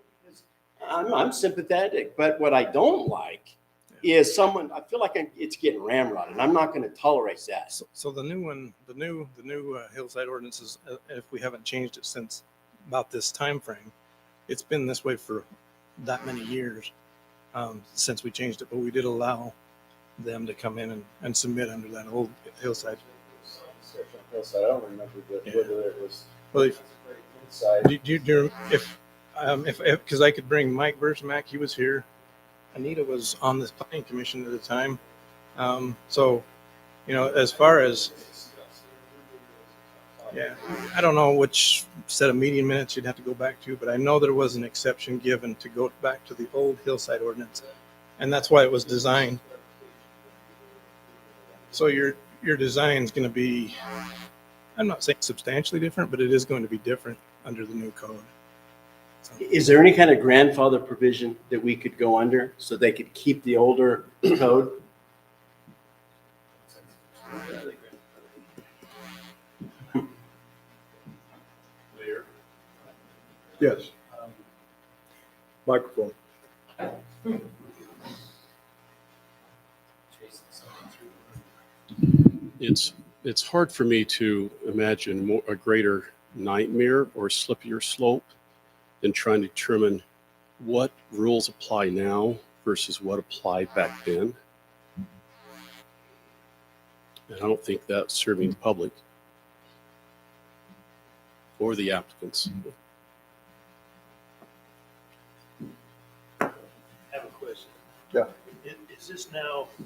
Speaker 10: I'm sympathetic, but what I don't like is I feel like it's getting ramrodded, and I'm not going to tolerate that.
Speaker 21: so the new one, the new hillside ordinances, if we haven't changed it since about this time frame, it's been this way for that many years since we changed it. But we did allow them to come in and submit under that old hillside.
Speaker 12: I don't remember whether it was.
Speaker 21: Well,
Speaker 12: inside.
Speaker 21: if because I could bring Mike Versmack, he was here. Anita was on this planning commission at the time. So, as far as, yeah, I don't know which set of meeting minutes you'd have to go back to, but I know there was an exception given to go back to the old hillside ordinance. And that's why it was designed. So your design's going to be, I'm not saying substantially different, but it is going to be different under the new code.
Speaker 10: Is there any kind of grandfather provision that we could go under so they could keep the older code?
Speaker 1: Yes. Microphone.
Speaker 8: It's hard for me to imagine a greater nightmare or slippier slope than trying to determine what rules apply now versus what applied back then. And I don't think that's serving the public or the applicants.
Speaker 9: I have a question.
Speaker 1: Yeah.
Speaker 9: Is this now a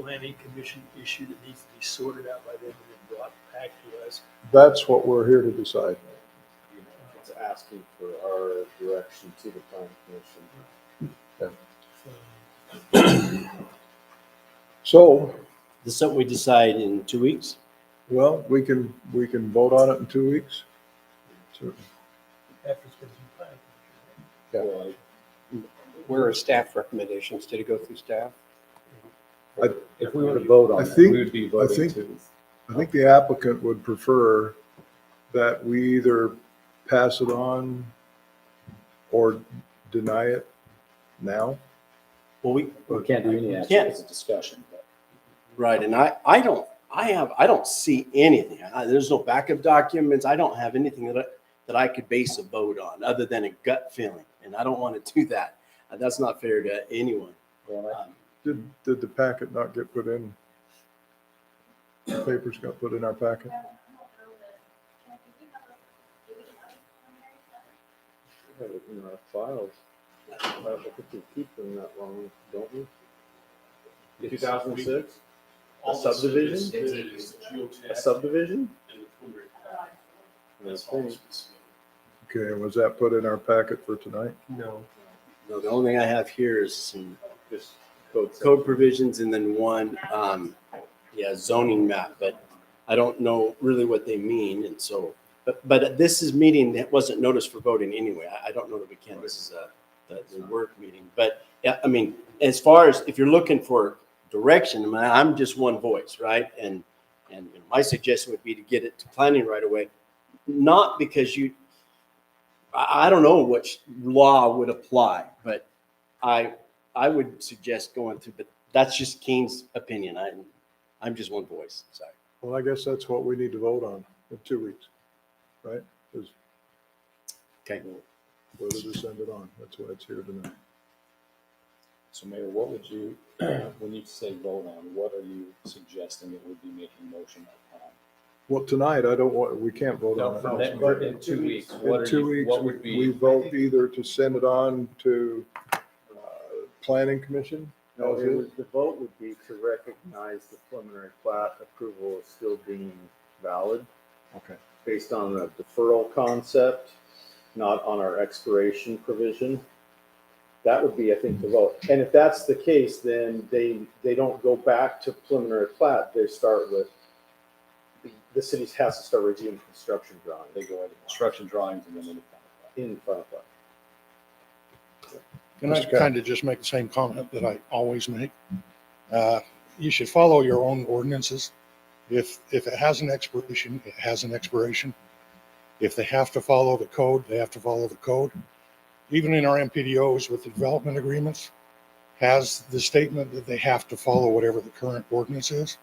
Speaker 9: planning commission issue that needs to be sorted out by them and then brought back to us?
Speaker 1: That's what we're here to decide.
Speaker 12: It's asking for our direction to the planning commission.
Speaker 1: So,
Speaker 10: Is this something we decide in 2 weeks?
Speaker 1: well, we can vote on it in 2 weeks. Certainly.
Speaker 9: After it's been through planning commission,
Speaker 1: Yeah.
Speaker 4: Where are staff recommendations? Did it go through staff?
Speaker 5: If we were to vote on
Speaker 1: I
Speaker 5: it,
Speaker 1: think-
Speaker 5: we would be voting to.
Speaker 1: I think the applicant would prefer that we either pass it on or deny it now.
Speaker 10: Well,
Speaker 5: We can't do any action,
Speaker 10: Can't.
Speaker 5: it's a discussion. But
Speaker 10: Right, and I don't see anything. There's no backup documents. I don't have anything that I could base a vote on other than a gut feeling, and I don't want to do that. That's not fair to anyone.
Speaker 1: Did the packet not get put in? The papers got put in our packet?
Speaker 12: We have it in our files. I think we keep them that long, don't we? 2006? A subdivision? A subdivision? Okay.
Speaker 1: Okay, and was that put in our packet for tonight?
Speaker 10: No, the only thing I have here is some
Speaker 12: Just
Speaker 10: code provisions and then one, zoning map, but I don't know really what they mean, and so, but this is meeting that wasn't noticed for voting anyway. I don't know that we can. This is the work meeting, but yeah, I mean, as far as if you're looking for direction, I mean, I'm just one voice, right? And my suggestion would be to get it to planning right away, not because I don't know which law would apply, but I would suggest going through, but that's just Keen's opinion. I'm just one voice. Sorry.
Speaker 1: Well, I guess that's what we need to vote on in 2 weeks, right? Is
Speaker 10: Okay.
Speaker 1: whether to send it on. That's why it's here tonight.
Speaker 5: So Mayor, what would you, when you say vote on, what are you suggesting that would be making motion upon?
Speaker 1: Well, tonight, we can't vote on it.
Speaker 5: But in 2 weeks, what
Speaker 1: In
Speaker 5: are
Speaker 1: 2
Speaker 5: you,
Speaker 1: weeks,
Speaker 5: what would be?
Speaker 1: we vote either to send it on to planning commission.
Speaker 12: No,
Speaker 1: as
Speaker 12: it
Speaker 1: is.
Speaker 12: was, the vote would be to recognize the preliminary plat approval as still being valid
Speaker 1: Okay.
Speaker 12: based on the deferral concept, not on our expiration provision. That would be, I think, the vote. And if that's the case, then they don't go back to preliminary plat. They start with, the city has to start reviewing construction drawings.
Speaker 5: They go into construction drawings and then into final plat.
Speaker 12: In final plat.
Speaker 22: Can I kind of just make the same comment that I always make? You should follow your own ordinances. If it has an expiration, it has an expiration. If they have to follow the code, they have to follow the code. Even in our MPDOs with the development agreements, has the statement that they have to follow whatever the current ordinance is.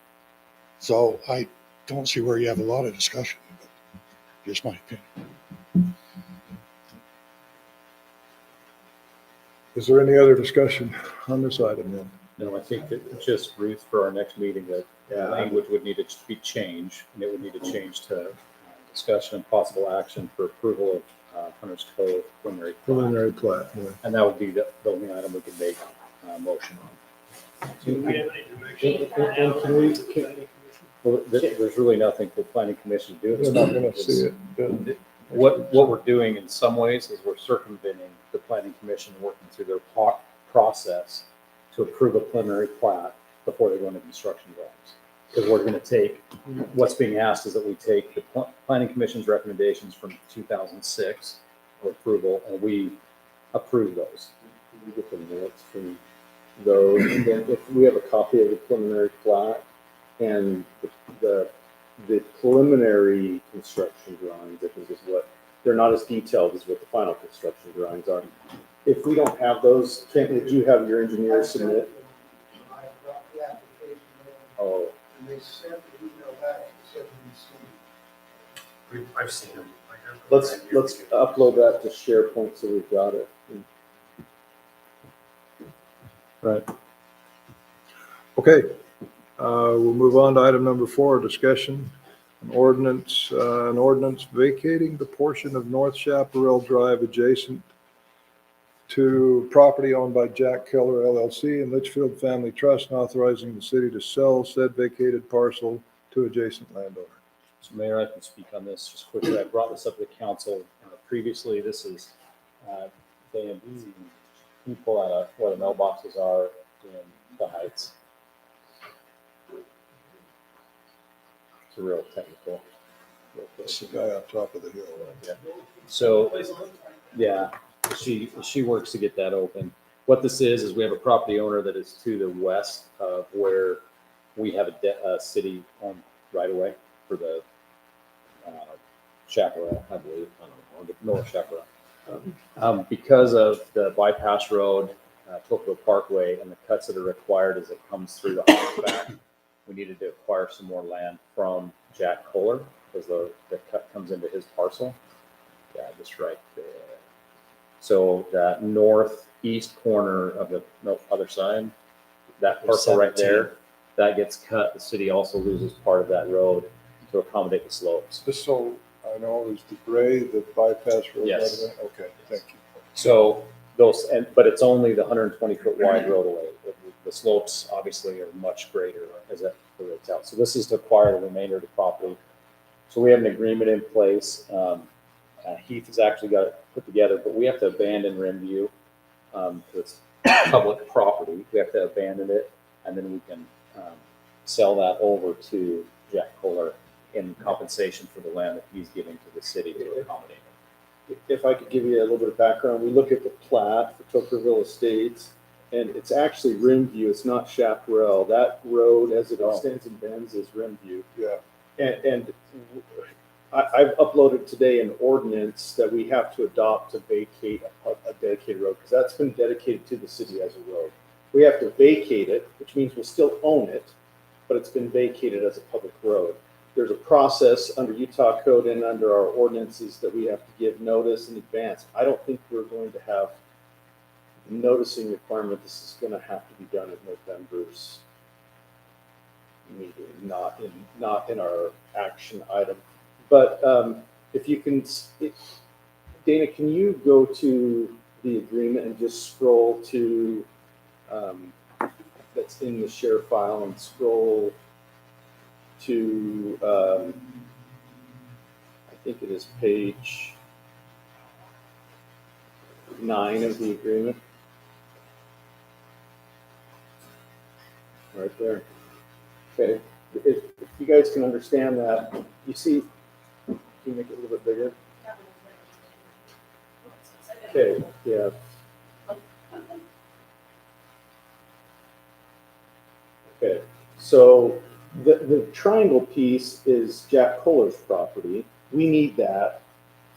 Speaker 22: So I don't see where you have a lot of discussion, but just my opinion.
Speaker 1: Is there any other discussion on this item then?
Speaker 5: No, I think that just Ruth, for our next meeting, that language would need to be changed, and it would need to change to discussion and possible action for approval of Hunter's Cove preliminary
Speaker 1: plat. Yeah.
Speaker 5: And that would be the only item we could make motion on.
Speaker 9: do we have any direction?
Speaker 5: Well, there's really nothing for planning commission to do.
Speaker 1: They're not going to see it.
Speaker 5: What we're doing in some ways is we're circumventing the planning commission, working through their process to approve a preliminary plat before they go into construction drawings. Because we're going to take, what's being asked is that we take the planning commission's recommendations from 2006 for approval, and we approve those.
Speaker 12: We get the minutes from those, and then if we have a copy of the preliminary plat and the preliminary construction drawings, I think is what, they're not as detailed as what the final construction drawings are. If we don't have those, would you have your engineer submit? Oh.
Speaker 14: And they sent the email back and said we received.
Speaker 19: I've seen them.
Speaker 12: Let's upload that to SharePoint so we've got it.
Speaker 1: Right. Okay, we'll move on to item number 4, discussion. An ordinance vacating the portion of North Chaparral Drive adjacent to property owned by Jack Keller LLC and Litchfield Family Trust, and authorizing the city to sell said vacated parcel to adjacent landowner.
Speaker 5: So Mayor, I can speak on this just quickly. I brought this up to the council previously. This is, Dan, can you pull out where the mailboxes are in the Heights? It's real technical.
Speaker 1: It's the guy on top of the hill.
Speaker 5: Yeah. So, yeah, she works to get that open. What this is we have a property owner that is to the west of where we have a city-owned right-of-way for the Chaparral, I believe. I don't know, the North Chaparral. Because of the bypass road, Tocqueville Parkway, and the cuts that are required as it comes through the back, we needed to acquire some more land from Jack Kohler because the cut comes into his parcel. Yeah, just right there. So that northeast corner of the other side, that parcel right there, that gets cut. The city also loses part of that road to accommodate the slopes.
Speaker 1: Just so I know, is the gray the bypass road?
Speaker 5: Yes.
Speaker 1: Right away? Okay, thank you.
Speaker 5: So those, but it's only the 120 foot wide roadway. The slopes obviously are much greater as that relates out. So this is to acquire the remainder of the property. So we have an agreement in place. Heath has actually got it put together, but we have to abandon Rimview. It's public property. We have to abandon it, and then we can sell that over to Jack Kohler in compensation for the land that he's giving to the city to accommodate.
Speaker 12: If I could give you a little bit of background, we look at the plat for Tokenville Estates, and it's actually Rimview. It's not Chaparral. That road, as it extends and bends, is Rimview.
Speaker 1: Yeah.
Speaker 12: And I've uploaded today an ordinance that we have to adopt to vacate a dedicated road, because that's been dedicated to the city as a road. We have to vacate it, which means we'll still own it, but it's been vacated as a public road. There's a process under Utah code and under our ordinances that we have to give notice in advance. I don't think we're going to have a noticing requirement. This is going to have to be done at November's meeting, not in our action item. But if you can, Dana, can you go to the agreement and just scroll to that's in the share file and scroll to I think it is page 9 of the agreement. Right there. Okay. If you guys can understand that, you see, can you make it a little bit bigger? Okay, yeah. Okay, so the triangle piece is Jack Kohler's property. We need that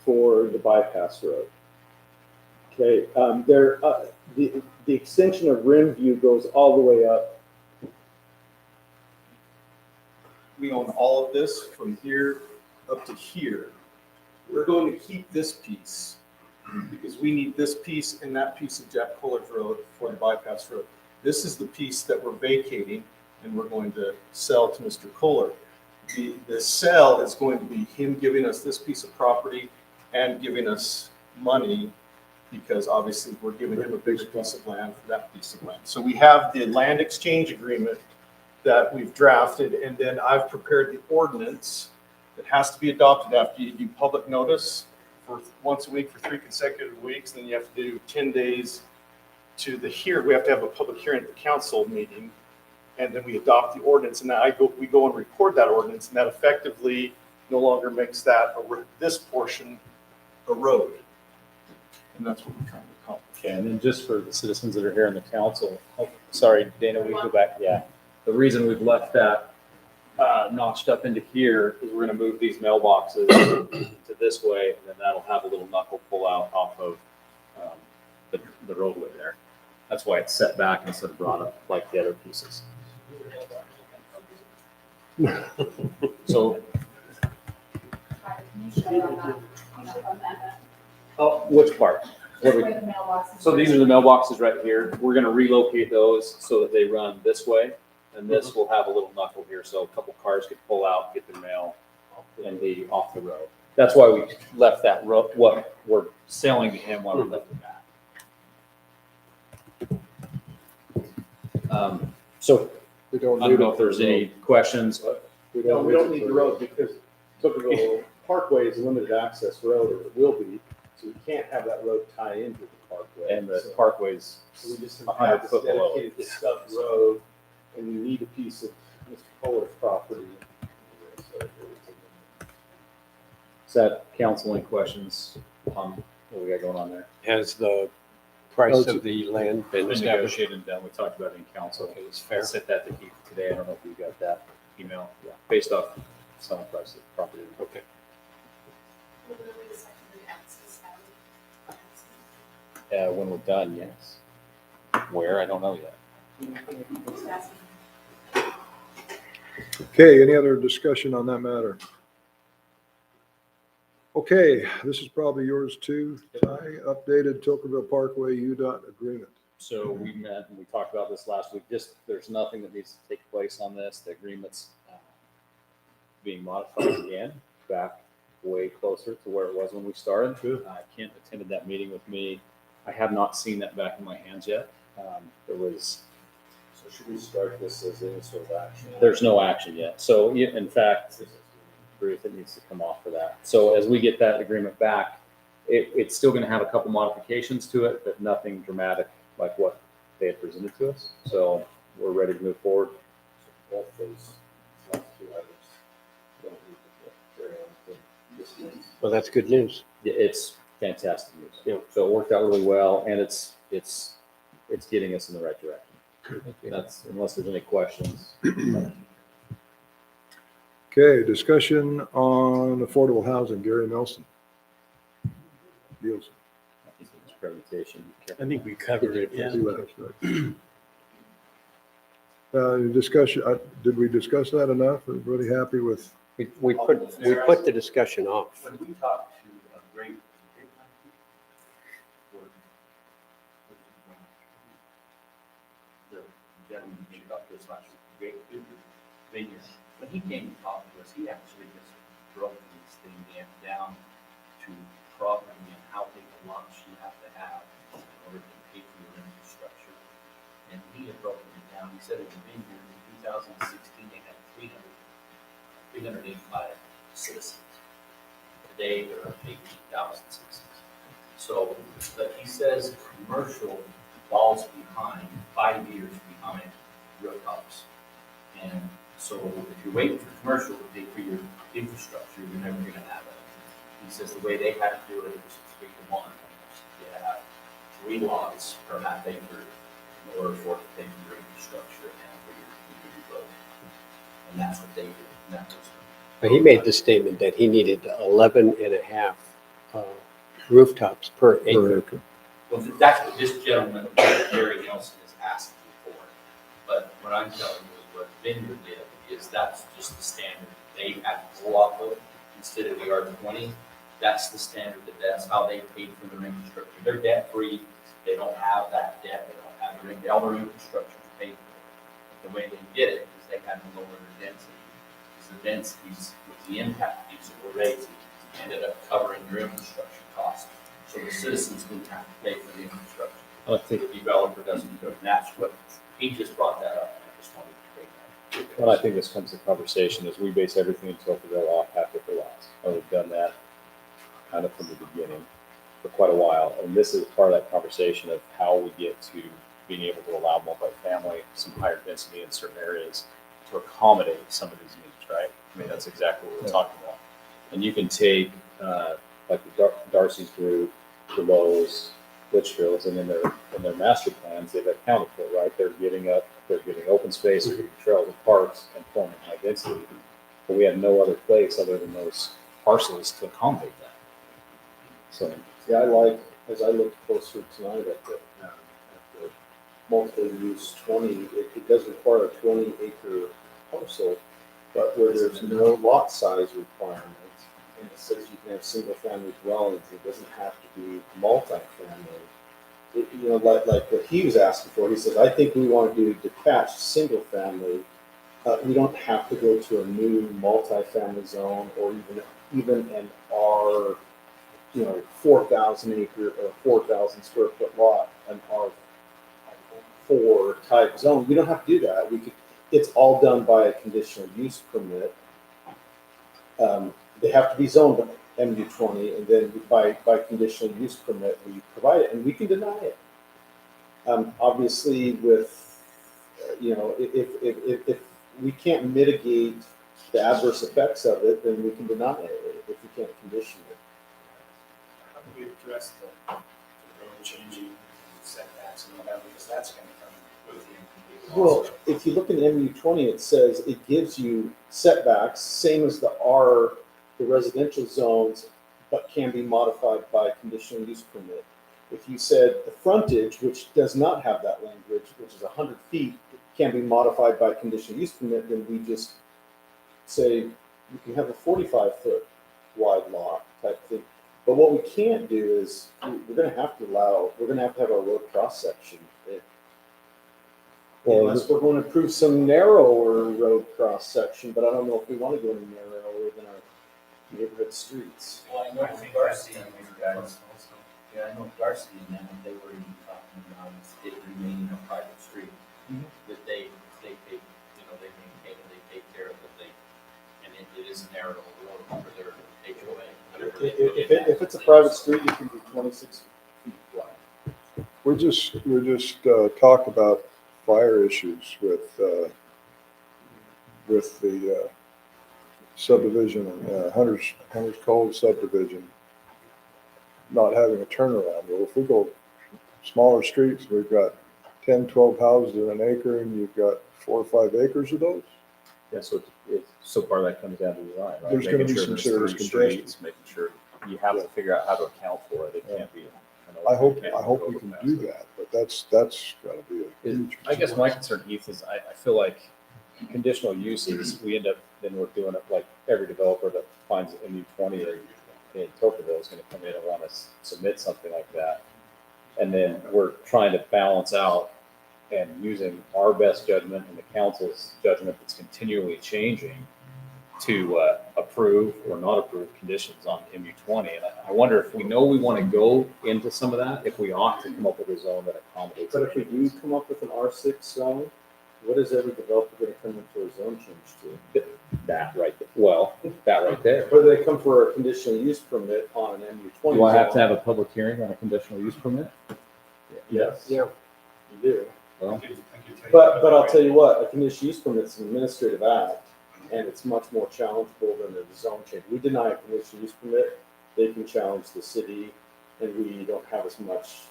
Speaker 12: for the bypass road. Okay, the extension of Rimview goes all the way up.
Speaker 13: We own all of this from here up to here. We're going to keep this piece because we need this piece and that piece of Jack Kohler's road for the bypass road. This is the piece that we're vacating and we're going to sell to Mr. Kohler. The sale is going to be him giving us this piece of property and giving us money, because obviously we're giving him a bigger piece of land for that piece of land. So we have the land exchange agreement that we've drafted, and then I've prepared the ordinance that has to be adopted after you do public notice for once a week for 3 consecutive weeks. Then you have to do 10 days to the hearing. We have to have a public hearing at the council meeting and then we adopt the ordinance, and we go and record that ordinance, and that effectively no longer makes that, this portion, a road. And that's what we're trying to accomplish.
Speaker 5: Okay, and then just for the citizens that are here in the council, oh, sorry, Dana, we go back, yeah. The reason we've left that notched up into here is we're gonna move these mailboxes to this way, and then that'll have a little knuckle pull out off of the roadway there. That's why it's set back instead of brought up like the other pieces. So. Oh, which part? So these are the mailboxes right here. We're gonna relocate those so that they run this way, and this will have a little knuckle here, so a couple cars could pull out, get their mail, and be off the road. That's why we left that road, what we're selling to him while we left it back. So
Speaker 4: We don't
Speaker 5: I don't know if there's any questions.
Speaker 10: We don't need the road because Tocqueville Parkway is a limited access road, or it will be, so we can't have that road tie into the Parkway.
Speaker 5: And the Parkway's
Speaker 10: So we just
Speaker 5: 100
Speaker 10: have this
Speaker 5: foot below.
Speaker 10: dedicated stubbed road, and you need a piece of Mr. Kohler's property.
Speaker 5: Is that council any questions on what we got going on there?
Speaker 4: Has the price of the land been
Speaker 5: Been
Speaker 4: established?
Speaker 5: negotiated and done. We talked about it in council.
Speaker 4: Okay, it's fair.
Speaker 5: I sent that to Keith today. I don't know if you got that email. Yeah. Based off selling price of the property.
Speaker 4: Okay.
Speaker 5: When we're done, yes. Where? I don't know yet.
Speaker 1: Okay, any other discussion on that matter? Okay, this is probably yours too, Ty. Updated Tokenville Parkway UDOT agreement.
Speaker 5: So we met and we talked about this last week. Just, there's nothing that needs to take place on this. The agreement's being modified again, back way closer to where it was when we started. Kent attended that meeting with me. I have not seen that back in my hands yet. There was.
Speaker 12: So should we start this as any sort of action?
Speaker 5: There's no action yet. So in fact, Ruth, it needs to come off for that. So as we get that agreement back, it's still going to have a couple modifications to it, but nothing dramatic like what they had presented to us. So we're ready to move forward.
Speaker 12: So both those last two items don't need to carry on to this next.
Speaker 4: Well, that's good news.
Speaker 5: It's fantastic news. Yeah. So it worked out really well, and it's getting us in the right direction. That's, unless there's any questions.
Speaker 1: Okay, discussion on affordable housing, Gary Nelson. Deals.
Speaker 5: Presentation.
Speaker 9: I think we covered it, yeah.
Speaker 1: Discussion, did we discuss that enough? Everybody happy with?
Speaker 4: We put the discussion off.
Speaker 3: When we talked to a great the gentleman who came up to us last week, great vineyard, when he came to talk to us, he actually just broke this thing down to property and how big a lunch you have to have in order to pay for your infrastructure. And he had broken it down. He said in the vineyard in 2016 they had 385 citizens. Today there are 18,000 citizens. So, but he says commercial falls behind, 5 years behind rooftops. And so if you're waiting for commercial to pay for your infrastructure, you're never going to have it. He says the way they had to do it was 3 to 1. You have 3 lots per half acre in order for it to pay for your infrastructure and for your road. And that's what they did. And that was
Speaker 4: But he made the statement that he needed 11 and a half rooftops per acre.
Speaker 3: well, that's what this gentleman, Gary Nielsen, is asking for. But what I'm telling you is what Vineyard did is that's just the standard they had to go off of instead of the R20. That's the standard that's how they paid for their infrastructure. They're debt free. They don't have that debt. They don't have all their infrastructure to pay for. But the way they did it is they had to lower their density. Because the densities with the impact fees that were raised ended up covering their infrastructure costs. So the citizens didn't have to pay for the infrastructure.
Speaker 5: I think
Speaker 3: The developer doesn't do it. And that's what he just brought that up. And I just wanted to bring that.
Speaker 5: Well, I think this comes to conversation is we base everything in Tokenville off half acre lots. And we've done that kind of from the beginning for quite a while. And this is part of that conversation of how we get to being able to allow multifamily, some higher density in certain areas to accommodate some of these needs, right? I mean, that's exactly what we're talking about. And you can take, like the Darcy's group, the Lowe's, Litchfield's, and in their master plans, they've accounted for, right? They're giving open space, they're giving trails and parks and forming high density. But we have no other place other than those parcels to accommodate that. So,
Speaker 12: Yeah, as I looked closer tonight at the multi-use 20, it does require a 20-acre parcel, but where there's no lot size requirement, and it says you can have single-family dwellings, it doesn't have to be multi-family. Like what he was asking for, he says, I think we want to do detached single-family. We don't have to go to a new multi-family zone or even an R, 4,000 acre or 4,000 square foot lot, an R4 type zone. We don't have to do that. It's all done by a conditional use permit. They have to be zoned MU20, and then by conditional use permit, we provide it, and we can deny it. Obviously, with if we can't mitigate the adverse effects of it, then we can deny it if we can't condition it.
Speaker 3: How do we address the road changing setbacks and all that, because that's going to come with the MPD.
Speaker 12: Well, if you look in MU20, it says it gives you setbacks, same as the residential zones, but can be modified by conditional use permit. If you said the frontage, which does not have that language, which is 100 feet, can be modified by conditional use permit, then we just say you can have a 45-foot wide lot type thing. But what we can't do is we're going to have to have our road cross section. Unless we're going to approve some narrower road cross section, but I don't know if we want to go any narrower than our neighborhood streets.
Speaker 3: Well, I know Darcy and these guys also. Yeah, I know Darcy and them, they were even talking about it remaining a private street. That they take, they maintain and they take care of it, and it is a narrow road for their HOA.
Speaker 12: If it's a private street, it can be 26 feet wide.
Speaker 1: We just talked about fire issues with the subdivision, Hunter's Cove subdivision, not having a turnaround. Well, if we go smaller streets, we've got 10, 12 houses in an acre, and you've got 4 or 5 acres of those.
Speaker 5: yeah, so part of that comes down to design, right?
Speaker 1: There's gonna
Speaker 5: Making
Speaker 1: be
Speaker 5: sure
Speaker 1: some
Speaker 5: there's
Speaker 1: serious
Speaker 5: 3
Speaker 1: congestion.
Speaker 5: streets, making sure you have to figure out how to account for it. It can't be.
Speaker 1: I hope we can do that, but that's got to be a huge.
Speaker 5: I guess my concern, Heath, is I feel like conditional uses, we end up, then we're doing it like every developer that finds MU20 in Tocqueville is going to come in and want to submit something like that. And then we're trying to balance out and using our best judgment and the council's judgment that's continually changing to approve or not approve conditions on MU20. And I wonder if we know we want to go into some of that, if we ought to come up with a zone that accommodates.
Speaker 12: But if we do come up with an R6 zone, what is every developer going to come in for a zone change to?
Speaker 5: That right there. Well, that right there.
Speaker 12: Or do they come for a conditional use permit on an MU20?
Speaker 5: Do I have to have a public hearing on a conditional use permit?
Speaker 12: Yes. Yeah, you do.
Speaker 5: Well,
Speaker 12: But I'll tell you what, a conditional use permit is an administrative act, and it's much more challengeable than a zone change. We deny a conditional use permit, they can challenge the city, and we don't have as much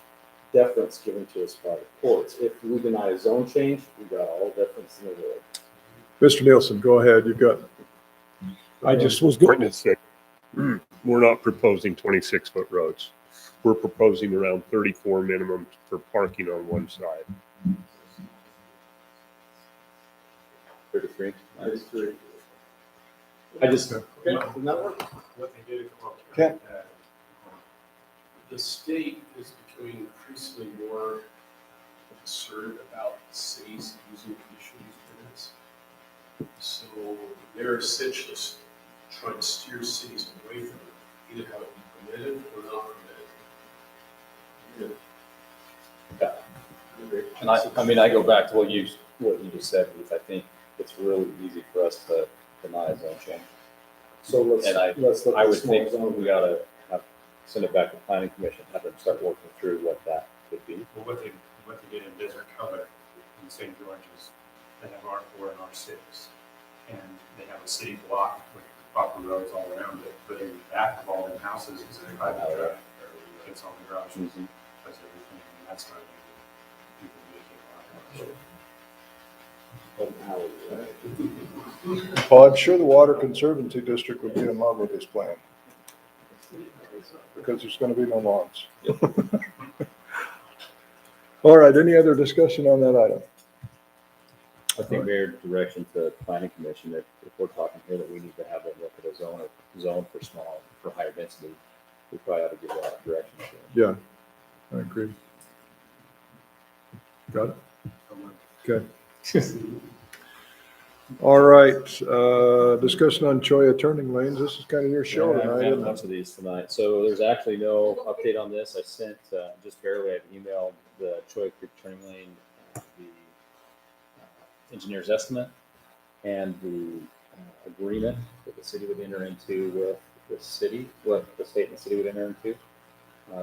Speaker 12: deference given to us by the courts. If we deny a zone change, we got all deference in the world.
Speaker 1: Mr. Nielsen, go ahead. You've got.
Speaker 15: I just was going to say, we're not proposing 26-foot roads. We're proposing around 34 minimum for parking on one side.
Speaker 5: 33.
Speaker 12: 33.
Speaker 5: I just.
Speaker 12: Okay, doesn't that work?
Speaker 3: What they did come up with.
Speaker 1: Okay.
Speaker 19: The state is becoming increasingly more concerned about cities using conditional use permits. So they're essentially trying to steer cities away from it, either have it be permitted or not permitted.
Speaker 5: And I mean, I go back to what you just said, Keith. I think it's really easy for us to deny a zone change.
Speaker 12: So let's look
Speaker 5: I
Speaker 12: at
Speaker 5: would
Speaker 12: small
Speaker 5: think
Speaker 12: zone.
Speaker 5: we ought to send it back to planning commission, have them start working through what that could be.
Speaker 19: Well, what they
Speaker 6: what they did in Desert Cover in St. George's, they have R4 and R6. And they have a city block with proper roads all around it, but in the back of all the houses is a private drive. It's all the garages, does everything, and that's how people make it.
Speaker 1: Well, I'm sure the Water Conservancy District would be in love with this plan. Because there's gonna be no lawns. All right, any other discussion on that item?
Speaker 5: I think Mayor, direction to planning commission, if we're talking here that we need to have them look at a zone for small, for higher density, we probably ought to give that direction.
Speaker 1: Yeah, I agree. Got it? Okay. All right, discussion on Choya turning lanes. This is kind of your show
Speaker 5: Yeah, I
Speaker 1: tonight,
Speaker 5: have a
Speaker 1: isn't
Speaker 5: bunch
Speaker 1: it?
Speaker 5: of these tonight. So there's actually no update on this. I sent, just barely, I've emailed the Choya Creek turning lane, the engineer's estimate and the agreement that the city would enter into with the city, what the state and the city would enter into.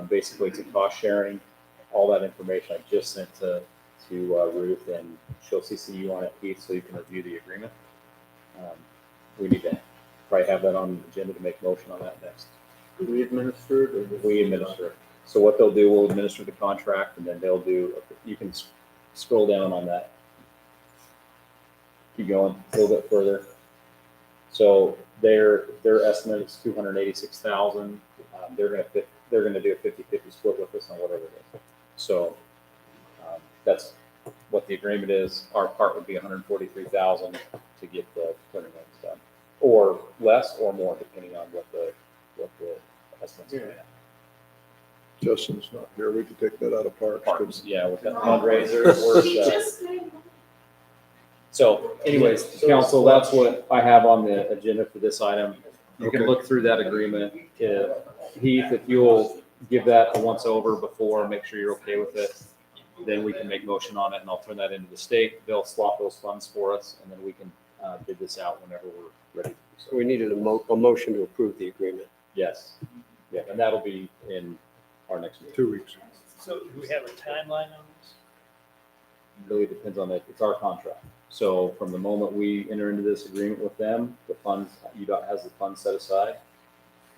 Speaker 5: Basically, it's a cost sharing, all that information I just sent to Ruth, and she'll CC you on it, Keith, so you can review the agreement. We need to probably have that on the agenda to make motion on that next.
Speaker 12: Do we administer it or?
Speaker 5: We administer it. So what they'll do, we'll administer the contract, and then they'll do, you can scroll down on that. Keep going a little bit further. So their estimate is 286,000. They're gonna do a 50-50 split with us on whatever it is. So that's what the agreement is. Our part would be 143,000 to get the turning lanes done, or less or more depending on what the estimates are.
Speaker 1: Justin's not here. We could take that out of parks.
Speaker 5: Yeah, with that fundraiser, so anyways, council, that's what I have on the agenda for this item. You can
Speaker 1: Okay.
Speaker 5: look through that agreement. Heath, if you'll give that a once over before, make sure you're okay with it, then we can make motion on it and I'll turn that into the state. They'll swap those funds for us and then we can bid this out whenever we're ready to do so.
Speaker 4: So we needed a motion to approve the agreement.
Speaker 5: Yes. Yeah, and that'll be in our next meeting.
Speaker 1: 2 weeks.
Speaker 9: So do we have a timeline on this?
Speaker 5: Really depends on that. It's our contract. So from the moment we enter into this agreement with them, the funds, Udot has the funds set aside.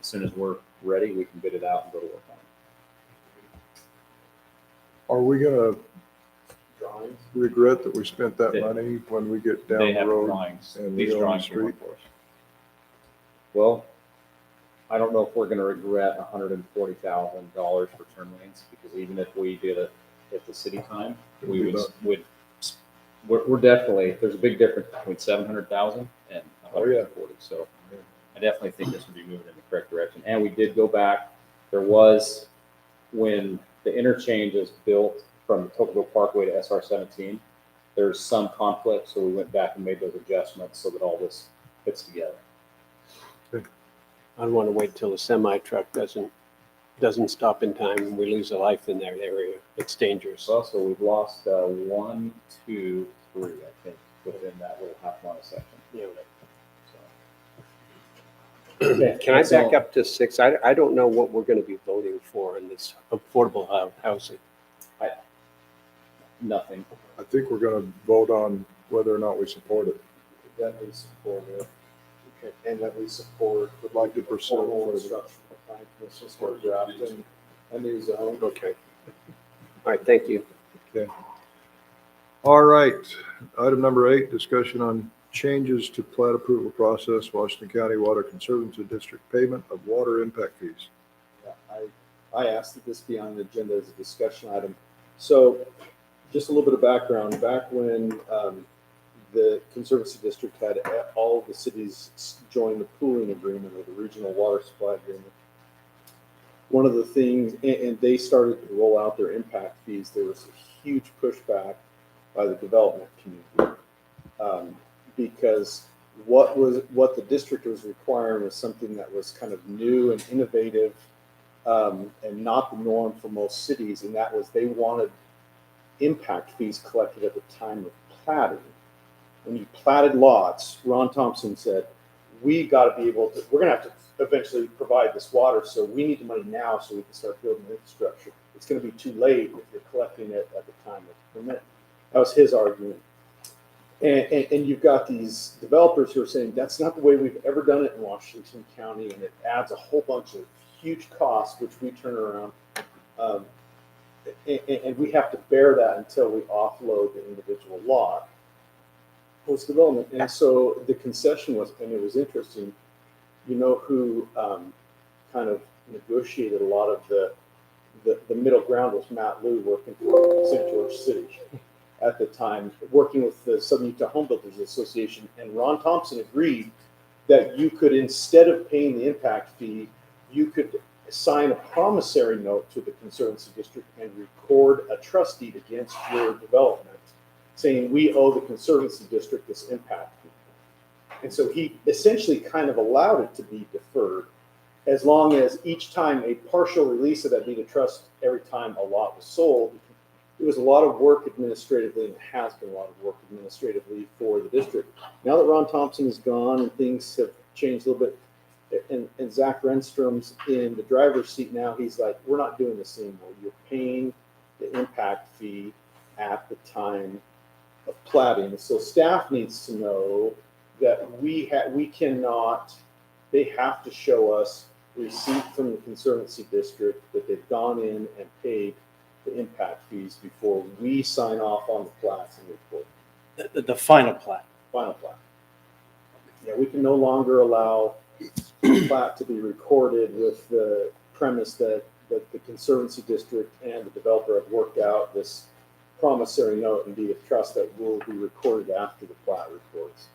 Speaker 5: As soon as we're ready, we can bid it out and go to work on it.
Speaker 1: Are we gonna regret that we spent that money when we get down
Speaker 5: They
Speaker 1: the
Speaker 5: have
Speaker 1: road
Speaker 5: drawings.
Speaker 1: and
Speaker 5: These
Speaker 1: we own the
Speaker 5: drawings are
Speaker 1: street?
Speaker 5: for us. Well, I don't know if we're gonna regret $140,000 for turn lanes, because even if we did it at the city time, we we're definitely, there's a big difference between 700,000 and 140. So I definitely think this would be moving in the correct direction. And we did go back. There was, when the interchange is built from Tocqueville Parkway to SR 17, there's some conflict. So we went back and made those adjustments so that all this fits together.
Speaker 4: I don't want to wait till the semi truck doesn't stop in time and we lose a life in that area. It's dangerous.
Speaker 5: Well, so we've lost 1, 2, 3, I think, within that little half mile section.
Speaker 4: Yeah.
Speaker 5: So. Okay,
Speaker 4: Can I
Speaker 5: so-
Speaker 4: back up to 6? I don't know what we're going to be voting for in this affordable housing.
Speaker 5: Nothing.
Speaker 1: I think we're gonna vote on whether or not we support it.
Speaker 13: That we support it. Okay. And that we support.
Speaker 1: Would like to pursue
Speaker 13: formal
Speaker 1: it.
Speaker 13: instruction for planning commission for drafting a new zone.
Speaker 4: Okay. All right, thank you.
Speaker 1: Okay. All right, item number 8, discussion on changes to plat approval process, Washington County Water Conservancy District payment of water impact fees.
Speaker 12: I asked that this be on the agenda as a discussion item. So just a little bit of background. Back when the Conservancy District had all of the cities join the pooling agreement or the regional water supply agreement, one of the things, and they started to roll out their impact fees, there was a huge pushback by the development community because what the district was requiring was something that was kind of new and innovative and not the norm for most cities, and that was they wanted impact fees collected at the time of platting. When you platted lots, Ron Thompson said, we're going to have to eventually provide this water, so we need the money now so we can start building infrastructure. it's going to be too late if you're collecting it at the time of the permit. That was his argument. And you've got these developers who are saying that's not the way we've ever done it in Washington County, and it adds a whole bunch of huge costs, which we turn around. And we have to bear that until we offload the individual lot post development. And so the concession was, and it was interesting, you know, who kind of negotiated a lot of the middle ground was Matt Liu, working for St. George City at the time, working with the Southern Utah Home Builders Association. And Ron Thompson agreed that you could, instead of paying the impact fee, you could sign a promissory note to the Conservancy District and record a trust deed against your development, saying we owe the Conservancy District this impact fee. And so he essentially kind of allowed it to be deferred, as long as each time a partial release of that deed of trust, every time a lot was sold. It was a lot of work administratively, and it has been a lot of work administratively for the district. Now that Ron Thompson is gone and things have changed a little bit, and Zach Renstrom's in the driver's seat now, he's like, we're not doing this anymore. You're paying the impact fee at the time of platting. So staff needs to know that we cannot, they have to show us receipt from the Conservancy District that they've gone in and paid the impact fees before we sign off on the plats and report.
Speaker 10: The final plat.
Speaker 12: Final plat. Yeah, we can no longer allow the plat to be recorded with the premise that the Conservancy District and the developer have worked out this promissory note and deed of trust that will be recorded after the plat records.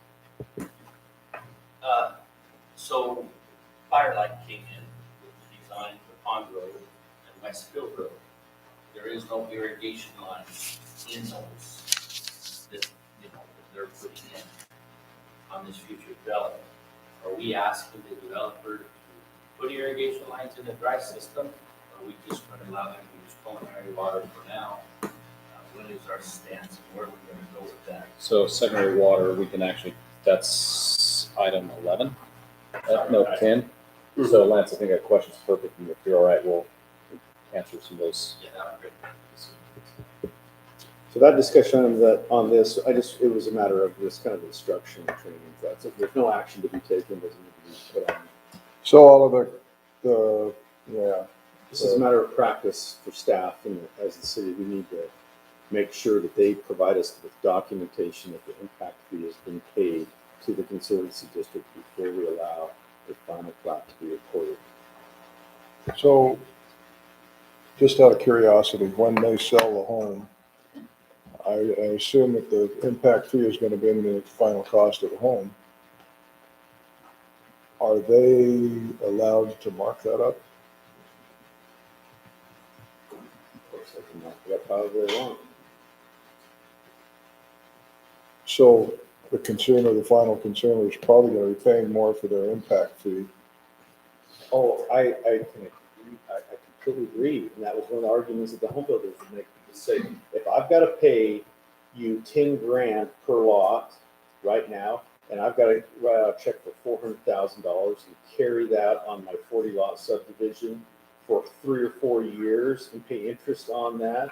Speaker 2: So Firelight came in with the design for Pond Road and Westfield Road. There is no irrigation line in those that, you know, that they're putting in on this future development. Are we asking the developer to put irrigation lines in the dry system? Or are we just going to allow them to use culinary water for now? What is our stance and where are we going to go with that?
Speaker 5: So secondary water, we can actually, that's item 11, no, 10. So Lance, I think that question's perfect, and if you're all right, we'll answer some of those.
Speaker 2: Yeah, that would be great.
Speaker 12: So that discussion on this, it was a matter of this kind of instruction and training. That's it. There's no action to be taken, doesn't need to be put on.
Speaker 1: So all of the yeah.
Speaker 12: This is a matter of practice for staff, and as the city, we need to make sure that they provide us with documentation that the impact fee has been paid to the Conservancy District before we allow the final plat to be recorded.
Speaker 1: So, just out of curiosity, when they sell the home, I assume that the impact fee is going to be in the final cost of the home. Are they allowed to mark that up?
Speaker 12: Of course, they can mark it up however they want.
Speaker 1: So the consumer, the final consumer, is probably going to be paying more for their impact fee.
Speaker 12: Oh, I can agree. I completely agree. And that was one of the arguments that the home builders would make, to say, if I've got to pay you 10 grand per lot right now, and I've got to write out a check for $400,000 and carry that on my 40 lot subdivision for 3 or 4 years and pay interest on that,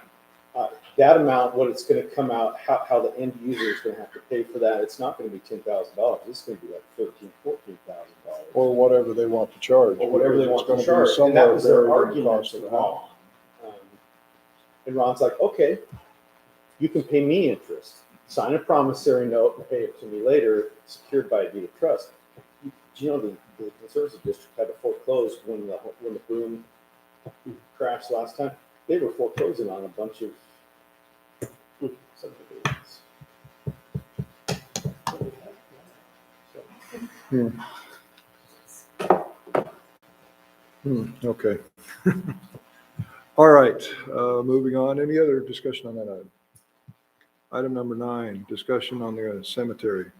Speaker 12: that amount, what it's going to come out, how the end user is going to have to pay for that, it's not going to be $10,000. It's going to be like $13,000, $14,000.
Speaker 1: Or whatever they want to charge.
Speaker 12: Or whatever they want to
Speaker 1: It's
Speaker 12: charge.
Speaker 1: gonna be
Speaker 12: And that was their
Speaker 1: somewhere
Speaker 12: argument
Speaker 1: cost of
Speaker 12: to
Speaker 1: the house.
Speaker 12: Ron. And Ron's like, okay, you can pay me interest. Sign a promissory note and pay it to me later, secured by a deed of trust. Do you know the Conservancy District had to foreclose when the boom crashed last time? They were foreclosing on a bunch of subdivisions.
Speaker 1: Okay. All right, moving on. Any other discussion on that item? Item number 9, discussion on the cemetery.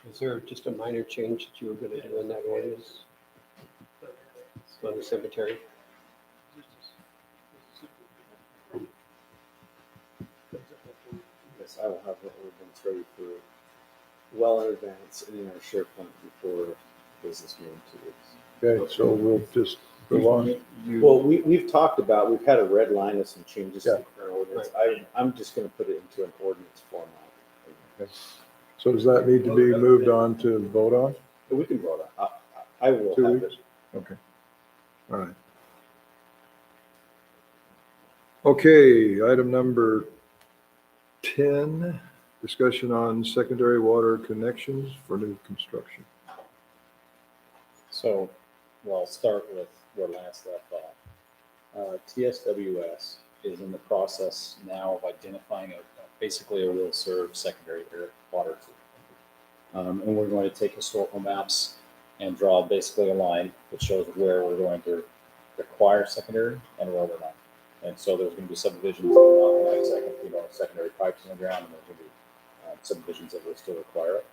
Speaker 4: Is there just a minor change that you were going to do in that ordinance on the cemetery?
Speaker 12: Yes, I will have the ordinance ready for well in advance and in our SharePoint before business meeting 2 weeks.
Speaker 1: Okay, so we'll just go on.
Speaker 12: Well, we've talked about, we've had a red line of some changes to
Speaker 1: Yeah.
Speaker 12: the current ordinance. I'm just gonna put it into an ordinance format.
Speaker 1: Okay. So does that need to be moved on to vote on?
Speaker 12: But we can vote on, I will
Speaker 1: 2
Speaker 12: have
Speaker 1: weeks?
Speaker 12: it.
Speaker 1: Okay. All right. Okay, item number 10, discussion on secondary water connections for new construction.
Speaker 5: So, well, I'll start with where Lance left off. TSWS is in the process now of identifying basically a will serve secondary water. And we're going to take historical maps and draw basically a line that shows where we're going to require secondary and where we're not. And so there's going to be subdivisions that will not have secondary pipes in the ground, and there's going to be subdivisions that will still require it.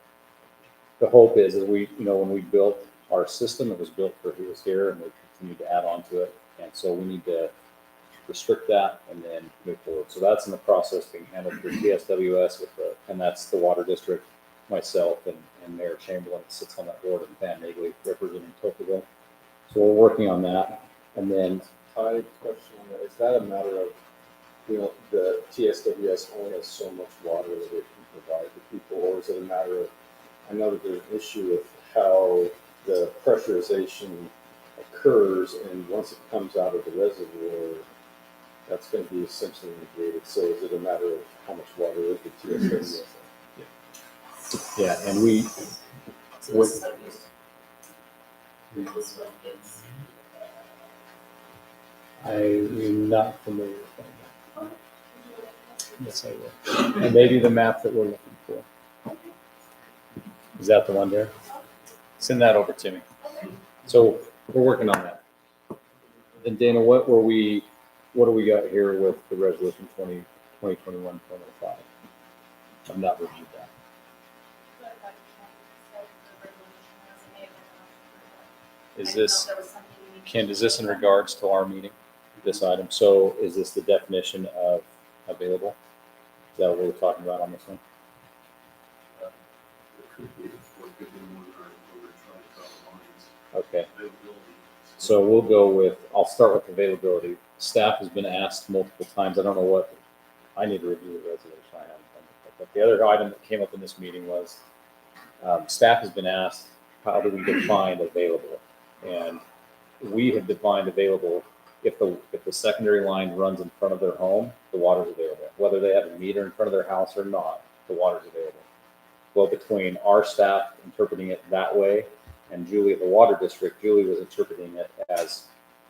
Speaker 5: The hope is we, when we built our system, it was built for who was here, and we continue to add on to it. And so we need to restrict that and then move forward. So that's in the process being handled through TSWS and that's the water district, myself and Mayor Chamberlain sits on that board, and Van Nagley representing Tocqueville. So we're working on that. And then
Speaker 12: I question on that, is that a matter of, the TSWS only has so much water that it can provide to people, or is it a matter of, I know that there's an issue with how the pressurization occurs, and once it comes out of the reservoir, that's going to be essentially negated. So is it a matter of how much water is the TSWS?
Speaker 5: Yeah, and we. I'm not familiar with that. Yes, I will. And maybe the map that we're looking for. Is that the one there? Send that over to me. So we're working on that. Then Dana, what do we got here with the resolution 2021-005? I've not reviewed that. Is this in regards to our meeting, this item? So is this the definition of available? Is that what we're talking about on this one? Okay. So we'll go with, I'll start with availability. Staff has been asked multiple times. I don't know what, I need to review the resolution. I haven't done it. But the other item that came up in this meeting was staff has been asked, how do we define available? And we have defined available if the secondary line runs in front of their home, the water's available. Whether they have a meter in front of their house or not, the water's available. Well, between our staff interpreting it that way and Julie at the water district, Julie was interpreting it as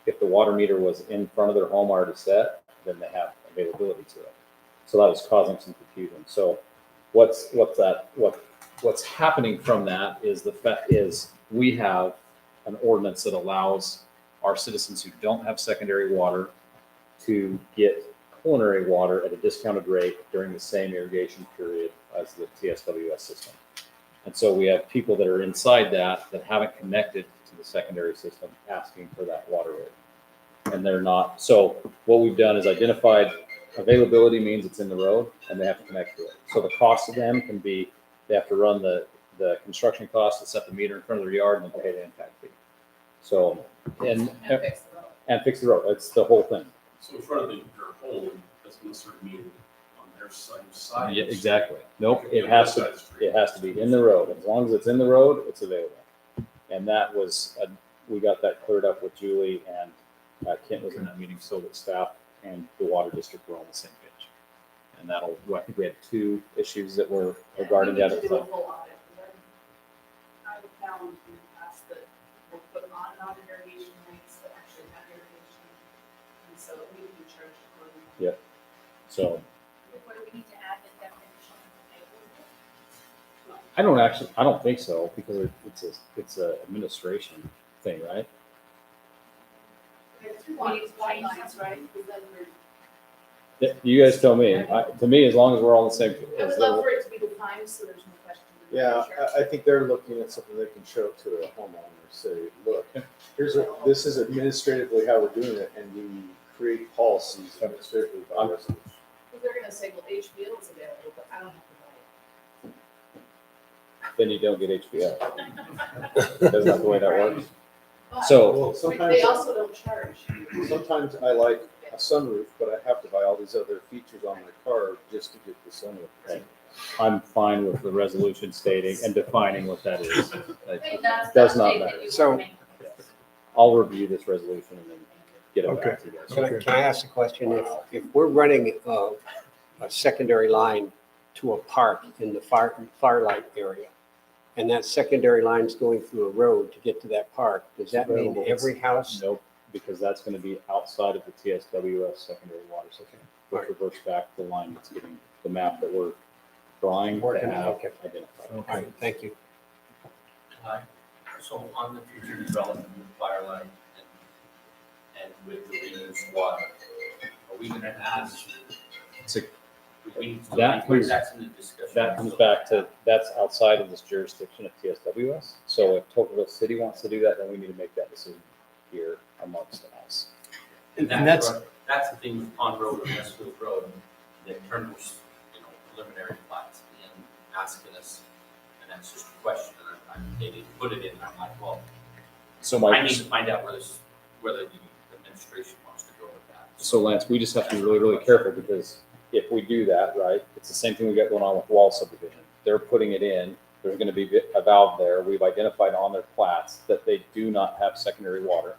Speaker 5: if the water meter was in front of their home already set, then they have availability to it. So that was causing some confusion. So what's happening from that is the fact is we have an ordinance that allows our citizens who don't have secondary water to get culinary water at a discounted rate during the same irrigation period as the TSWS system. And so we have people that are inside that haven't connected to the secondary system asking for that water rate. And they're not. So what we've done is identified availability means it's in the road and they have to connect to it. So the cost of them can be, they have to run the construction cost to set the meter in front of their yard and then pay the impact fee. So, and fix the road. That's the whole thing.
Speaker 19: So in front of their home doesn't necessarily mean on their side.
Speaker 5: Yeah, exactly. Nope. It has to be in the road. As long as it's in the road, it's available. And that was, we got that cleared up with Julie, and Kent was in that meeting, so that staff and the water district were on the same page. And I think we had 2 issues that were regarding that at the time.
Speaker 16: I found in the past that we'll put on non-irrigation rates that actually have irrigation, and so we can charge accordingly.
Speaker 5: Yep. So.
Speaker 16: What do we need to add the definition of
Speaker 5: I don't think so, because it's a administration thing, right?
Speaker 16: we need guidelines, right? Because then we're,
Speaker 5: You guys tell me. To me, as long as we're all the same.
Speaker 16: I would love for it to be defined so there's no question.
Speaker 12: Yeah, I think they're looking at something they can show to a homeowner, say, look, this is administratively how we're doing it, and we create policies administratively by resolution.
Speaker 16: Because they're gonna say, well, HBO is available, but I don't have to buy
Speaker 5: Then you don't get HBO. That's not the way that works. So
Speaker 15: Well,
Speaker 16: They
Speaker 15: sometimes,
Speaker 16: also don't charge.
Speaker 12: Sometimes I like a sunroof, but I have to buy all these other features on my car just to get the sunroof.
Speaker 5: Right. I'm fine with the resolution stating and defining what that is.
Speaker 16: I think that's
Speaker 5: It does
Speaker 16: the
Speaker 5: not
Speaker 16: date that
Speaker 5: matter.
Speaker 16: you
Speaker 4: So-
Speaker 16: want to make.
Speaker 5: Yes. I'll review this resolution and then get it back to you guys.
Speaker 4: Can I ask a question? If we're running a secondary line to a park in the firelight area, and that secondary line is going through a road to get to that park, does that mean every house?
Speaker 5: Nope, because that's gonna be outside of the TSWS secondary water system, which reverts back to the line that's getting the map that we're drawing to
Speaker 4: Working,
Speaker 5: have
Speaker 4: okay.
Speaker 5: identified.
Speaker 4: All right, thank you.
Speaker 2: Hi. So on the future development with Firelight and with the reused water, are we gonna ask?
Speaker 5: So
Speaker 2: That that's in the discussion.
Speaker 5: that comes back to, that's outside of this jurisdiction of TSWS. So if Tocqueville City wants to do that, then we need to make that decision here amongst us.
Speaker 2: And that's the thing with Pond Road and Westfield Road, that Turner's, preliminary plats in asking us, and that's just a question, and they didn't put it in, and I'm like, well,
Speaker 5: So
Speaker 2: I need to find out whether the administration wants to go with that.
Speaker 5: So Lance, we just have to be really, really careful, because if we do that, right, it's the same thing we got going on with Wall subdivision. They're putting it in, there's gonna be a valve there. We've identified on their plats that they do not have secondary water,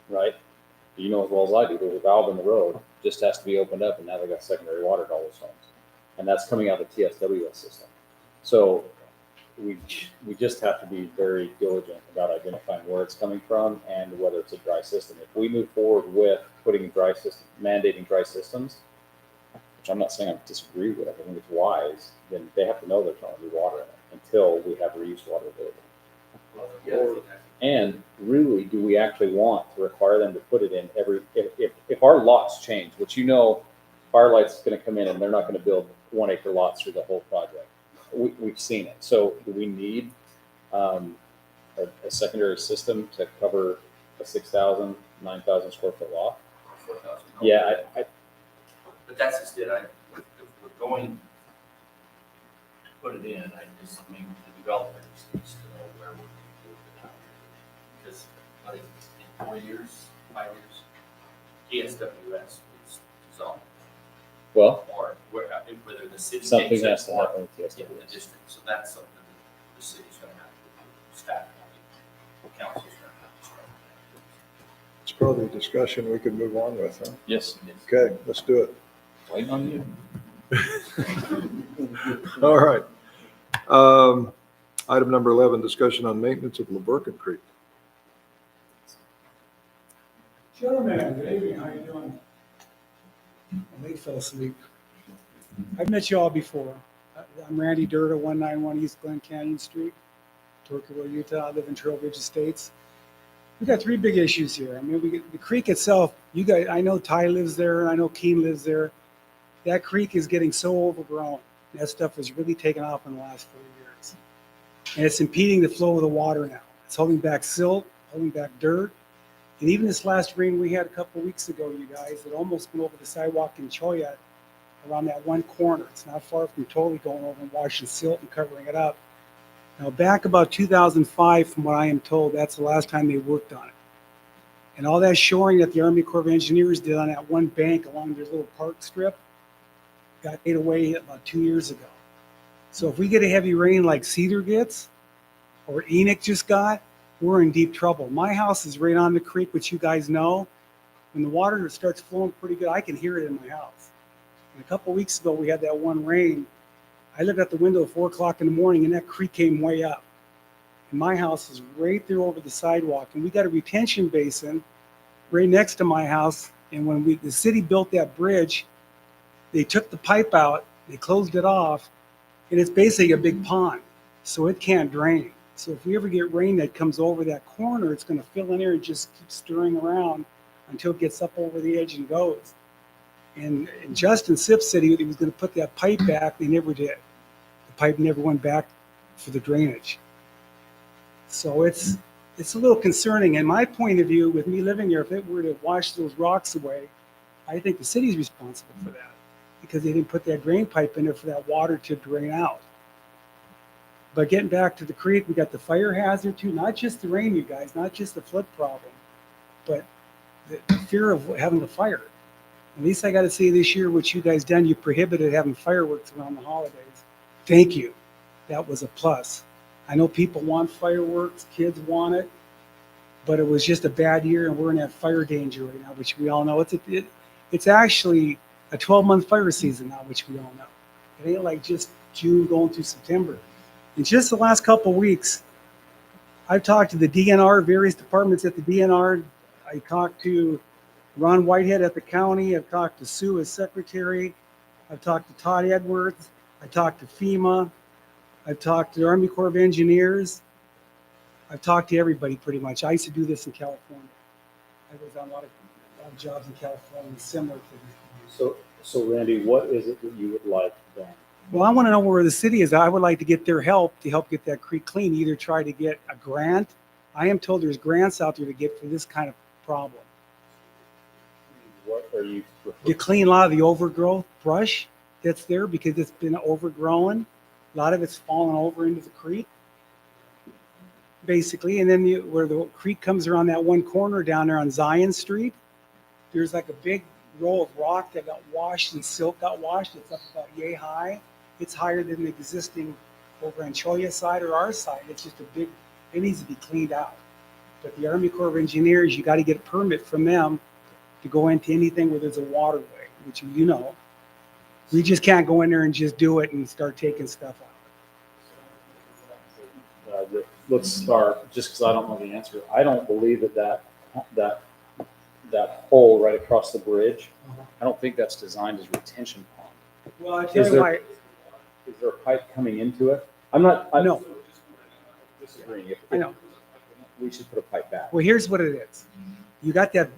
Speaker 5: right? You know as well as I do, there's a valve in the road, just has to be opened up, and now they got secondary water to all those homes. And that's coming out of the TSWS system. So we just have to be very diligent about identifying where it's coming from and whether it's a dry system. If we move forward with putting dry system, mandating dry systems, which I'm not saying I disagree with, I think it's wise, then they have to know there's not going to be water in it until we have reused water available. And really, do we actually want to require them to put it in if our lots change, which Firelight's going to come in and they're not going to build 1 acre lots through the whole project. We've seen it. So do we need a secondary system to cover a 6,000, 9,000 square foot lot?
Speaker 2: 4,000.
Speaker 5: Yeah,
Speaker 2: But that's just it, if we're going to put it in, I just mean the developer needs to know where we're going to do it. Because I think in 4 years, 5 years, TSWS is dissolved.
Speaker 5: Well,
Speaker 2: Or whether the city.
Speaker 5: something
Speaker 2: takes
Speaker 5: has
Speaker 2: it
Speaker 5: to
Speaker 2: or-
Speaker 5: happen with TSWS.
Speaker 2: Yeah, the district, so that's something that the city's gonna have to do, staff, the council's gonna have to start.
Speaker 1: It's probably a discussion we could move on with, huh?
Speaker 5: Yes.
Speaker 1: Okay, let's do it.
Speaker 5: Waiting on you.
Speaker 1: All right. Item number 11, discussion on maintenance of Laburkin Creek.
Speaker 17: Gentlemen, good evening, how you doing? My late fell asleep. I've met you all before. I'm Randy Durda, 191 East Glen Canyon Street, Tokenville, Utah. I live in Trail Ridge Estates. We got 3 big issues here. I mean, the creek itself, you guys, I know Ty lives there, and I know Keen lives there. That creek is getting so overgrown. That stuff has really taken off in the last 4 years. And it's impeding the flow of the water now. It's holding back silt, holding back dirt. And even this last rain we had a couple of weeks ago, you guys, it almost went over the sidewalk in Choyat around that one corner. It's not far from totally going over and washing silt and covering it up. Now, back about 2005, from what I am told, that's the last time they worked on it. And all that shoring that the Army Corps of Engineers did on that one bank along their little park strip got ate away about 2 years ago. So if we get a heavy rain like Cedar gets, or Enoch just got, we're in deep trouble. My house is right on the creek, which you guys know. When the water starts flowing pretty good, I can hear it in my house. And a couple of weeks ago, we had that one rain. I looked out the window at 4 o'clock in the morning, and that creek came way up. And my house is right there over the sidewalk. And we got a retention basin right next to my house. And when the city built that bridge, they took the pipe out, they closed it off, and it's basically a big pond, so it can't drain. So if we ever get rain that comes over that corner, it's going to fill in there and just keep stirring around until it gets up over the edge and goes. And Justin Sip said he was going to put that pipe back. They never did. The pipe never went back for the drainage. So it's a little concerning. And my point of view, with me living there, if it were to wash those rocks away, I think the city's responsible for that because they didn't put that drain pipe in there for that water to drain out. But getting back to the creek, we got the fire hazard too, not just the rain, you guys, not just the flood problem, but the fear of having a fire. At least I got to say this year, what you guys done, you prohibited having fireworks around the holidays. Thank you. That was a plus. I know people want fireworks, kids want it, but it was just a bad year, and we're in that fire danger right now, which we all know. It's actually a 12-month fire season now, which we all know. It ain't like just June going through September. In just the last couple of weeks, I've talked to the DNR, various departments at the DNR. I talked to Ron Whitehead at the county. I've talked to Sue as secretary. I've talked to Todd Edwards. I talked to FEMA. I've talked to the Army Corps of Engineers. I've talked to everybody pretty much. I used to do this in California. I was on a lot of jobs in California similar to this.
Speaker 5: So Randy, what is it that you would like done?
Speaker 17: Well, I want to know where the city is. I would like to get their help to help get that creek clean. Either try to get a grant. I am told there's grants out there to get for this kind of problem.
Speaker 5: What are you?
Speaker 17: To clean a lot of the overgrowth brush that's there because it's been overgrown. A lot of it's fallen over into the creek, basically. And then where the creek comes around that one corner down there on Zion Street, there's like a big roll of rock that got washed and silt got washed. It's up about yay high. It's higher than the existing over on Cholla side or our side. It's just a big, it needs to be cleaned out. But the Army Corps of Engineers, you got to get a permit from them to go into anything where there's a waterway, which you know. We just can't go in there and just do it and start taking stuff out.
Speaker 5: Let's start, just because I don't know the answer. I don't believe that hole right across the bridge, I don't think that's designed as retention pond.
Speaker 17: Well, I tell you why.
Speaker 5: Is there a pipe coming into it? I'm not.
Speaker 17: No.
Speaker 5: Disagreeing.
Speaker 17: I know.
Speaker 5: We should put a pipe back.
Speaker 17: Well, here's what it is. You got that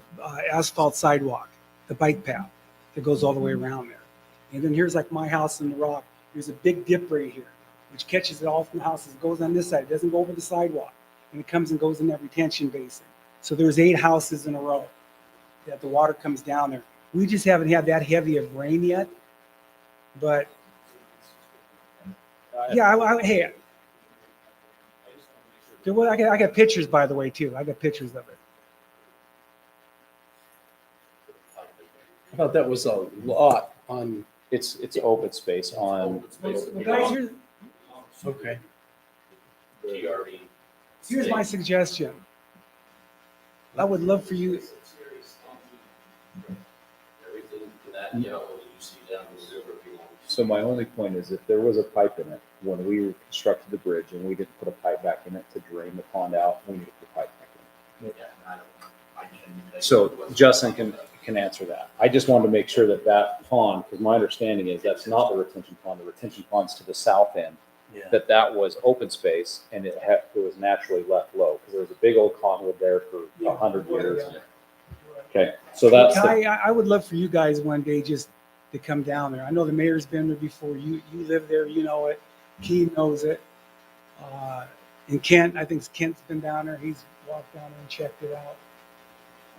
Speaker 17: asphalt sidewalk, the bike path that goes all the way around there. And then here's like my house in the rock. There's a big dip right here, which catches it all from the houses. It goes on this side. It doesn't go over the sidewalk. And it comes and goes in that retention basin. So there's 8 houses in a row that the water comes down there. We just haven't had that heavy of rain yet. But yeah, hey, I got pictures, by the way, too. I got pictures of it.
Speaker 8: I thought that was a lot on.
Speaker 5: It's open space on.
Speaker 17: Well, guys,
Speaker 8: Okay.
Speaker 17: Here's my suggestion. I would love for you.
Speaker 5: So my only point is, if there was a pipe in it when we constructed the bridge and we didn't put a pipe back in it to drain the pond out, we need to put a pipe back in. So Justin can answer that. I just wanted to make sure that pond, because my understanding is that's not the retention pond. The retention pond's to the south end.
Speaker 8: Yeah.
Speaker 5: That was open space and it was naturally left low because there was a big old cottonwood there for 100 years. Okay, so that's.
Speaker 17: I would love for you guys one day just to come down there. I know the mayor's been there before. You live there, you know it. Key knows it. And Kent, I think Kent's been down there. He's walked down there and checked it out.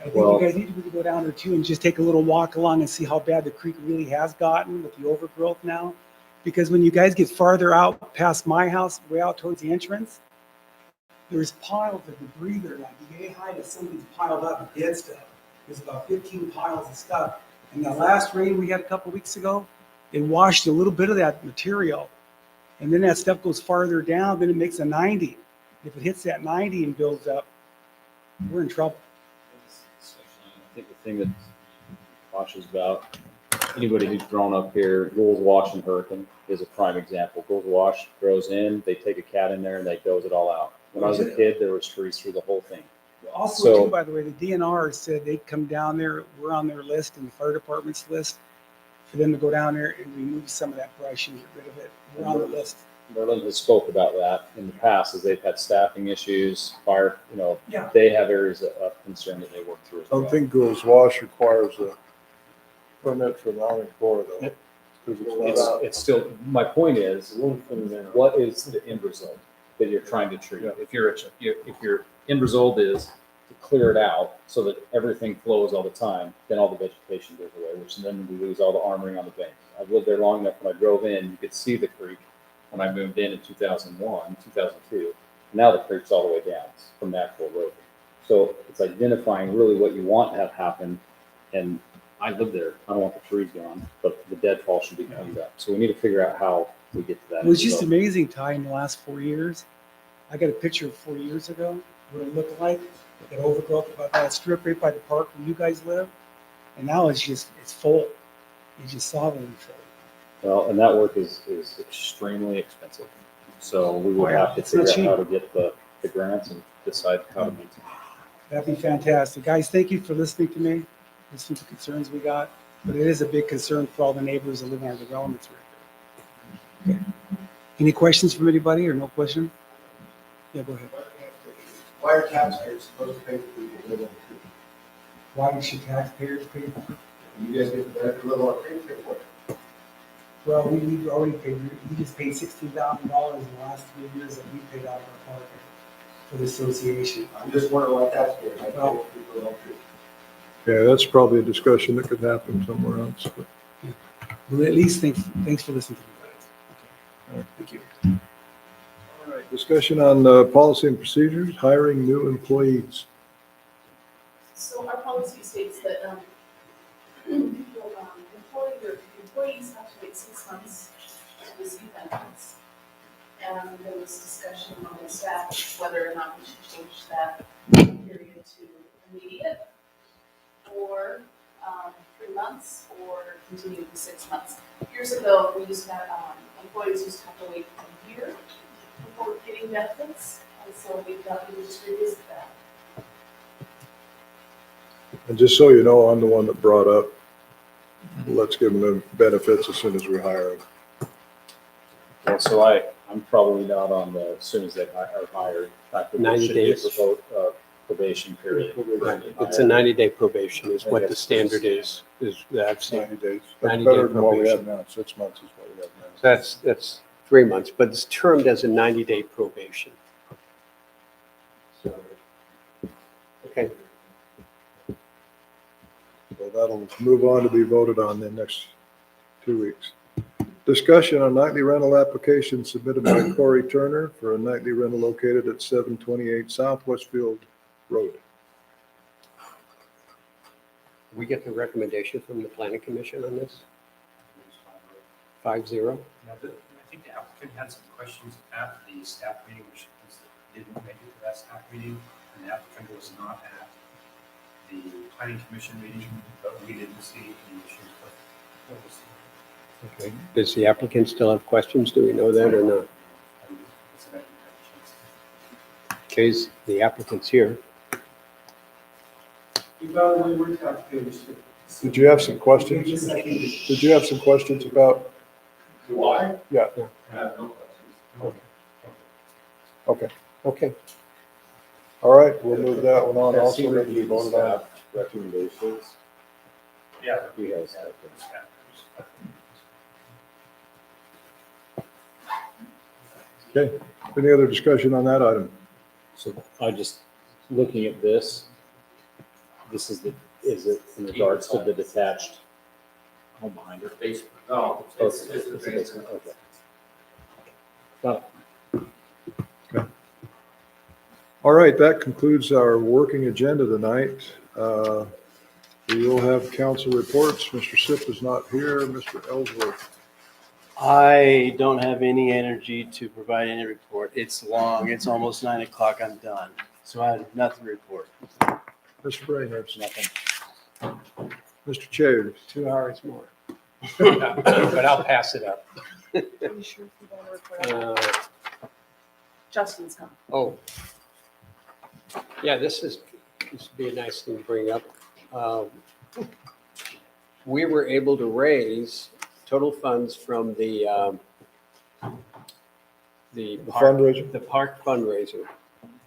Speaker 17: I think you guys need to really go down there too and just take a little walk along and see how bad the creek really has gotten with the overgrowth now. Because when you guys get farther out past my house, way out towards the entrance, there's piles of debris there. Like yay high that somebody's piled up with dead stuff. There's about 15 piles of stuff. And that last rain we had a couple weeks ago, it washed a little bit of that material. And then that stuff goes farther down, then it makes a 90. If it hits that 90 and builds up, we're in trouble.
Speaker 5: I think the thing that Josh is about, anybody who's grown up here, Goals Wash and Hurricane is a prime example. Goals Wash grows in, they take a cat in there and they doze it all out. When I was a kid, there was trees through the whole thing.
Speaker 17: Also, too, by the way, the DNR said they'd come down there. We're on their list and the fire department's list for them to go down there and remove some of that brush and get rid of it. We're on the list.
Speaker 5: Merlin has spoke about that in the past as they've had staffing issues, fire,
Speaker 17: Yeah.
Speaker 5: they have areas of concern that they work through as
Speaker 1: I don't
Speaker 5: well.
Speaker 1: think Goes Wash requires a permit from the Army Corps though. 'Cause it's not-
Speaker 5: It's still, my point is, what is the end result that you're trying to treat? If your end result is to clear it out so that everything flows all the time, then all the vegetation goes away, which then we lose all the armoring on the bank. I've lived there long enough. When I drove in, you could see the creek when I moved in 2001, 2002. Now the creek's all the way down from natural erosion. So it's identifying really what you want to have happen. And I live there. I don't want the trees gone, but the deadfall should be cleaned up. So we need to figure out how we get to that.
Speaker 17: It was just amazing, Ty, in the last 4 years. I got a picture of 4 years ago, what it looked like, that overgrowth about that strip right by the park where you guys live. And now it's full. You just saw it in full.
Speaker 5: Well, and that work is extremely expensive. So we will have to
Speaker 17: It's not
Speaker 5: figure out how
Speaker 17: cheap.
Speaker 5: to get the grants and decide how to maintain it.
Speaker 17: That'd be fantastic. Guys, thank you for listening to me, listening to the concerns we got. But it is a big concern for all the neighbors that live in our developments right there. Okay. Any questions from anybody or no question? Yeah, go ahead.
Speaker 1: Why are taxpayers supposed to pay for people who live on the creek?
Speaker 17: Why should taxpayers pay for it?
Speaker 1: You guys get the benefit of living on a creek, pay for it.
Speaker 17: Well, we already paid, we just paid $16,000 in the last 3 years that we paid out of our pocket for the association.
Speaker 1: I'm just wondering why taxpayers have to pay
Speaker 17: Well-
Speaker 1: for people who live on the creek. Yeah, that's probably a discussion that could happen somewhere else, but.
Speaker 17: Well, at least thanks for listening to me, guys. Okay. Thank you.
Speaker 1: All right, discussion on policy and procedures, hiring new employees.
Speaker 16: So our policy states that, employees have to wait 6 months to receive benefits. And there was discussion among the staff whether or not we should change that period to immediate, or 3 months, or continue to 6 months. Years ago, we used to have, employees used to have to wait a year before getting benefits, and so we thought we would just revisit that.
Speaker 1: And just so you know, I'm the one that brought up, let's give them the benefits as soon as we hire them.
Speaker 5: Well, so I'm probably not on the, as soon as they are hired. I think there
Speaker 4: 90
Speaker 5: should be a
Speaker 4: days.
Speaker 5: Probation period.
Speaker 4: It's a 90-day probation is what the standard is that I've seen.
Speaker 1: 90 days.
Speaker 4: 90
Speaker 1: That's
Speaker 4: day
Speaker 1: better than what we have
Speaker 4: probation.
Speaker 1: now. 6 months is what we have now.
Speaker 4: That's 3 months, but it's termed as a 90-day probation. So, okay.
Speaker 1: So that'll move on to be voted on in the next 2 weeks. Discussion on nightly rental application submitted by Corey Turner for a nightly rental located at 728 South Westfield Road.
Speaker 4: We get the recommendation from the planning commission on this? 5-0?
Speaker 6: Yeah, I think the applicant had some questions at the staff meeting, which didn't make it to that staff meeting, and the applicant was not at the planning commission meeting, but we didn't see any issues with what was.
Speaker 4: Okay. Does the applicant still have questions? Do we know that or not? Okay, the applicant's here.
Speaker 1: Did you have some questions? Did you have some questions about?
Speaker 15: Do I?
Speaker 1: Yeah.
Speaker 15: I have no questions.
Speaker 1: Okay.
Speaker 4: Okay.
Speaker 1: All right, we'll move that one on.
Speaker 5: Has
Speaker 1: Also
Speaker 5: he
Speaker 1: ready to be
Speaker 5: reviewed the
Speaker 1: voted on.
Speaker 5: staff recommendations?
Speaker 6: Yeah.
Speaker 5: He has.
Speaker 1: Okay, any other discussion on that item?
Speaker 5: So I just, looking at this, this is it in regards to the detached home behind it?
Speaker 2: Basement.
Speaker 5: Oh,
Speaker 2: It's
Speaker 5: it's
Speaker 2: the
Speaker 5: a
Speaker 2: basement.
Speaker 5: basement, okay. Got it.
Speaker 1: All right, that concludes our working agenda tonight. We will have council reports. Mr. Sipp is not here. Mr. Ellsworth.
Speaker 10: I don't have any energy to provide any report. It's long. It's almost 9 o'clock. I'm done. So I have nothing to report.
Speaker 1: Mr. Brainerd.
Speaker 4: Nothing.
Speaker 1: Mr. Chayers.
Speaker 4: 2 hours more. But I'll pass it up.
Speaker 16: Are you sure if you want to report on it? Justin's coming.
Speaker 4: Oh. Yeah, this would be a nice thing to bring up. We were able to raise total funds from the
Speaker 1: fundraiser?
Speaker 4: The park fundraiser.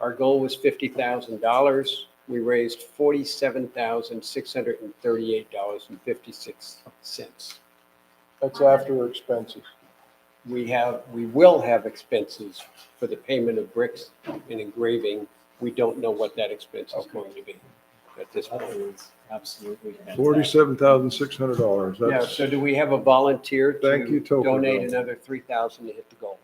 Speaker 4: Our goal was $50,000. We raised $47,638.56.
Speaker 1: That's after expenses.
Speaker 4: We will have expenses for the payment of bricks and engraving. We don't know what that expense is going to be at this point.
Speaker 5: Absolutely fantastic.
Speaker 1: $47,600.
Speaker 4: Yeah,
Speaker 1: That's,
Speaker 4: so do we have a volunteer
Speaker 1: Thank you,
Speaker 4: to donate
Speaker 1: Tokenville.
Speaker 4: another $3,000 to hit the goal?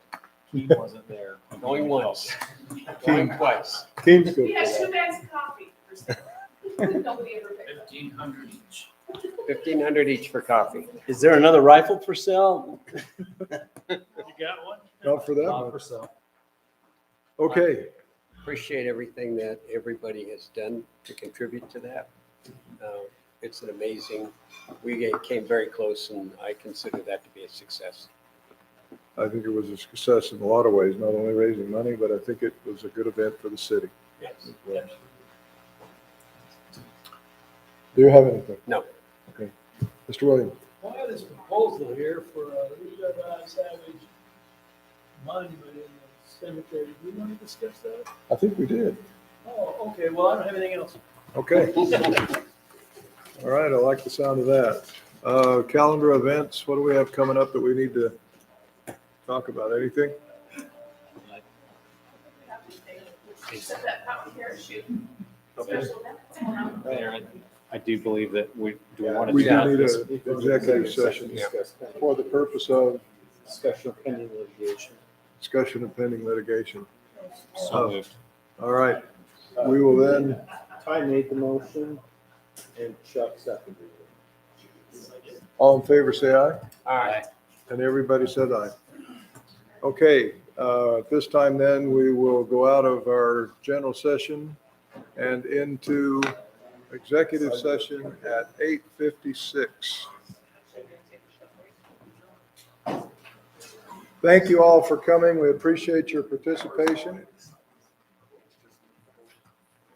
Speaker 5: He wasn't there.
Speaker 4: Going once,
Speaker 1: Keen-
Speaker 4: going twice.
Speaker 1: Keen's good
Speaker 16: He
Speaker 1: for
Speaker 16: has
Speaker 1: that.
Speaker 16: 2 bags of coffee for sale. Nobody ever picked up.
Speaker 2: 1,500 each.
Speaker 4: 1,500 each for coffee.
Speaker 10: Is there another rifle for sale?
Speaker 9: You got one?
Speaker 1: Not for that
Speaker 5: Not
Speaker 1: much.
Speaker 5: for sale.
Speaker 1: Okay,
Speaker 4: Appreciate everything that everybody has done to contribute to that. It's an amazing, came very close, and I consider that to be a success.
Speaker 1: I think it was a success in a lot of ways, not only raising money, but I think it was a good event for the city.
Speaker 4: Yes.
Speaker 1: as well. Do you have anything?
Speaker 4: No.
Speaker 1: Okay. Mr. Williams?
Speaker 9: I have this proposal here for a Levi Savage monument in the cemetery. Do we want to discuss that?
Speaker 1: I think we did.
Speaker 9: Oh, okay, well, I don't have anything else.
Speaker 1: Okay. All right, I like the sound of that. Calendar events, what do we have coming up that we need to talk about? Anything?
Speaker 16: Except that fountain parachute.
Speaker 1: Okay.
Speaker 16: Special event going on.
Speaker 5: Mayor, I do believe that we want to
Speaker 1: We
Speaker 5: chat
Speaker 1: do need
Speaker 5: this.
Speaker 1: an executive session for the purpose of
Speaker 5: Discussion of pending litigation.
Speaker 1: discussion of pending litigation.
Speaker 5: So moved.
Speaker 1: All right, we will then,
Speaker 12: Ty made the motion and Chuck seconded it.
Speaker 1: all in favor, say aye.
Speaker 4: Aye.
Speaker 1: And everybody said aye. Okay, at this time then, we will go out of our general session and into executive session at 8:56. Thank you all for coming. We appreciate your participation.